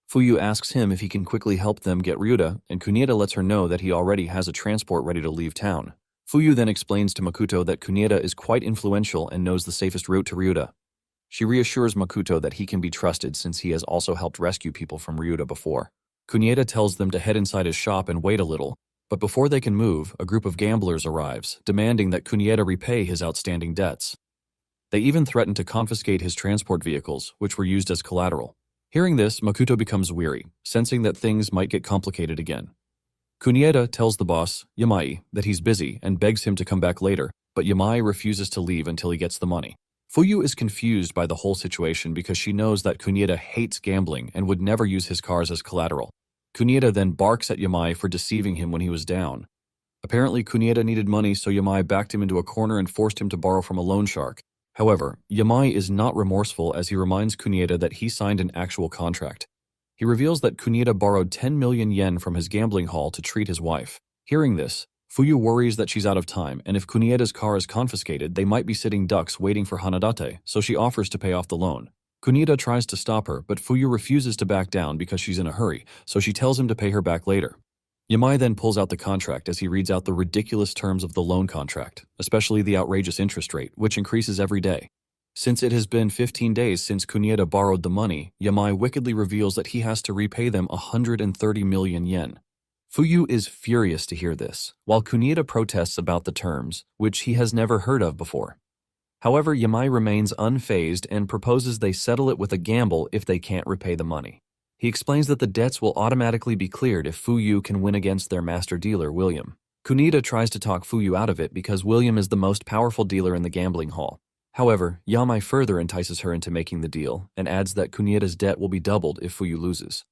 Fuyu asks him if he can quickly help them get Ryuta, and Kunieda lets her know that he already has a transport ready to leave town. Fuyu then explains to Makoto that Kunieda is quite influential and knows the safest route to Ryuta. She reassures Makoto that he can be trusted since he has also helped rescue people from Ryuta before. Kunieda tells them to head inside his shop and wait a little, but before they can move, a group of gamblers arrives, demanding that Kunieda repay his outstanding debts. They even threaten to confiscate his transport vehicles, which were used as collateral. Hearing this, Makoto becomes weary, sensing that things might get complicated again. Kunieda tells the boss, Yamai, that he's busy and begs him to come back later, but Yamai refuses to leave until he gets the money. Fuyu is confused by the whole situation because she knows that Kunieda hates gambling and would never use his cars as collateral. Kunieda then barks at Yamai for deceiving him when he was down. Apparently, Kunieda needed money, so Yamai backed him into a corner and forced him to borrow from a loan shark. However, Yamai is not remorseful as he reminds Kunieda that he signed an actual contract. He reveals that Kunieda borrowed 10 million yen from his gambling hall to treat his wife. Hearing this, Fuyu worries that she's out of time, and if Kunieda's car is confiscated, they might be sitting ducks waiting for Hanadate, so she offers to pay off the loan. Kunieda tries to stop her, but Fuyu refuses to back down because she's in a hurry, so she tells him to pay her back later. Yamai then pulls out the contract as he reads out the ridiculous terms of the loan contract, especially the outrageous interest rate, which increases every day. Since it has been 15 days since Kunieda borrowed the money, Yamai wickedly reveals that he has to repay them 130 million yen. Fuyu is furious to hear this, while Kunieda protests about the terms, which he has never heard of before. However, Yamai remains unfazed and proposes they settle it with a gamble if they can't repay the money. He explains that the debts will automatically be cleared if Fuyu can win against their master dealer, William. Kunieda tries to talk Fuyu out of it because William is the most powerful dealer in the gambling hall. However, Yamai further entices her into making the deal and adds that Kunieda's debt will be doubled if Fuyu loses.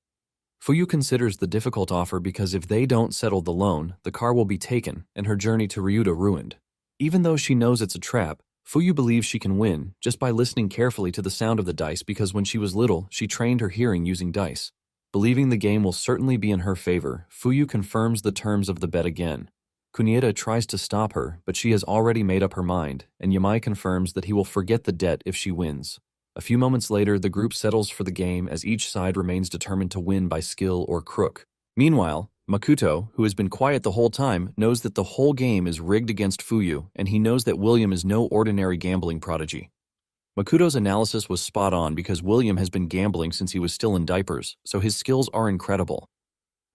Fuyu considers the difficult offer because if they don't settle the loan, the car will be taken and her journey to Ryuta ruined. Even though she knows it's a trap, Fuyu believes she can win just by listening carefully to the sound of the dice because when she was little, she trained her hearing using dice. Believing the game will certainly be in her favor, Fuyu confirms the terms of the bet again. Kunieda tries to stop her, but she has already made up her mind, and Yamai confirms that he will forget the debt if she wins. A few moments later, the group settles for the game as each side remains determined to win by skill or crook. Meanwhile, Makoto, who has been quiet the whole time, knows that the whole game is rigged against Fuyu, and he knows that William is no ordinary gambling prodigy. Makoto's analysis was spot on because William has been gambling since he was still in diapers, so his skills are incredible.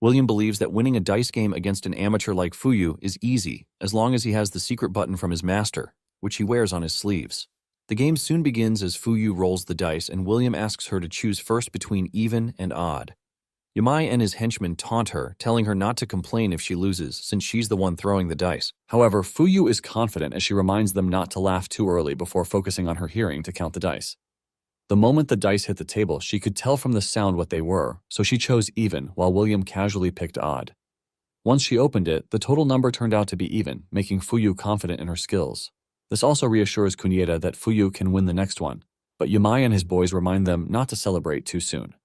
William believes that winning a dice game against an amateur like Fuyu is easy, as long as he has the secret button from his master, which he wears on his sleeves. The game soon begins as Fuyu rolls the dice and William asks her to choose first between even and odd. Yamai and his henchmen taunt her, telling her not to complain if she loses, since she's the one throwing the dice. However, Fuyu is confident as she reminds them not to laugh too early before focusing on her hearing to count the dice. The moment the dice hit the table, she could tell from the sound what they were, so she chose even, while William casually picked odd. Once she opened it, the total number turned out to be even, making Fuyu confident in her skills. This also reassures Kunieda that Fuyu can win the next one, but Yamai and his boys remind them not to celebrate too soon.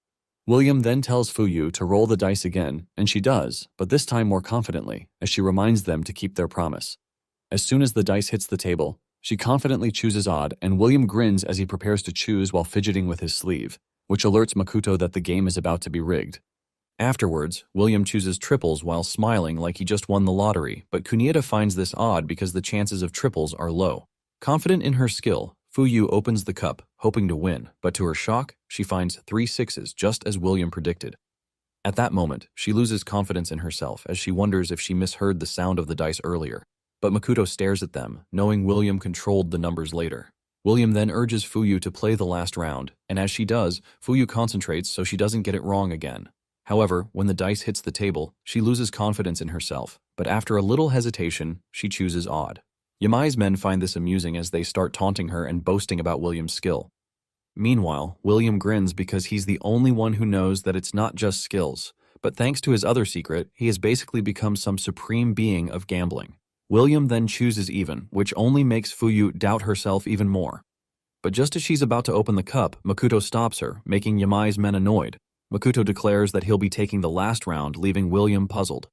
William then tells Fuyu to roll the dice again, and she does, but this time more confidently, as she reminds them to keep their promise. As soon as the dice hits the table, she confidently chooses odd, and William grins as he prepares to choose while fidgeting with his sleeve, which alerts Makoto that the game is about to be rigged. Afterwards, William chooses triples while smiling like he just won the lottery, but Kunieda finds this odd because the chances of triples are low. Confident in her skill, Fuyu opens the cup, hoping to win, but to her shock, she finds 3 sixes just as William predicted. At that moment, she loses confidence in herself as she wonders if she misheard the sound of the dice earlier. But Makoto stares at them, knowing William controlled the numbers later. William then urges Fuyu to play the last round, and as she does, Fuyu concentrates so she doesn't get it wrong again. However, when the dice hits the table, she loses confidence in herself, but after a little hesitation, she chooses odd. Yamai's men find this amusing as they start taunting her and boasting about William's skill. Meanwhile, William grins because he's the only one who knows that it's not just skills, but thanks to his other secret, he has basically become some supreme being of gambling. William then chooses even, which only makes Fuyu doubt herself even more. But just as she's about to open the cup, Makoto stops her, making Yamai's men annoyed. Makoto declares that he'll be taking the last round, leaving William puzzled.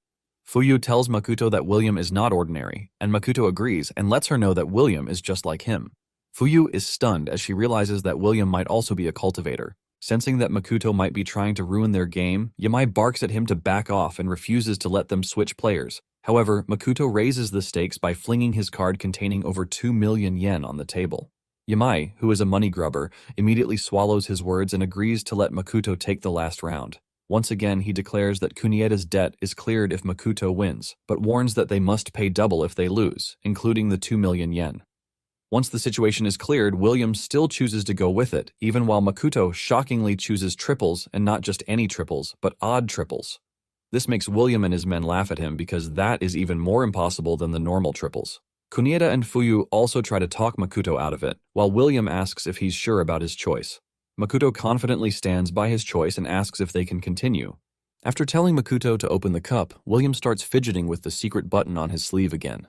Fuyu tells Makoto that William is not ordinary, and Makoto agrees and lets her know that William is just like him. Fuyu is stunned as she realizes that William might also be a cultivator. Sensing that Makoto might be trying to ruin their game, Yamai barks at him to back off and refuses to let them switch players. However, Makoto raises the stakes by flinging his card containing over 2 million yen on the table. Yamai, who is a money grubber, immediately swallows his words and agrees to let Makoto take the last round. Once again, he declares that Kunieda's debt is cleared if Makoto wins, but warns that they must pay double if they lose, including the 2 million yen. Once the situation is cleared, William still chooses to go with it, even while Makoto shockingly chooses triples, and not just any triples, but odd triples. This makes William and his men laugh at him because that is even more impossible than the normal triples. Kunieda and Fuyu also try to talk Makoto out of it, while William asks if he's sure about his choice. Makoto confidently stands by his choice and asks if they can continue. After telling Makoto to open the cup, William starts fidgeting with the secret button on his sleeve again.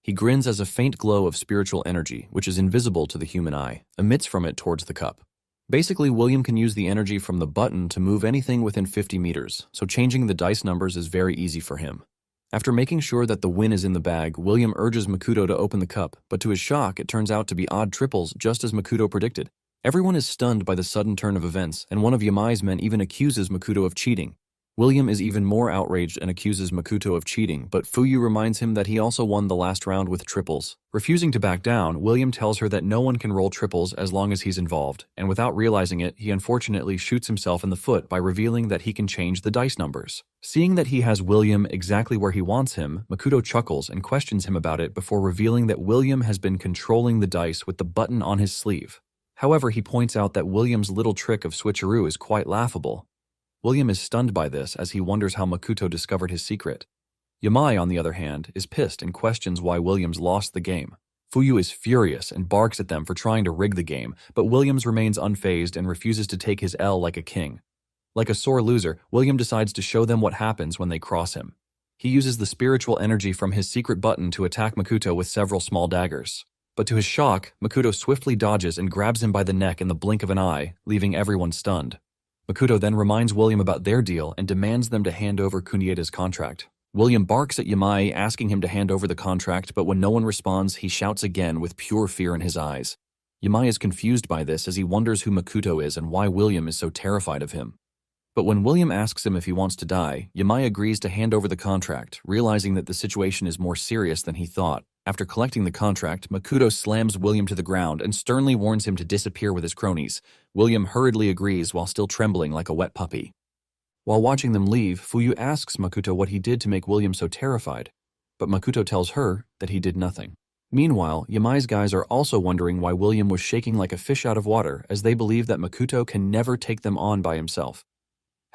He grins as a faint glow of spiritual energy, which is invisible to the human eye, emits from it towards the cup. Basically, William can use the energy from the button to move anything within 50 meters, so changing the dice numbers is very easy for him. After making sure that the win is in the bag, William urges Makoto to open the cup, but to his shock, it turns out to be odd triples just as Makoto predicted. Everyone is stunned by the sudden turn of events, and one of Yamai's men even accuses Makoto of cheating. William is even more outraged and accuses Makoto of cheating, but Fuyu reminds him that he also won the last round with triples. Refusing to back down, William tells her that no one can roll triples as long as he's involved, and without realizing it, he unfortunately shoots himself in the foot by revealing that he can change the dice numbers. Seeing that he has William exactly where he wants him, Makoto chuckles and questions him about it before revealing that William has been controlling the dice with the button on his sleeve. However, he points out that William's little trick of switcheroo is quite laughable. William is stunned by this as he wonders how Makoto discovered his secret. Yamai, on the other hand, is pissed and questions why Williams lost the game. Fuyu is furious and barks at them for trying to rig the game, but Williams remains unfazed and refuses to take his L like a king. Like a sore loser, William decides to show them what happens when they cross him. He uses the spiritual energy from his secret button to attack Makoto with several small daggers. But to his shock, Makoto swiftly dodges and grabs him by the neck in the blink of an eye, leaving everyone stunned. Makoto then reminds William about their deal and demands them to hand over Kunieda's contract. William barks at Yamai, asking him to hand over the contract, but when no one responds, he shouts again with pure fear in his eyes. Yamai is confused by this as he wonders who Makoto is and why William is so terrified of him. But when William asks him if he wants to die, Yamai agrees to hand over the contract, realizing that the situation is more serious than he thought. After collecting the contract, Makoto slams William to the ground and sternly warns him to disappear with his cronies. William hurriedly agrees while still trembling like a wet puppy. While watching them leave, Fuyu asks Makoto what he did to make William so terrified, but Makoto tells her that he did nothing. Meanwhile, Yamai's guys are also wondering why William was shaking like a fish out of water, as they believe that Makoto can never take them on by himself.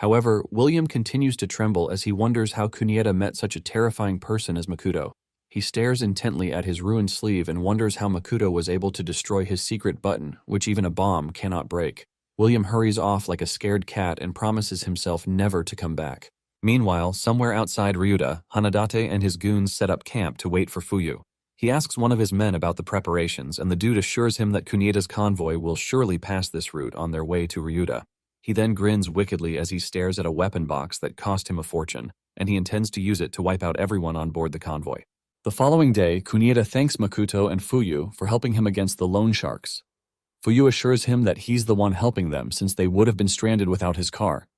However, William continues to tremble as he wonders how Kunieda met such a terrifying person as Makoto. He stares intently at his ruined sleeve and wonders how Makoto was able to destroy his secret button, which even a bomb cannot break. William hurries off like a scared cat and promises himself never to come back. Meanwhile, somewhere outside Ryuda, Hanadate and his goons set up camp to wait for Fuyu. He asks one of his men about the preparations, and the dude assures him that Kunieda's convoy will surely pass this route on their way to Ryuda. He then grins wickedly as he stares at a weapon box that cost him a fortune, and he intends to use it to wipe out everyone on board the convoy. The following day, Kunieda thanks Makoto and Fuyu for helping him against the loan sharks. Fuyu assures him that he's the one helping them since they would have been stranded without his car.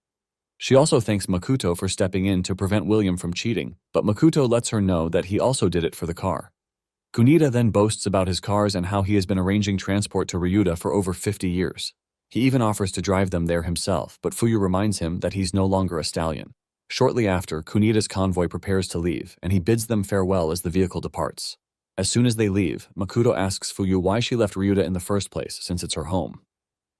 She also thanks Makoto for stepping in to prevent William from cheating, but Makoto lets her know that he also did it for the car. Kunieda then boasts about his cars and how he has been arranging transport to Ryuda for over 50 years. He even offers to drive them there himself, but Fuyu reminds him that he's no longer a stallion. Shortly after, Kunieda's convoy prepares to leave, and he bids them farewell as the vehicle departs. As soon as they leave, Makoto asks Fuyu why she left Ryuda in the first place, since it's her home.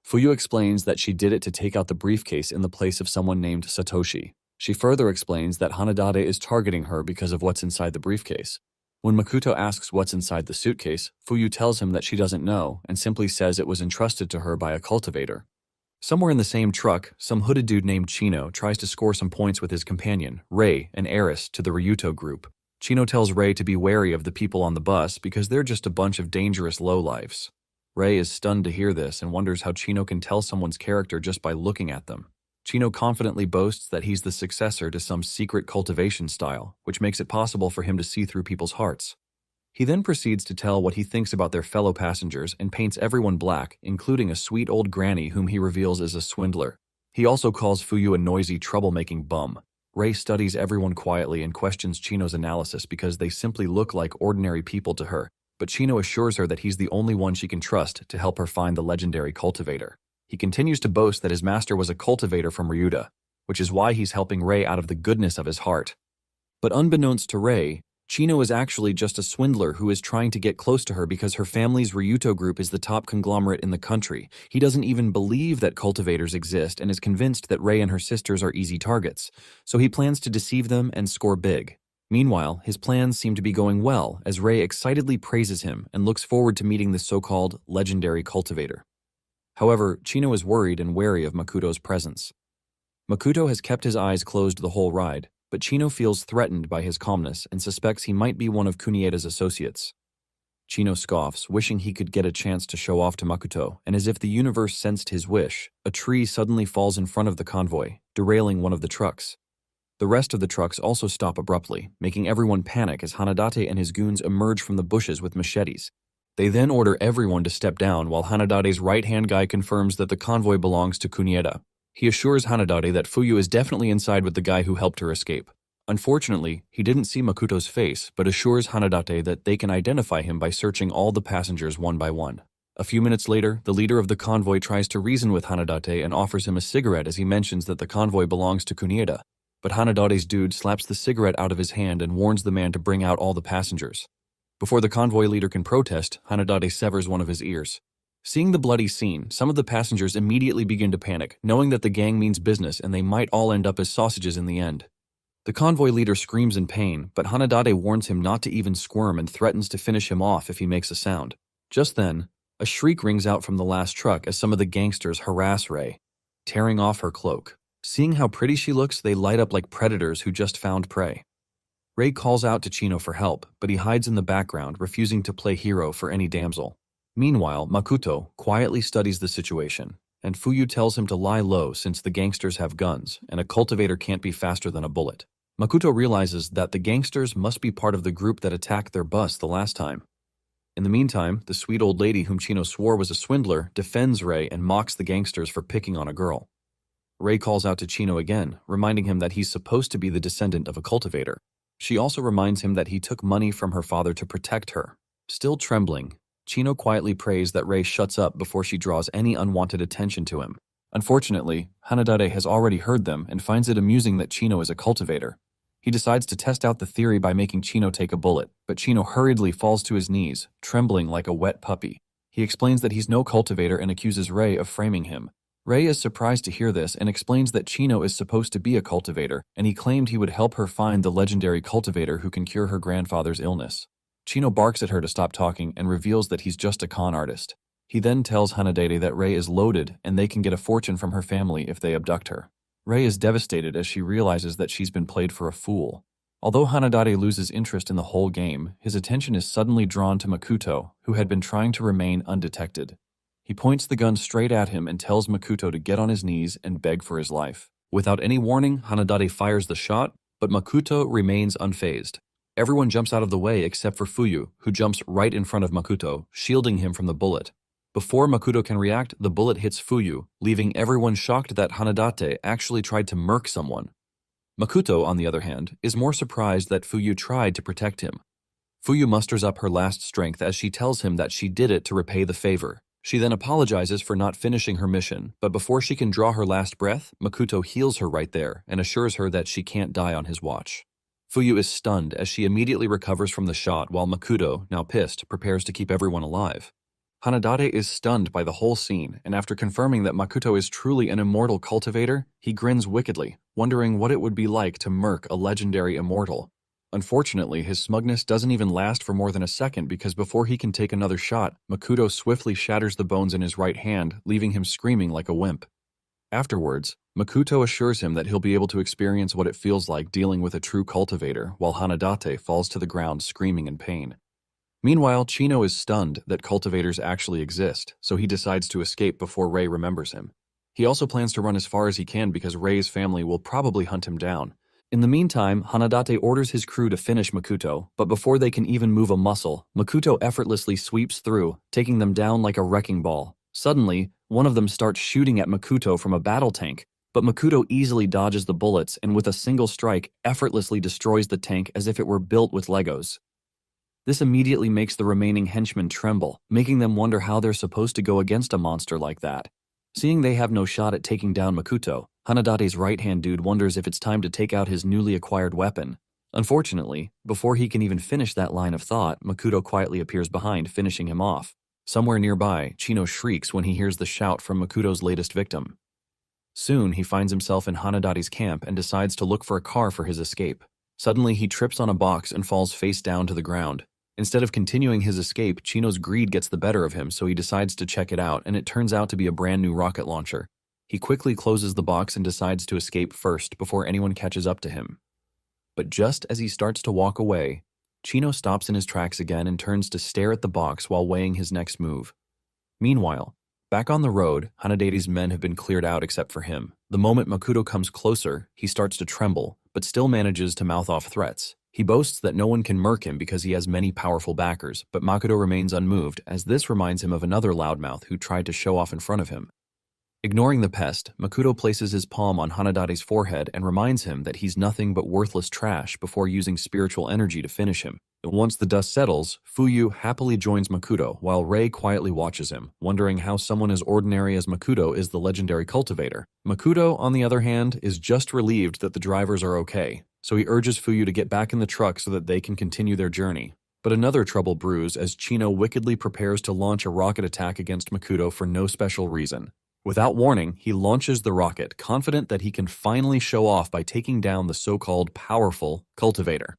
Fuyu explains that she did it to take out the briefcase in the place of someone named Satoshi. She further explains that Hanadate is targeting her because of what's inside the briefcase. When Makoto asks what's inside the suitcase, Fuyu tells him that she doesn't know and simply says it was entrusted to her by a cultivator. Somewhere in the same truck, some hooded dude named Chino tries to score some points with his companion, Rei, an heiress to the Ryuto group. Chino tells Rei to be wary of the people on the bus because they're just a bunch of dangerous lowlifes. Rei is stunned to hear this and wonders how Chino can tell someone's character just by looking at them. Chino confidently boasts that he's the successor to some secret cultivation style, which makes it possible for him to see through people's hearts. He then proceeds to tell what he thinks about their fellow passengers and paints everyone black, including a sweet old granny whom he reveals is a swindler. He also calls Fuyu a noisy, troublemaking bum. Rei studies everyone quietly and questions Chino's analysis because they simply look like ordinary people to her, but Chino assures her that he's the only one she can trust to help her find the legendary cultivator. He continues to boast that his master was a cultivator from Ryuda, which is why he's helping Rei out of the goodness of his heart. But unbeknownst to Rei, Chino is actually just a swindler who is trying to get close to her because her family's Ryuto group is the top conglomerate in the country. He doesn't even believe that cultivators exist and is convinced that Rei and her sisters are easy targets, so he plans to deceive them and score big. Meanwhile, his plans seem to be going well as Rei excitedly praises him and looks forward to meeting the so-called legendary cultivator. However, Chino is worried and wary of Makoto's presence. Makoto has kept his eyes closed the whole ride, but Chino feels threatened by his calmness and suspects he might be one of Kunieda's associates. Chino scoffs, wishing he could get a chance to show off to Makoto, and as if the universe sensed his wish, a tree suddenly falls in front of the convoy, derailing one of the trucks. The rest of the trucks also stop abruptly, making everyone panic as Hanadate and his goons emerge from the bushes with machetes. They then order everyone to step down while Hanadate's right-hand guy confirms that the convoy belongs to Kunieda. He assures Hanadate that Fuyu is definitely inside with the guy who helped her escape. Unfortunately, he didn't see Makoto's face, but assures Hanadate that they can identify him by searching all the passengers one by one. A few minutes later, the leader of the convoy tries to reason with Hanadate and offers him a cigarette as he mentions that the convoy belongs to Kunieda. But Hanadate's dude slaps the cigarette out of his hand and warns the man to bring out all the passengers. Before the convoy leader can protest, Hanadate severs one of his ears. Seeing the bloody scene, some of the passengers immediately begin to panic, knowing that the gang means business and they might all end up as sausages in the end. The convoy leader screams in pain, but Hanadate warns him not to even squirm and threatens to finish him off if he makes a sound. Just then, a shriek rings out from the last truck as some of the gangsters harass Rei, tearing off her cloak. Seeing how pretty she looks, they light up like predators who just found prey. Rei calls out to Chino for help, but he hides in the background, refusing to play hero for any damsel. Meanwhile, Makoto quietly studies the situation, and Fuyu tells him to lie low since the gangsters have guns, and a cultivator can't be faster than a bullet. Makoto realizes that the gangsters must be part of the group that attacked their bus the last time. In the meantime, the sweet old lady whom Chino swore was a swindler defends Rei and mocks the gangsters for picking on a girl. Rei calls out to Chino again, reminding him that he's supposed to be the descendant of a cultivator. She also reminds him that he took money from her father to protect her. Still trembling, Chino quietly prays that Rei shuts up before she draws any unwanted attention to him. Unfortunately, Hanadare has already heard them and finds it amusing that Chino is a cultivator. He decides to test out the theory by making Chino take a bullet, but Chino hurriedly falls to his knees, trembling like a wet puppy. He explains that he's no cultivator and accuses Rei of framing him. Rei is surprised to hear this and explains that Chino is supposed to be a cultivator, and he claimed he would help her find the legendary cultivator who can cure her grandfather's illness. Chino barks at her to stop talking and reveals that he's just a con artist. He then tells Hanadare that Rei is loaded and they can get a fortune from her family if they abduct her. Rei is devastated as she realizes that she's been played for a fool. Although Hanadare loses interest in the whole game, his attention is suddenly drawn to Makoto, who had been trying to remain undetected. He points the gun straight at him and tells Makoto to get on his knees and beg for his life. Without any warning, Hanadare fires the shot, but Makoto remains unfazed. Everyone jumps out of the way except for Fuyu, who jumps right in front of Makoto, shielding him from the bullet. Before Makoto can react, the bullet hits Fuyu, leaving everyone shocked that Hanadate actually tried to murk someone. Makoto, on the other hand, is more surprised that Fuyu tried to protect him. Fuyu musters up her last strength as she tells him that she did it to repay the favor. She then apologizes for not finishing her mission, but before she can draw her last breath, Makoto heals her right there and assures her that she can't die on his watch. Fuyu is stunned as she immediately recovers from the shot while Makoto, now pissed, prepares to keep everyone alive. Hanadare is stunned by the whole scene, and after confirming that Makoto is truly an immortal cultivator, he grins wickedly, wondering what it would be like to murk a legendary immortal. Unfortunately, his smugness doesn't even last for more than a second because before he can take another shot, Makoto swiftly shatters the bones in his right hand, leaving him screaming like a wimp. Afterwards, Makoto assures him that he'll be able to experience what it feels like dealing with a true cultivator, while Hanadate falls to the ground screaming in pain. Meanwhile, Chino is stunned that cultivators actually exist, so he decides to escape before Rei remembers him. He also plans to run as far as he can because Rei's family will probably hunt him down. In the meantime, Hanadate orders his crew to finish Makoto, but before they can even move a muscle, Makoto effortlessly sweeps through, taking them down like a wrecking ball. Suddenly, one of them starts shooting at Makoto from a battle tank, but Makoto easily dodges the bullets and with a single strike effortlessly destroys the tank as if it were built with Legos. This immediately makes the remaining henchmen tremble, making them wonder how they're supposed to go against a monster like that. Seeing they have no shot at taking down Makoto, Hanadate's right-hand dude wonders if it's time to take out his newly acquired weapon. Unfortunately, before he can even finish that line of thought, Makoto quietly appears behind, finishing him off. Somewhere nearby, Chino shrieks when he hears the shout from Makoto's latest victim. Soon, he finds himself in Hanadate's camp and decides to look for a car for his escape. Suddenly, he trips on a box and falls face down to the ground. Instead of continuing his escape, Chino's greed gets the better of him, so he decides to check it out, and it turns out to be a brand new rocket launcher. He quickly closes the box and decides to escape first before anyone catches up to him. But just as he starts to walk away, Chino stops in his tracks again and turns to stare at the box while weighing his next move. Meanwhile, back on the road, Hanadate's men have been cleared out except for him. The moment Makoto comes closer, he starts to tremble, but still manages to mouth off threats. He boasts that no one can murk him because he has many powerful backers, but Makoto remains unmoved as this reminds him of another loudmouth who tried to show off in front of him. Ignoring the pest, Makoto places his palm on Hanadate's forehead and reminds him that he's nothing but worthless trash before using spiritual energy to finish him. Once the dust settles, Fuyu happily joins Makoto while Rei quietly watches him, wondering how someone as ordinary as Makoto is the legendary cultivator. Makoto, on the other hand, is just relieved that the drivers are okay, so he urges Fuyu to get back in the truck so that they can continue their journey. But another trouble brews as Chino wickedly prepares to launch a rocket attack against Makoto for no special reason. Without warning, he launches the rocket, confident that he can finally show off by taking down the so-called powerful cultivator.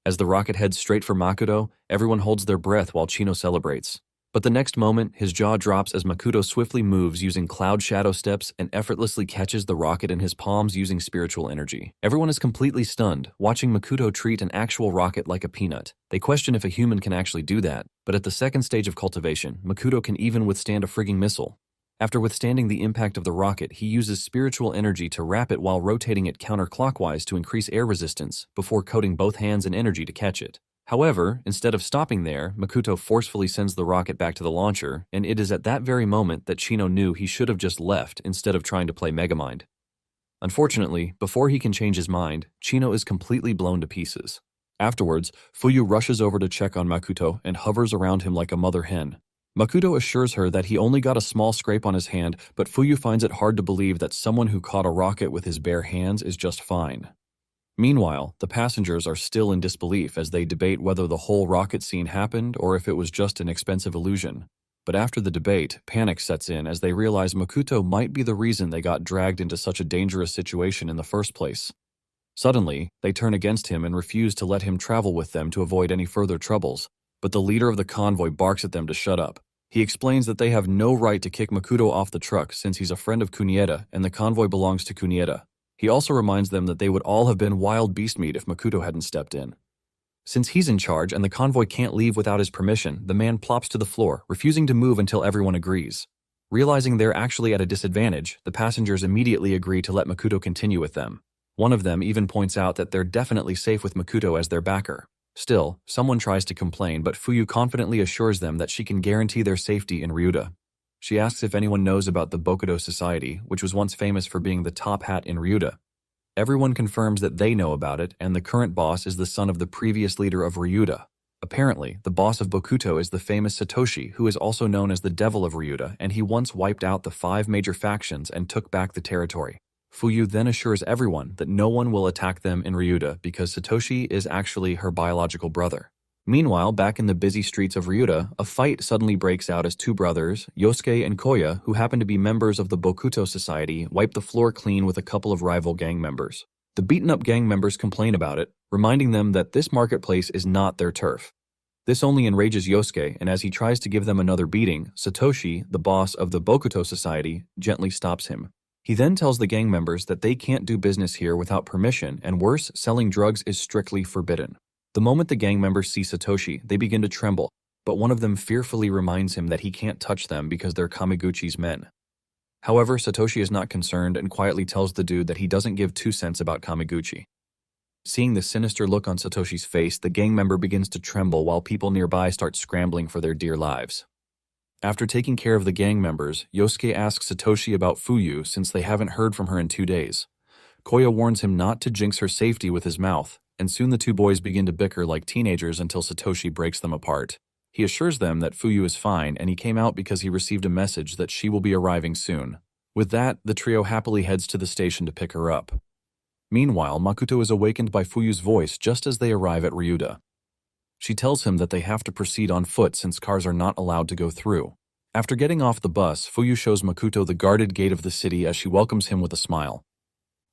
As the rocket heads straight for Makoto, everyone holds their breath while Chino celebrates. But the next moment, his jaw drops as Makoto swiftly moves using cloud shadow steps and effortlessly catches the rocket in his palms using spiritual energy. Everyone is completely stunned, watching Makoto treat an actual rocket like a peanut. They question if a human can actually do that, but at the second stage of cultivation, Makoto can even withstand a frigging missile. After withstanding the impact of the rocket, he uses spiritual energy to wrap it while rotating it counterclockwise to increase air resistance before coating both hands in energy to catch it. However, instead of stopping there, Makoto forcefully sends the rocket back to the launcher, and it is at that very moment that Chino knew he should have just left instead of trying to play Megamind. Unfortunately, before he can change his mind, Chino is completely blown to pieces. Afterwards, Fuyu rushes over to check on Makoto and hovers around him like a mother hen. Makoto assures her that he only got a small scrape on his hand, but Fuyu finds it hard to believe that someone who caught a rocket with his bare hands is just fine. Meanwhile, the passengers are still in disbelief as they debate whether the whole rocket scene happened or if it was just an expensive illusion. But after the debate, panic sets in as they realize Makoto might be the reason they got dragged into such a dangerous situation in the first place. Suddenly, they turn against him and refuse to let him travel with them to avoid any further troubles, but the leader of the convoy barks at them to shut up. He explains that they have no right to kick Makoto off the truck since he's a friend of Kunieda and the convoy belongs to Kunieda. He also reminds them that they would all have been wild beast meat if Makoto hadn't stepped in. Since he's in charge and the convoy can't leave without his permission, the man plops to the floor, refusing to move until everyone agrees. Realizing they're actually at a disadvantage, the passengers immediately agree to let Makoto continue with them. One of them even points out that they're definitely safe with Makoto as their backer. Still, someone tries to complain, but Fuyu confidently assures them that she can guarantee their safety in Ryuda. She asks if anyone knows about the Bokudo Society, which was once famous for being the top hat in Ryuda. Everyone confirms that they know about it, and the current boss is the son of the previous leader of Ryuda. Apparently, the boss of Bokuto is the famous Satoshi, who is also known as the Devil of Ryuda, and he once wiped out the 5 major factions and took back the territory. Fuyu then assures everyone that no one will attack them in Ryuda because Satoshi is actually her biological brother. Meanwhile, back in the busy streets of Ryuda, a fight suddenly breaks out as 2 brothers, Yosuke and Koya, who happen to be members of the Bokuto Society, wipe the floor clean with a couple of rival gang members. The beaten-up gang members complain about it, reminding them that this marketplace is not their turf. This only enrages Yosuke, and as he tries to give them another beating, Satoshi, the boss of the Bokuto Society, gently stops him. He then tells the gang members that they can't do business here without permission, and worse, selling drugs is strictly forbidden. The moment the gang members see Satoshi, they begin to tremble, but one of them fearfully reminds him that he can't touch them because they're Kamiguchi's men. However, Satoshi is not concerned and quietly tells the dude that he doesn't give 2 cents about Kamiguchi. Seeing the sinister look on Satoshi's face, the gang member begins to tremble while people nearby start scrambling for their dear lives. After taking care of the gang members, Yosuke asks Satoshi about Fuyu since they haven't heard from her in 2 days. Koya warns him not to jinx her safety with his mouth, and soon the 2 boys begin to bicker like teenagers until Satoshi breaks them apart. He assures them that Fuyu is fine and he came out because he received a message that she will be arriving soon. With that, the trio happily heads to the station to pick her up. Meanwhile, Makoto is awakened by Fuyu's voice just as they arrive at Ryuda. She tells him that they have to proceed on foot since cars are not allowed to go through. After getting off the bus, Fuyu shows Makoto the guarded gate of the city as she welcomes him with a smile.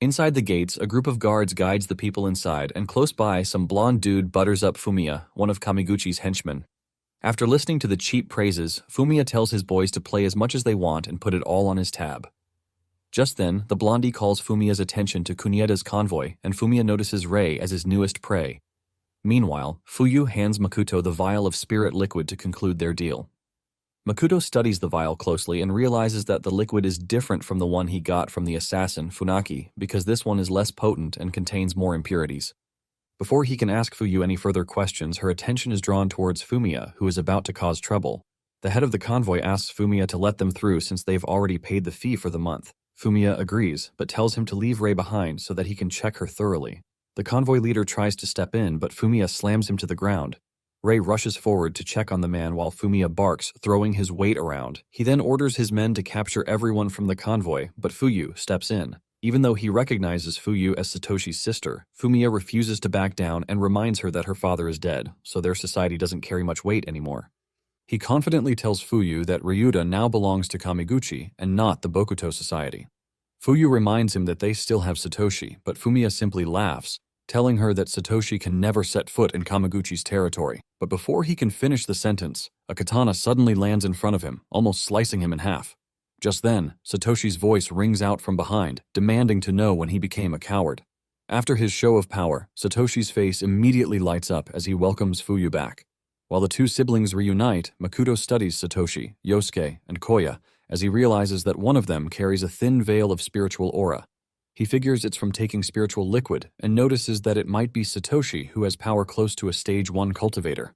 Inside the gates, a group of guards guides the people inside, and close by, some blonde dude butters up Fumiya, one of Kamiguchi's henchmen. After listening to the cheap praises, Fumiya tells his boys to play as much as they want and put it all on his tab. Just then, the blondie calls Fumiya's attention to Kunieda's convoy, and Fumiya notices Rei as his newest prey. Meanwhile, Fuyu hands Makoto the vial of spirit liquid to conclude their deal. Makoto studies the vial closely and realizes that the liquid is different from the one he got from the assassin, Funaki, because this one is less potent and contains more impurities. Before he can ask Fuyu any further questions, her attention is drawn towards Fumiya, who is about to cause trouble. The head of the convoy asks Fumiya to let them through since they've already paid the fee for the month. Fumiya agrees, but tells him to leave Rei behind so that he can check her thoroughly. The convoy leader tries to step in, but Fumiya slams him to the ground. Rei rushes forward to check on the man while Fumiya barks, throwing his weight around. He then orders his men to capture everyone from the convoy, but Fuyu steps in. Even though he recognizes Fuyu as Satoshi's sister, Fumiya refuses to back down and reminds her that her father is dead, so their society doesn't carry much weight anymore. He confidently tells Fuyu that Ryuda now belongs to Kamiguchi and not the Bokuto Society. Fuyu reminds him that they still have Satoshi, but Fumiya simply laughs, telling her that Satoshi can never set foot in Kameguchi's territory. But before he can finish the sentence, a katana suddenly lands in front of him, almost slicing him in half. Just then, Satoshi's voice rings out from behind, demanding to know when he became a coward. After his show of power, Satoshi's face immediately lights up as he welcomes Fuyu back. While the two siblings reunite, Makoto studies Satoshi, Yosuke, and Koya as he realizes that one of them carries a thin veil of spiritual aura. He figures it's from taking spiritual liquid and notices that it might be Satoshi who has power close to a stage 1 cultivator.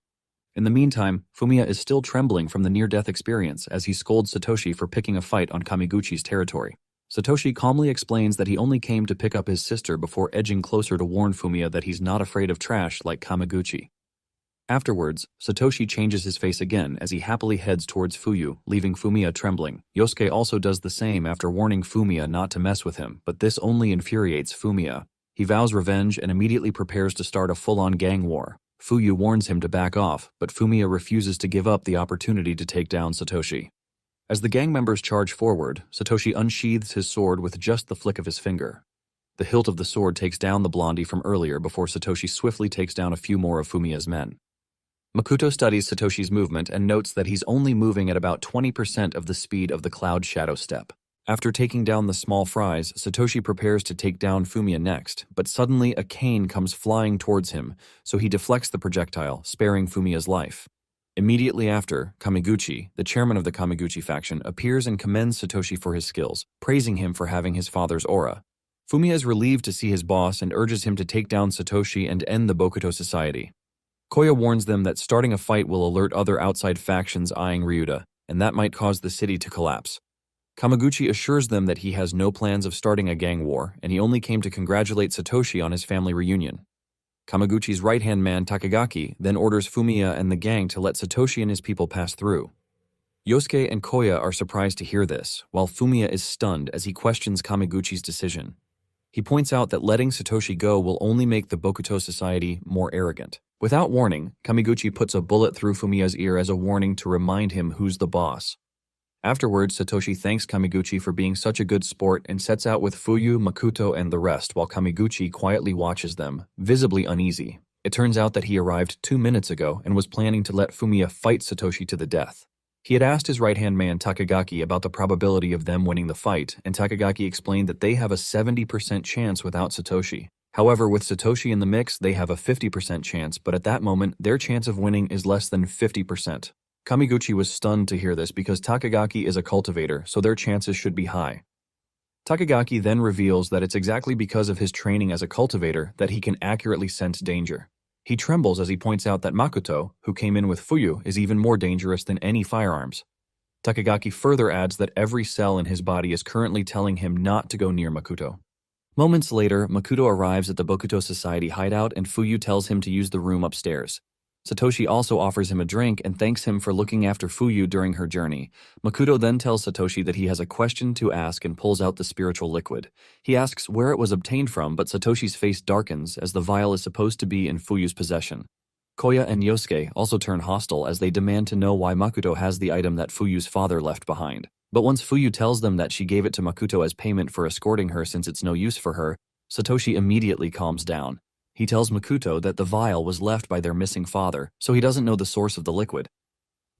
In the meantime, Fumiya is still trembling from the near-death experience as he scolds Satoshi for picking a fight on Kameguchi's territory. Satoshi calmly explains that he only came to pick up his sister before edging closer to warn Fumiya that he's not afraid of trash like Kameguchi. Afterwards, Satoshi changes his face again as he happily heads towards Fuyu, leaving Fumiya trembling. Yosuke also does the same after warning Fumiya not to mess with him, but this only infuriates Fumiya. He vows revenge and immediately prepares to start a full-on gang war. Fuyu warns him to back off, but Fumiya refuses to give up the opportunity to take down Satoshi. As the gang members charge forward, Satoshi unsheathes his sword with just the flick of his finger. The hilt of the sword takes down the blondie from earlier before Satoshi swiftly takes down a few more of Fumiya's men. Makoto studies Satoshi's movement and notes that he's only moving at about 20% of the speed of the Cloud Shadow step. After taking down the small fries, Satoshi prepares to take down Fumiya next, but suddenly a cane comes flying towards him, so he deflects the projectile, sparing Fumiya's life. Immediately after, Kameguchi, the chairman of the Kameguchi faction, appears and commends Satoshi for his skills, praising him for having his father's aura. Fumiya is relieved to see his boss and urges him to take down Satoshi and end the Bokuto Society. Koya warns them that starting a fight will alert other outside factions eyeing Ryuta, and that might cause the city to collapse. Kameguchi assures them that he has no plans of starting a gang war, and he only came to congratulate Satoshi on his family reunion. Kameguchi's right-hand man Takagaki then orders Fumiya and the gang to let Satoshi and his people pass through. Yosuke and Koya are surprised to hear this, while Fumiya is stunned as he questions Kameguchi's decision. He points out that letting Satoshi go will only make the Bokuto Society more arrogant. Without warning, Kameguchi puts a bullet through Fumiya's ear as a warning to remind him who's the boss. Afterwards, Satoshi thanks Kameguchi for being such a good sport and sets out with Fuyu, Makoto, and the rest while Kameguchi quietly watches them, visibly uneasy. It turns out that he arrived 2 minutes ago and was planning to let Fumiya fight Satoshi to the death. He had asked his right-hand man Takagaki about the probability of them winning the fight, and Takagaki explained that they have a 70% chance without Satoshi. However, with Satoshi in the mix, they have a 50% chance, but at that moment, their chance of winning is less than 50%. Kameguchi was stunned to hear this because Takagaki is a cultivator, so their chances should be high. Takagaki then reveals that it's exactly because of his training as a cultivator that he can accurately sense danger. He trembles as he points out that Makoto, who came in with Fuyu, is even more dangerous than any firearms. Takagaki further adds that every cell in his body is currently telling him not to go near Makoto. Moments later, Makoto arrives at the Bokuto Society hideout and Fuyu tells him to use the room upstairs. Satoshi also offers him a drink and thanks him for looking after Fuyu during her journey. Makoto then tells Satoshi that he has a question to ask and pulls out the spiritual liquid. He asks where it was obtained from, but Satoshi's face darkens as the vial is supposed to be in Fuyu's possession. Koya and Yosuke also turn hostile as they demand to know why Makoto has the item that Fuyu's father left behind. But once Fuyu tells them that she gave it to Makoto as payment for escorting her since it's no use for her, Satoshi immediately calms down. He tells Makoto that the vial was left by their missing father, so he doesn't know the source of the liquid.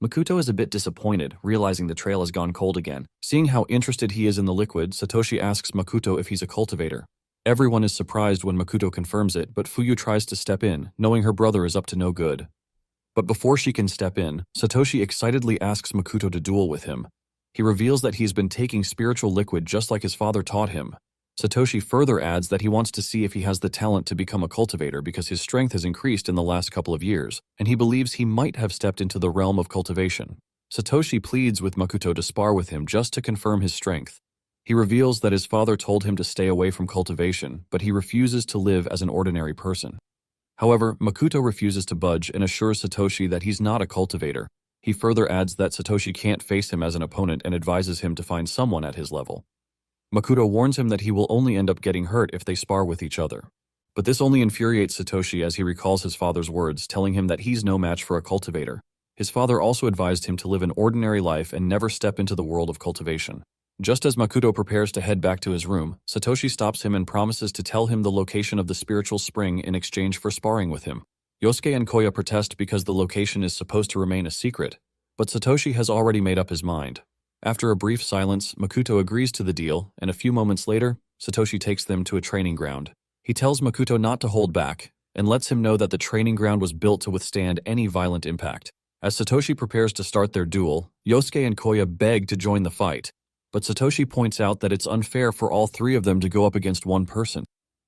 Makoto is a bit disappointed, realizing the trail has gone cold again. Seeing how interested he is in the liquid, Satoshi asks Makoto if he's a cultivator. Everyone is surprised when Makoto confirms it, but Fuyu tries to step in, knowing her brother is up to no good. But before she can step in, Satoshi excitedly asks Makoto to duel with him. He reveals that he's been taking spiritual liquid just like his father taught him. Satoshi further adds that he wants to see if he has the talent to become a cultivator because his strength has increased in the last couple of years, and he believes he might have stepped into the realm of cultivation. Satoshi pleads with Makoto to spar with him just to confirm his strength. He reveals that his father told him to stay away from cultivation, but he refuses to live as an ordinary person. However, Makoto refuses to budge and assures Satoshi that he's not a cultivator. He further adds that Satoshi can't face him as an opponent and advises him to find someone at his level. Makoto warns him that he will only end up getting hurt if they spar with each other. But this only infuriates Satoshi as he recalls his father's words, telling him that he's no match for a cultivator. His father also advised him to live an ordinary life and never step into the world of cultivation. Just as Makoto prepares to head back to his room, Satoshi stops him and promises to tell him the location of the spiritual spring in exchange for sparring with him. Yosuke and Koya protest because the location is supposed to remain a secret, but Satoshi has already made up his mind. After a brief silence, Makoto agrees to the deal, and a few moments later, Satoshi takes them to a training ground. He tells Makoto not to hold back, and lets him know that the training ground was built to withstand any violent impact. As Satoshi prepares to start their duel, Yosuke and Koya beg to join the fight, but Satoshi points out that it's unfair for all three of them to go up against one person.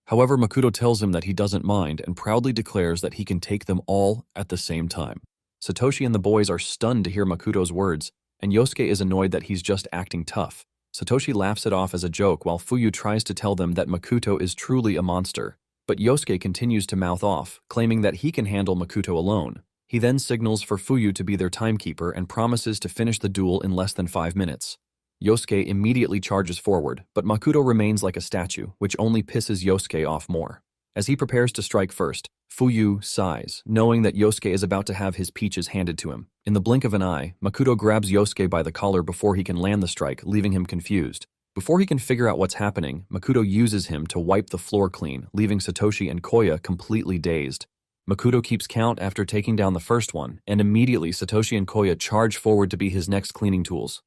However, Makoto tells him that he doesn't mind and proudly declares that he can take them all at the same time. Satoshi and the boys are stunned to hear Makoto's words, and Yosuke is annoyed that he's just acting tough. Satoshi laughs it off as a joke while Fuyu tries to tell them that Makoto is truly a monster, but Yosuke continues to mouth off, claiming that he can handle Makoto alone. He then signals for Fuyu to be their timekeeper and promises to finish the duel in less than 5 minutes. Yosuke immediately charges forward, but Makoto remains like a statue, which only pisses Yosuke off more. As he prepares to strike first, Fuyu sighs, knowing that Yosuke is about to have his peaches handed to him. In the blink of an eye, Makoto grabs Yosuke by the collar before he can land the strike, leaving him confused. Before he can figure out what's happening, Makoto uses him to wipe the floor clean, leaving Satoshi and Koya completely dazed. Makoto keeps count after taking down the first one, and immediately Satoshi and Koya charge forward to be his next cleaning tools.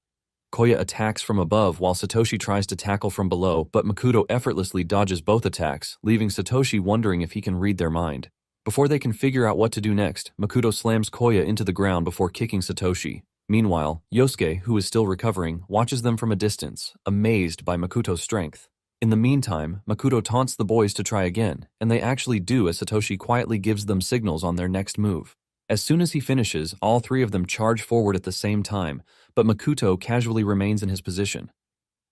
Koya attacks from above while Satoshi tries to tackle from below, but Makoto effortlessly dodges both attacks, leaving Satoshi wondering if he can read their mind. Before they can figure out what to do next, Makoto slams Koya into the ground before kicking Satoshi. Meanwhile, Yosuke, who is still recovering, watches them from a distance, amazed by Makoto's strength. In the meantime, Makoto taunts the boys to try again, and they actually do as Satoshi quietly gives them signals on their next move. As soon as he finishes, all three of them charge forward at the same time, but Makoto casually remains in his position.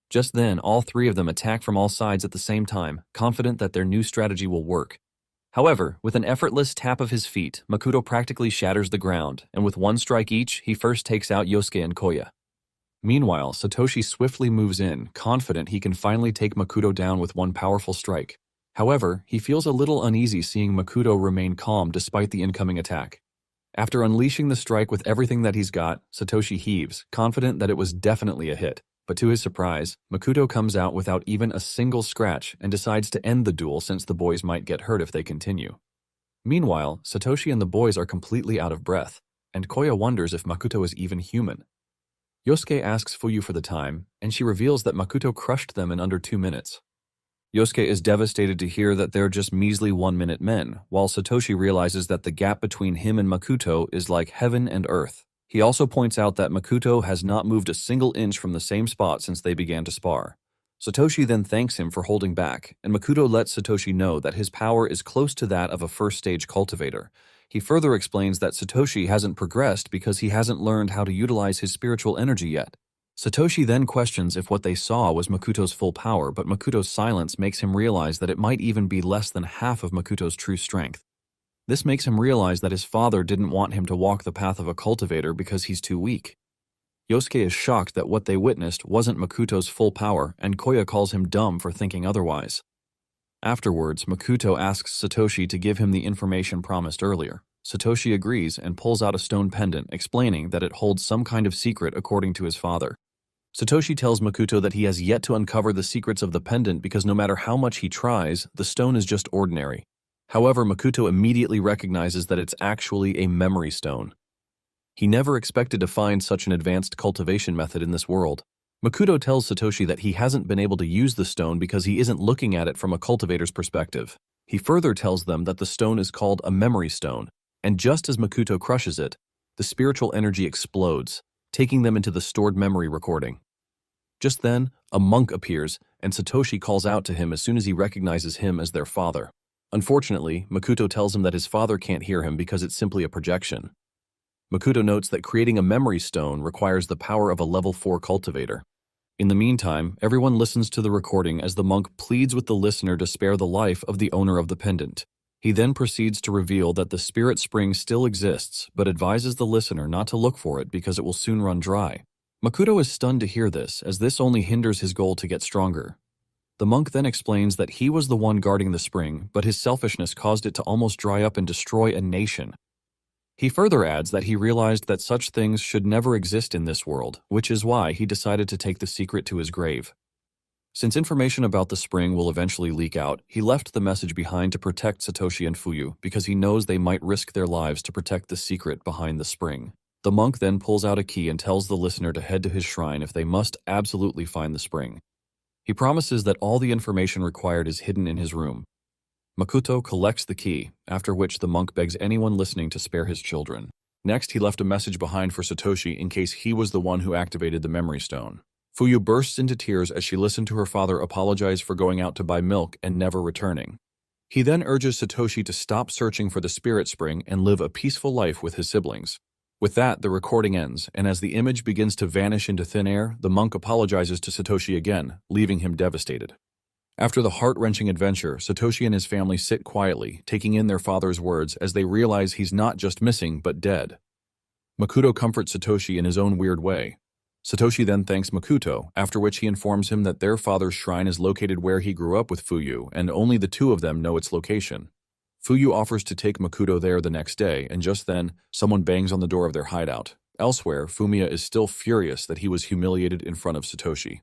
Just then, all three of them attack from all sides at the same time, confident that their new strategy will work. However, with an effortless tap of his feet, Makoto practically shatters the ground, and with one strike each, he first takes out Yosuke and Koya. Meanwhile, Satoshi swiftly moves in, confident he can finally take Makoto down with one powerful strike. However, he feels a little uneasy seeing Makoto remain calm despite the incoming attack. After unleashing the strike with everything that he's got, Satoshi heaves, confident that it was definitely a hit. But to his surprise, Makoto comes out without even a single scratch and decides to end the duel since the boys might get hurt if they continue. Meanwhile, Satoshi and the boys are completely out of breath, and Koya wonders if Makoto is even human. Yosuke asks Fuyu for the time, and she reveals that Makoto crushed them in under 2 minutes. Yosuke is devastated to hear that they're just measly 1-minute men, while Satoshi realizes that the gap between him and Makoto is like heaven and earth. He also points out that Makoto has not moved a single inch from the same spot since they began to spar. Satoshi then thanks him for holding back, and Makoto lets Satoshi know that his power is close to that of a first-stage cultivator. He further explains that Satoshi hasn't progressed because he hasn't learned how to utilize his spiritual energy yet. Satoshi then questions if what they saw was Makoto's full power, but Makoto's silence makes him realize that it might even be less than half of Makoto's true strength. This makes him realize that his father didn't want him to walk the path of a cultivator because he's too weak. Yosuke is shocked that what they witnessed wasn't Makoto's full power, and Koya calls him dumb for thinking otherwise. Afterwards, Makoto asks Satoshi to give him the information promised earlier. Satoshi agrees and pulls out a stone pendant, explaining that it holds some kind of secret according to his father. Satoshi tells Makoto that he has yet to uncover the secrets of the pendant because no matter how much he tries, the stone is just ordinary. However, Makoto immediately recognizes that it's actually a memory stone. He never expected to find such an advanced cultivation method in this world. Makoto tells Satoshi that he hasn't been able to use the stone because he isn't looking at it from a cultivator's perspective. He further tells them that the stone is called a memory stone, and just as Makoto crushes it, the spiritual energy explodes, taking them into the stored memory recording. Just then, a monk appears, and Satoshi calls out to him as soon as he recognizes him as their father. Unfortunately, Makoto tells him that his father can't hear him because it's simply a projection. Makoto notes that creating a memory stone requires the power of a level 4 cultivator. In the meantime, everyone listens to the recording as the monk pleads with the listener to spare the life of the owner of the pendant. He then proceeds to reveal that the spirit spring still exists, but advises the listener not to look for it because it will soon run dry. Makoto is stunned to hear this, as this only hinders his goal to get stronger. The monk then explains that he was the one guarding the spring, but his selfishness caused it to almost dry up and destroy a nation. He further adds that he realized that such things should never exist in this world, which is why he decided to take the secret to his grave. Since information about the spring will eventually leak out, he left the message behind to protect Satoshi and Fuyu because he knows they might risk their lives to protect the secret behind the spring. The monk then pulls out a key and tells the listener to head to his shrine if they must absolutely find the spring. He promises that all the information required is hidden in his room. Makoto collects the key, after which the monk begs anyone listening to spare his children. Next, he left a message behind for Satoshi in case he was the one who activated the memory stone. Fuyu bursts into tears as she listened to her father apologize for going out to buy milk and never returning. He then urges Satoshi to stop searching for the spirit spring and live a peaceful life with his siblings. With that, the recording ends, and as the image begins to vanish into thin air, the monk apologizes to Satoshi again, leaving him devastated. After the heart-wrenching adventure, Satoshi and his family sit quietly, taking in their father's words as they realize he's not just missing, but dead. Makoto comforts Satoshi in his own weird way. Satoshi then thanks Makoto, after which he informs him that their father's shrine is located where he grew up with Fuyu, and only the two of them know its location. Fuyu offers to take Makoto there the next day, and just then, someone bangs on the door of their hideout. Elsewhere, Fumiya is still furious that he was humiliated in front of Satoshi.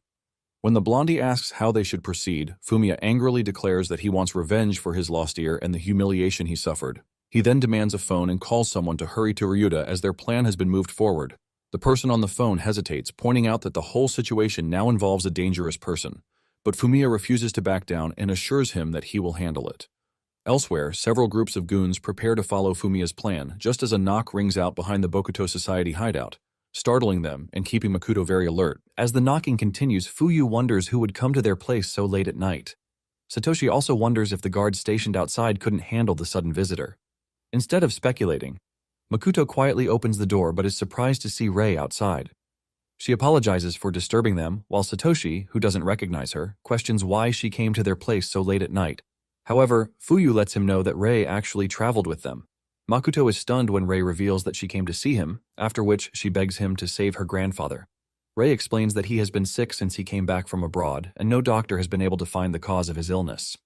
When the blondie asks how they should proceed, Fumiya angrily declares that he wants revenge for his lost ear and the humiliation he suffered. He then demands a phone and calls someone to hurry to Ryuta as their plan has been moved forward. The person on the phone hesitates, pointing out that the whole situation now involves a dangerous person. But Fumiya refuses to back down and assures him that he will handle it. Elsewhere, several groups of goons prepare to follow Fumiya's plan, just as a knock rings out behind the Bokuto Society hideout, startling them and keeping Makoto very alert. As the knocking continues, Fuyu wonders who would come to their place so late at night. Satoshi also wonders if the guards stationed outside couldn't handle the sudden visitor. Instead of speculating, Makoto quietly opens the door but is surprised to see Rei outside. She apologizes for disturbing them, while Satoshi, who doesn't recognize her, questions why she came to their place so late at night. However, Fuyu lets him know that Rei actually traveled with them. Makoto is stunned when Rei reveals that she came to see him, after which she begs him to save her grandfather. Rei explains that he has been sick since he came back from abroad, and no doctor has been able to find the cause of his illness.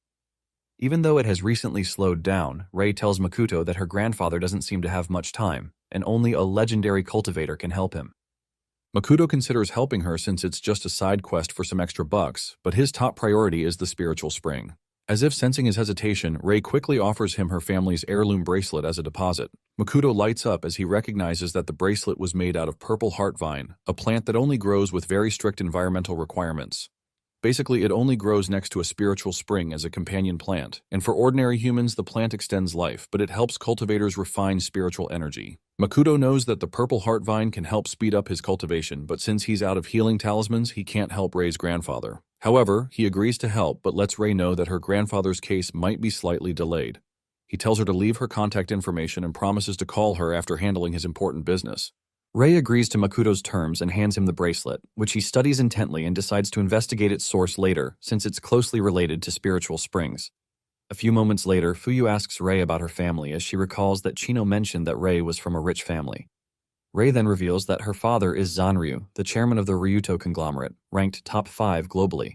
Even though it has recently slowed down, Rei tells Makoto that her grandfather doesn't seem to have much time, and only a legendary cultivator can help him. Makoto considers helping her since it's just a side quest for some extra bucks, but his top priority is the spiritual spring. As if sensing his hesitation, Rei quickly offers him her family's heirloom bracelet as a deposit. Makoto lights up as he recognizes that the bracelet was made out of purple heart vine, a plant that only grows with very strict environmental requirements. Basically, it only grows next to a spiritual spring as a companion plant, and for ordinary humans, the plant extends life, but it helps cultivators refine spiritual energy. Makoto knows that the purple heart vine can help speed up his cultivation, but since he's out of healing talismans, he can't help Rei's grandfather. However, he agrees to help but lets Rei know that her grandfather's case might be slightly delayed. He tells her to leave her contact information and promises to call her after handling his important business. Rei agrees to Makoto's terms and hands him the bracelet, which he studies intently and decides to investigate its source later since it's closely related to spiritual springs. A few moments later, Fuyu asks Rei about her family as she recalls that Chino mentioned that Rei was from a rich family. Rei then reveals that her father is Zanryu, the chairman of the Ryuto conglomerate, ranked top 5 globally.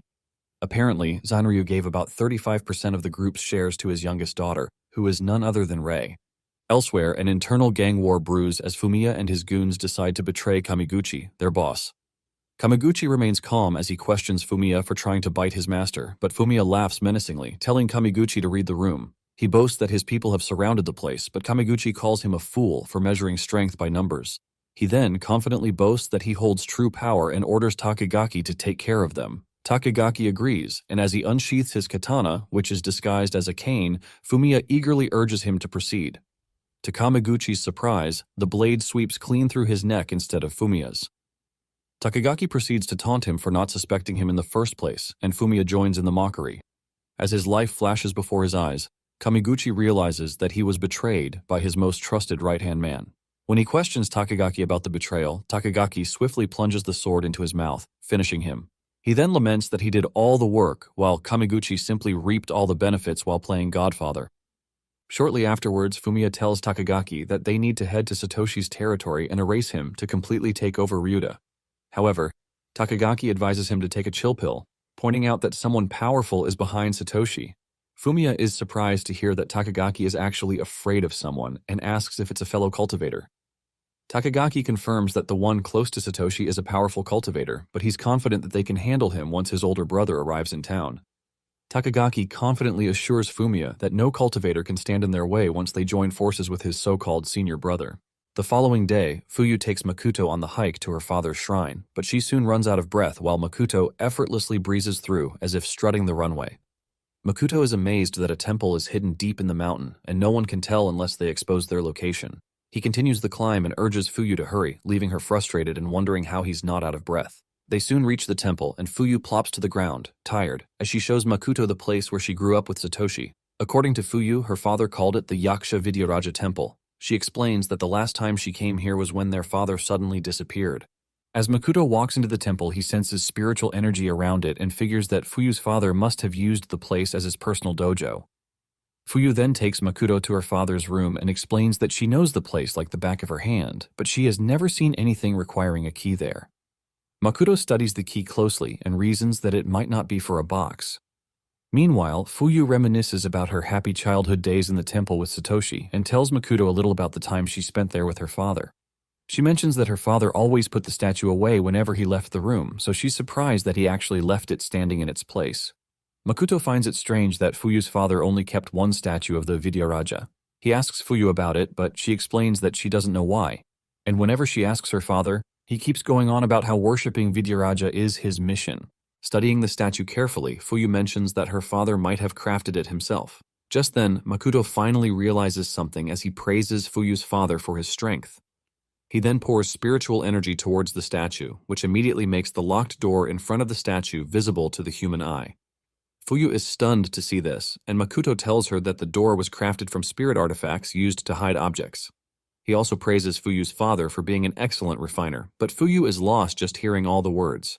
Apparently, Zanryu gave about 35% of the group's shares to his youngest daughter, who is none other than Rei. Elsewhere, an internal gang war brews as Fumiya and his goons decide to betray Kamiguchi, their boss. Kamiguchi remains calm as he questions Fumiya for trying to bite his master, but Fumiya laughs menacingly, telling Kamiguchi to read the room. He boasts that his people have surrounded the place, but Kamiguchi calls him a fool for measuring strength by numbers. He then confidently boasts that he holds true power and orders Takagaki to take care of them. Takagaki agrees, and as he unsheaths his katana, which is disguised as a cane, Fumiya eagerly urges him to proceed. To Kamiguchi's surprise, the blade sweeps clean through his neck instead of Fumiya's. Takagaki proceeds to taunt him for not suspecting him in the first place, and Fumiya joins in the mockery. As his life flashes before his eyes, Kamiguchi realizes that he was betrayed by his most trusted right-hand man. When he questions Takagaki about the betrayal, Takagaki swiftly plunges the sword into his mouth, finishing him. He then laments that he did all the work, while Kamiguchi simply reaped all the benefits while playing Godfather. Shortly afterwards, Fumiya tells Takagaki that they need to head to Satoshi's territory and erase him to completely take over Ryuta. However, Takagaki advises him to take a chill pill, pointing out that someone powerful is behind Satoshi. Fumiya is surprised to hear that Takagaki is actually afraid of someone and asks if it's a fellow cultivator. Takagaki confirms that the one close to Satoshi is a powerful cultivator, but he's confident that they can handle him once his older brother arrives in town. Takagaki confidently assures Fumiya that no cultivator can stand in their way once they join forces with his so-called senior brother. The following day, Fuyu takes Makoto on the hike to her father's shrine, but she soon runs out of breath while Makoto effortlessly breezes through as if strutting the runway. Makoto is amazed that a temple is hidden deep in the mountain, and no one can tell unless they expose their location. He continues the climb and urges Fuyu to hurry, leaving her frustrated and wondering how he's not out of breath. They soon reach the temple, and Fuyu plops to the ground, tired, as she shows Makoto the place where she grew up with Satoshi. According to Fuyu, her father called it the Yakusha Vidyaraja Temple. She explains that the last time she came here was when their father suddenly disappeared. As Makoto walks into the temple, he senses spiritual energy around it and figures that Fuyu's father must have used the place as his personal dojo. Fuyu then takes Makoto to her father's room and explains that she knows the place like the back of her hand, but she has never seen anything requiring a key there. Makoto studies the key closely and reasons that it might not be for a box. Meanwhile, Fuyu reminisces about her happy childhood days in the temple with Satoshi and tells Makoto a little about the time she spent there with her father. She mentions that her father always put the statue away whenever he left the room, so she's surprised that he actually left it standing in its place. Makoto finds it strange that Fuyu's father only kept one statue of the Vidyaraja. He asks Fuyu about it, but she explains that she doesn't know why. And whenever she asks her father, he keeps going on about how worshipping Vidyaraja is his mission. Studying the statue carefully, Fuyu mentions that her father might have crafted it himself. Just then, Makoto finally realizes something as he praises Fuyu's father for his strength. He then pours spiritual energy towards the statue, which immediately makes the locked door in front of the statue visible to the human eye. Fuyu is stunned to see this, and Makoto tells her that the door was crafted from spirit artifacts used to hide objects. He also praises Fuyu's father for being an excellent refiner, but Fuyu is lost just hearing all the words.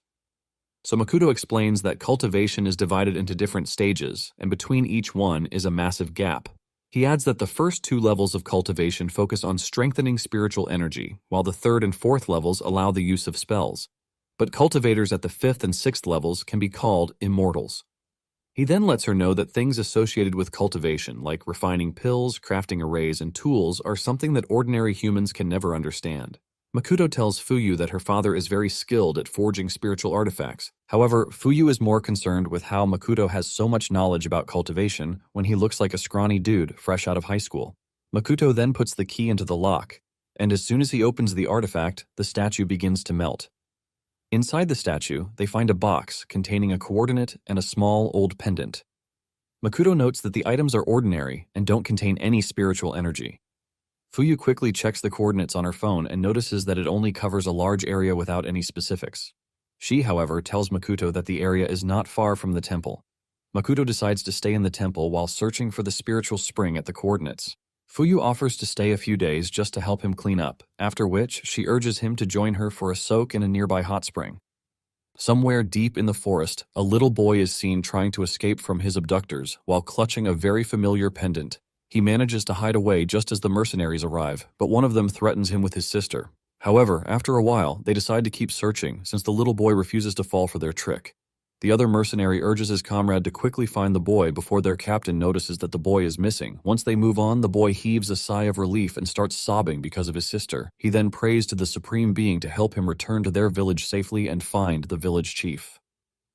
So Makoto explains that cultivation is divided into different stages, and between each one is a massive gap. He adds that the first two levels of cultivation focus on strengthening spiritual energy, while the third and fourth levels allow the use of spells. But cultivators at the fifth and sixth levels can be called immortals. He then lets her know that things associated with cultivation, like refining pills, crafting arrays, and tools, are something that ordinary humans can never understand. Makoto tells Fuyu that her father is very skilled at forging spiritual artifacts. However, Fuyu is more concerned with how Makoto has so much knowledge about cultivation when he looks like a scrawny dude fresh out of high school. Makoto then puts the key into the lock, and as soon as he opens the artifact, the statue begins to melt. Inside the statue, they find a box containing a coordinate and a small old pendant. Makoto notes that the items are ordinary and don't contain any spiritual energy. Fuyu quickly checks the coordinates on her phone and notices that it only covers a large area without any specifics. She, however, tells Makoto that the area is not far from the temple. Makoto decides to stay in the temple while searching for the spiritual spring at the coordinates. Fuyu offers to stay a few days just to help him clean up, after which she urges him to join her for a soak in a nearby hot spring. Somewhere deep in the forest, a little boy is seen trying to escape from his abductors while clutching a very familiar pendant. He manages to hide away just as the mercenaries arrive, but one of them threatens him with his sister. However, after a while, they decide to keep searching since the little boy refuses to fall for their trick. The other mercenary urges his comrade to quickly find the boy before their captain notices that the boy is missing. Once they move on, the boy heaves a sigh of relief and starts sobbing because of his sister. He then prays to the Supreme Being to help him return to their village safely and find the village chief.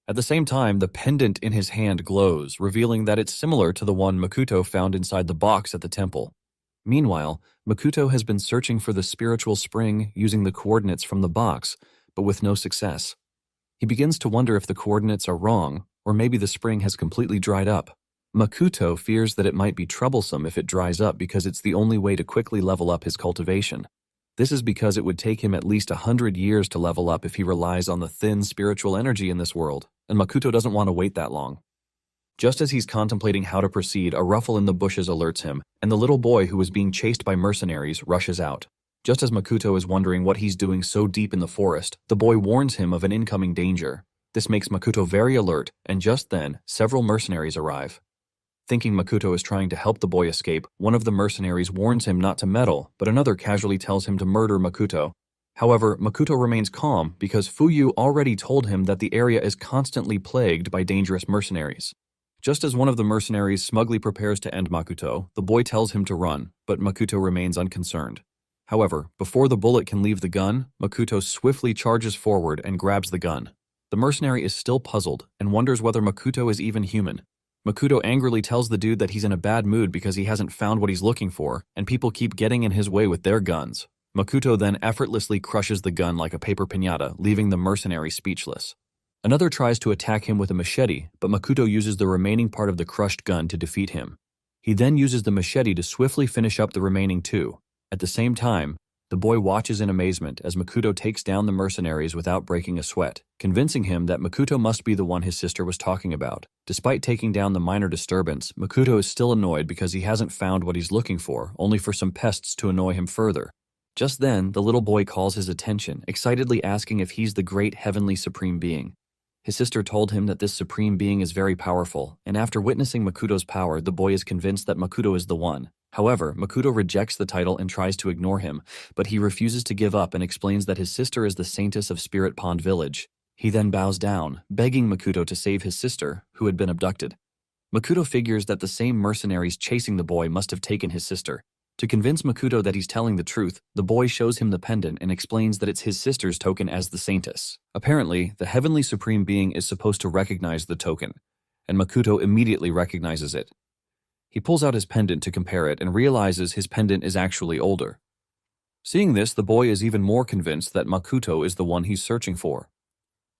At the same time, the pendant in his hand glows, revealing that it's similar to the one Makoto found inside the box at the temple. Meanwhile, Makoto has been searching for the spiritual spring using the coordinates from the box, but with no success. He begins to wonder if the coordinates are wrong, or maybe the spring has completely dried up. Makoto fears that it might be troublesome if it dries up because it's the only way to quickly level up his cultivation. This is because it would take him at least 100 years to level up if he relies on the thin spiritual energy in this world, and Makoto doesn't want to wait that long. Just as he's contemplating how to proceed, a ruffle in the bushes alerts him, and the little boy who was being chased by mercenaries rushes out. Just as Makoto is wondering what he's doing so deep in the forest, the boy warns him of an incoming danger. This makes Makoto very alert, and just then, several mercenaries arrive. Thinking Makoto is trying to help the boy escape, one of the mercenaries warns him not to meddle, but another casually tells him to murder Makoto. However, Makoto remains calm because Fuyu already told him that the area is constantly plagued by dangerous mercenaries. Just as one of the mercenaries smugly prepares to end Makoto, the boy tells him to run, but Makoto remains unconcerned. However, before the bullet can leave the gun, Makoto swiftly charges forward and grabs the gun. The mercenary is still puzzled and wonders whether Makoto is even human. Makoto angrily tells the dude that he's in a bad mood because he hasn't found what he's looking for, and people keep getting in his way with their guns. Makoto then effortlessly crushes the gun like a paper piñata, leaving the mercenary speechless. Another tries to attack him with a machete, but Makoto uses the remaining part of the crushed gun to defeat him. He then uses the machete to swiftly finish up the remaining two. At the same time, the boy watches in amazement as Makoto takes down the mercenaries without breaking a sweat, convincing him that Makoto must be the one his sister was talking about. Despite taking down the minor disturbance, Makoto is still annoyed because he hasn't found what he's looking for, only for some pests to annoy him further. Just then, the little boy calls his attention, excitedly asking if he's the great heavenly supreme being. His sister told him that this supreme being is very powerful, and after witnessing Makoto's power, the boy is convinced that Makoto is the one. However, Makoto rejects the title and tries to ignore him, but he refuses to give up and explains that his sister is the saintess of Spirit Pond Village. He then bows down, begging Makoto to save his sister, who had been abducted. Makoto figures that the same mercenaries chasing the boy must have taken his sister. To convince Makoto that he's telling the truth, the boy shows him the pendant and explains that it's his sister's token as the saintess. Apparently, the heavenly supreme being is supposed to recognize the token, and Makoto immediately recognizes it. He pulls out his pendant to compare it and realizes his pendant is actually older. Seeing this, the boy is even more convinced that Makoto is the one he's searching for.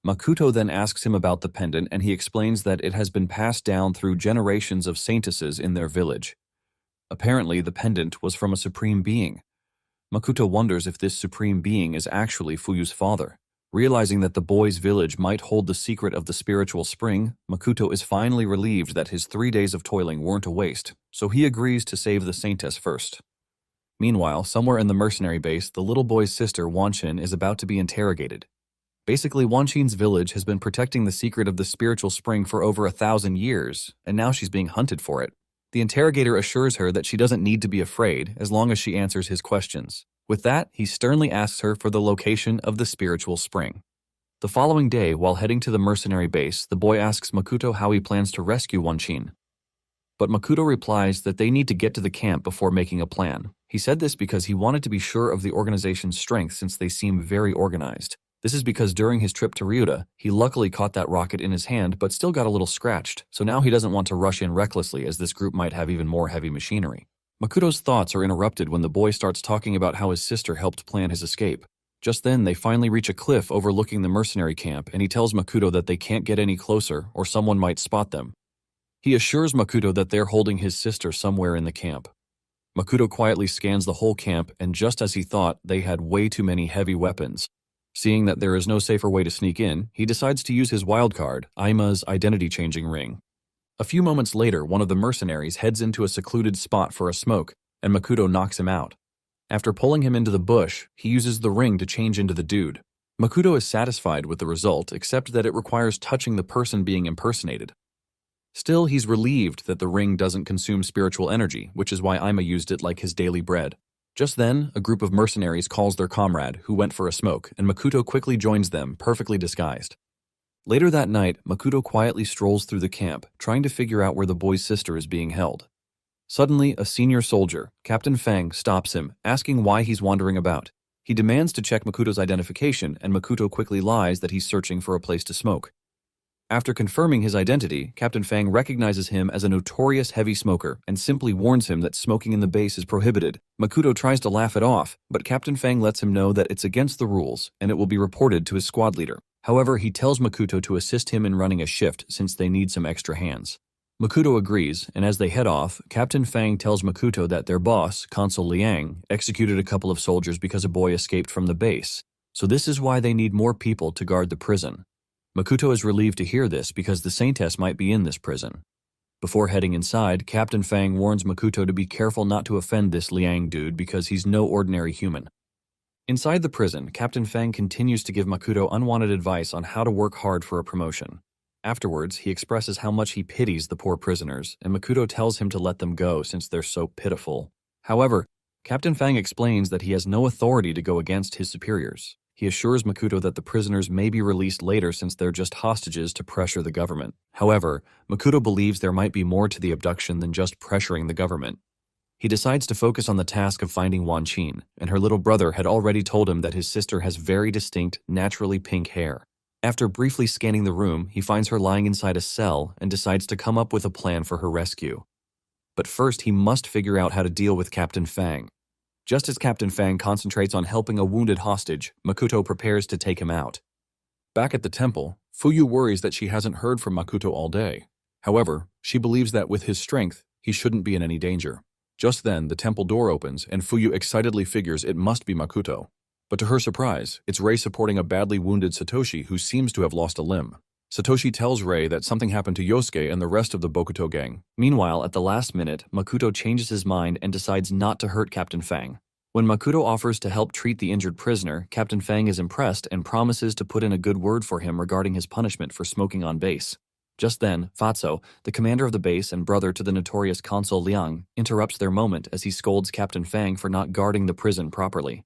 Makoto then asks him about the pendant, and he explains that it has been passed down through generations of saintesses in their village. Apparently, the pendant was from a supreme being. Makoto wonders if this supreme being is actually Fuyu's father. Realizing that the boy's village might hold the secret of the spiritual spring, Makoto is finally relieved that his 3 days of toiling weren't a waste, so he agrees to save the saintess first. Meanwhile, somewhere in the mercenary base, the little boy's sister, Wanshin, is about to be interrogated. Basically, Wanshin's village has been protecting the secret of the spiritual spring for over 1,000 years, and now she's being hunted for it. The interrogator assures her that she doesn't need to be afraid as long as she answers his questions. With that, he sternly asks her for the location of the spiritual spring. The following day, while heading to the mercenary base, the boy asks Makoto how he plans to rescue Wanshin. But Makoto replies that they need to get to the camp before making a plan. He said this because he wanted to be sure of the organization's strength since they seem very organized. This is because during his trip to Ryuta, he luckily caught that rocket in his hand but still got a little scratched, so now he doesn't want to rush in recklessly as this group might have even more heavy machinery. Makoto's thoughts are interrupted when the boy starts talking about how his sister helped plan his escape. Just then, they finally reach a cliff overlooking the mercenary camp, and he tells Makoto that they can't get any closer or someone might spot them. He assures Makoto that they're holding his sister somewhere in the camp. Makoto quietly scans the whole camp, and just as he thought, they had way too many heavy weapons. Seeing that there is no safer way to sneak in, he decides to use his wildcard, Aima's identity-changing ring. A few moments later, one of the mercenaries heads into a secluded spot for a smoke, and Makoto knocks him out. After pulling him into the bush, he uses the ring to change into the dude. Makoto is satisfied with the result, except that it requires touching the person being impersonated. Still, he's relieved that the ring doesn't consume spiritual energy, which is why Aima used it like his daily bread. Just then, a group of mercenaries calls their comrade, who went for a smoke, and Makoto quickly joins them, perfectly disguised. Later that night, Makoto quietly strolls through the camp, trying to figure out where the boy's sister is being held. Suddenly, a senior soldier, Captain Fang, stops him, asking why he's wandering about. He demands to check Makoto's identification, and Makoto quickly lies that he's searching for a place to smoke. After confirming his identity, Captain Fang recognizes him as a notorious heavy smoker and simply warns him that smoking in the base is prohibited. Makoto tries to laugh it off, but Captain Fang lets him know that it's against the rules and it will be reported to his squad leader. However, he tells Makoto to assist him in running a shift since they need some extra hands. Makoto agrees, and as they head off, Captain Fang tells Makoto that their boss, Consul Liang, executed a couple of soldiers because a boy escaped from the base, so this is why they need more people to guard the prison. Makoto is relieved to hear this because the Saintess might be in this prison. Before heading inside, Captain Fang warns Makoto to be careful not to offend this Liang dude because he's no ordinary human. Inside the prison, Captain Fang continues to give Makoto unwanted advice on how to work hard for a promotion. Afterwards, he expresses how much he pities the poor prisoners, and Makoto tells him to let them go since they're so pitiful. However, Captain Fang explains that he has no authority to go against his superiors. He assures Makoto that the prisoners may be released later since they're just hostages to pressure the government. However, Makoto believes there might be more to the abduction than just pressuring the government. He decides to focus on the task of finding Wan Qin, and her little brother had already told him that his sister has very distinct, naturally pink hair. After briefly scanning the room, he finds her lying inside a cell and decides to come up with a plan for her rescue. But first, he must figure out how to deal with Captain Fang. Just as Captain Fang concentrates on helping a wounded hostage, Makoto prepares to take him out. Back at the temple, Fuyu worries that she hasn't heard from Makoto all day. However, she believes that with his strength, he shouldn't be in any danger. Just then, the temple door opens, and Fuyu excitedly figures it must be Makoto. But to her surprise, it's Rei supporting a badly wounded Satoshi who seems to have lost a limb. Satoshi tells Rei that something happened to Yosuke and the rest of the Bokuto gang. Meanwhile, at the last minute, Makoto changes his mind and decides not to hurt Captain Fang. When Makoto offers to help treat the injured prisoner, Captain Fang is impressed and promises to put in a good word for him regarding his punishment for smoking on base. Just then, Fatso, the commander of the base and brother to the notorious Consul Liang, interrupts their moment as he scolds Captain Fang for not guarding the prison properly.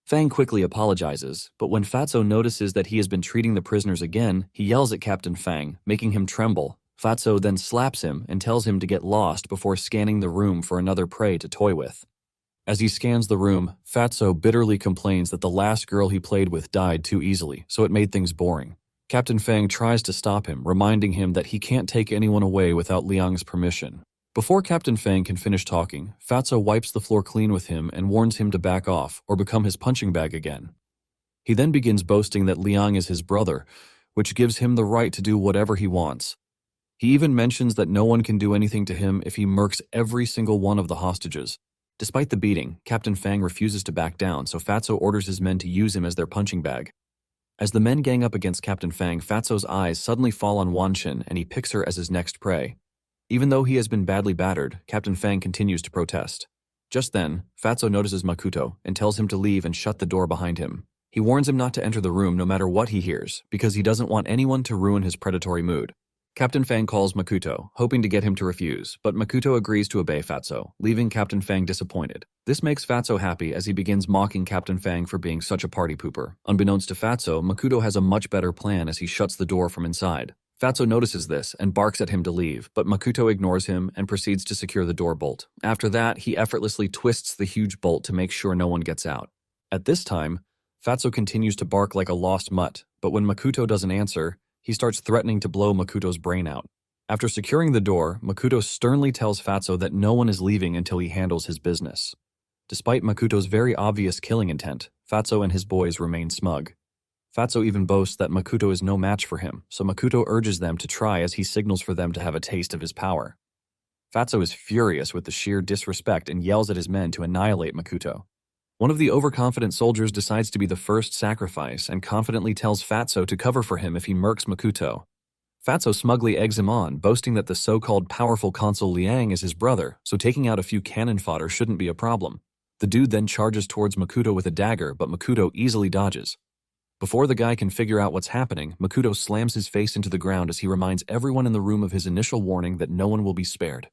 Fang quickly apologizes, but when Fatso notices that he has been treating the prisoners again, he yells at Captain Fang, making him tremble. Fatso then slaps him and tells him to get lost before scanning the room for another prey to toy with. As he scans the room, Fatso bitterly complains that the last girl he played with died too easily, so it made things boring. Captain Fang tries to stop him, reminding him that he can't take anyone away without Liang's permission. Before Captain Fang can finish talking, Fatso wipes the floor clean with him and warns him to back off or become his punching bag again. He then begins boasting that Liang is his brother, which gives him the right to do whatever he wants. He even mentions that no one can do anything to him if he murks every single one of the hostages. Despite the beating, Captain Fang refuses to back down, so Fatso orders his men to use him as their punching bag. As the men gang up against Captain Fang, Fatso's eyes suddenly fall on Wan Qin and he picks her as his next prey. Even though he has been badly battered, Captain Fang continues to protest. Just then, Fatso notices Makoto and tells him to leave and shut the door behind him. He warns him not to enter the room no matter what he hears, because he doesn't want anyone to ruin his predatory mood. Captain Fang calls Makoto, hoping to get him to refuse, but Makoto agrees to obey Fatso, leaving Captain Fang disappointed. This makes Fatso happy as he begins mocking Captain Fang for being such a party pooper. Unbeknownst to Fatso, Makoto has a much better plan as he shuts the door from inside. Fatso notices this and barks at him to leave, but Makoto ignores him and proceeds to secure the door bolt. After that, he effortlessly twists the huge bolt to make sure no one gets out. At this time, Fatso continues to bark like a lost mutt, but when Makoto doesn't answer, he starts threatening to blow Makoto's brain out. After securing the door, Makoto sternly tells Fatso that no one is leaving until he handles his business. Despite Makoto's very obvious killing intent, Fatso and his boys remain smug. Fatso even boasts that Makoto is no match for him, so Makoto urges them to try as he signals for them to have a taste of his power. Fatso is furious with the sheer disrespect and yells at his men to annihilate Makoto. One of the overconfident soldiers decides to be the first sacrifice and confidently tells Fatso to cover for him if he murks Makoto. Fatso smugly eggs him on, boasting that the so-called powerful Consul Liang is his brother, so taking out a few cannon fodder shouldn't be a problem. The dude then charges towards Makoto with a dagger, but Makoto easily dodges. Before the guy can figure out what's happening, Makoto slams his face into the ground as he reminds everyone in the room of his initial warning that no one will be spared.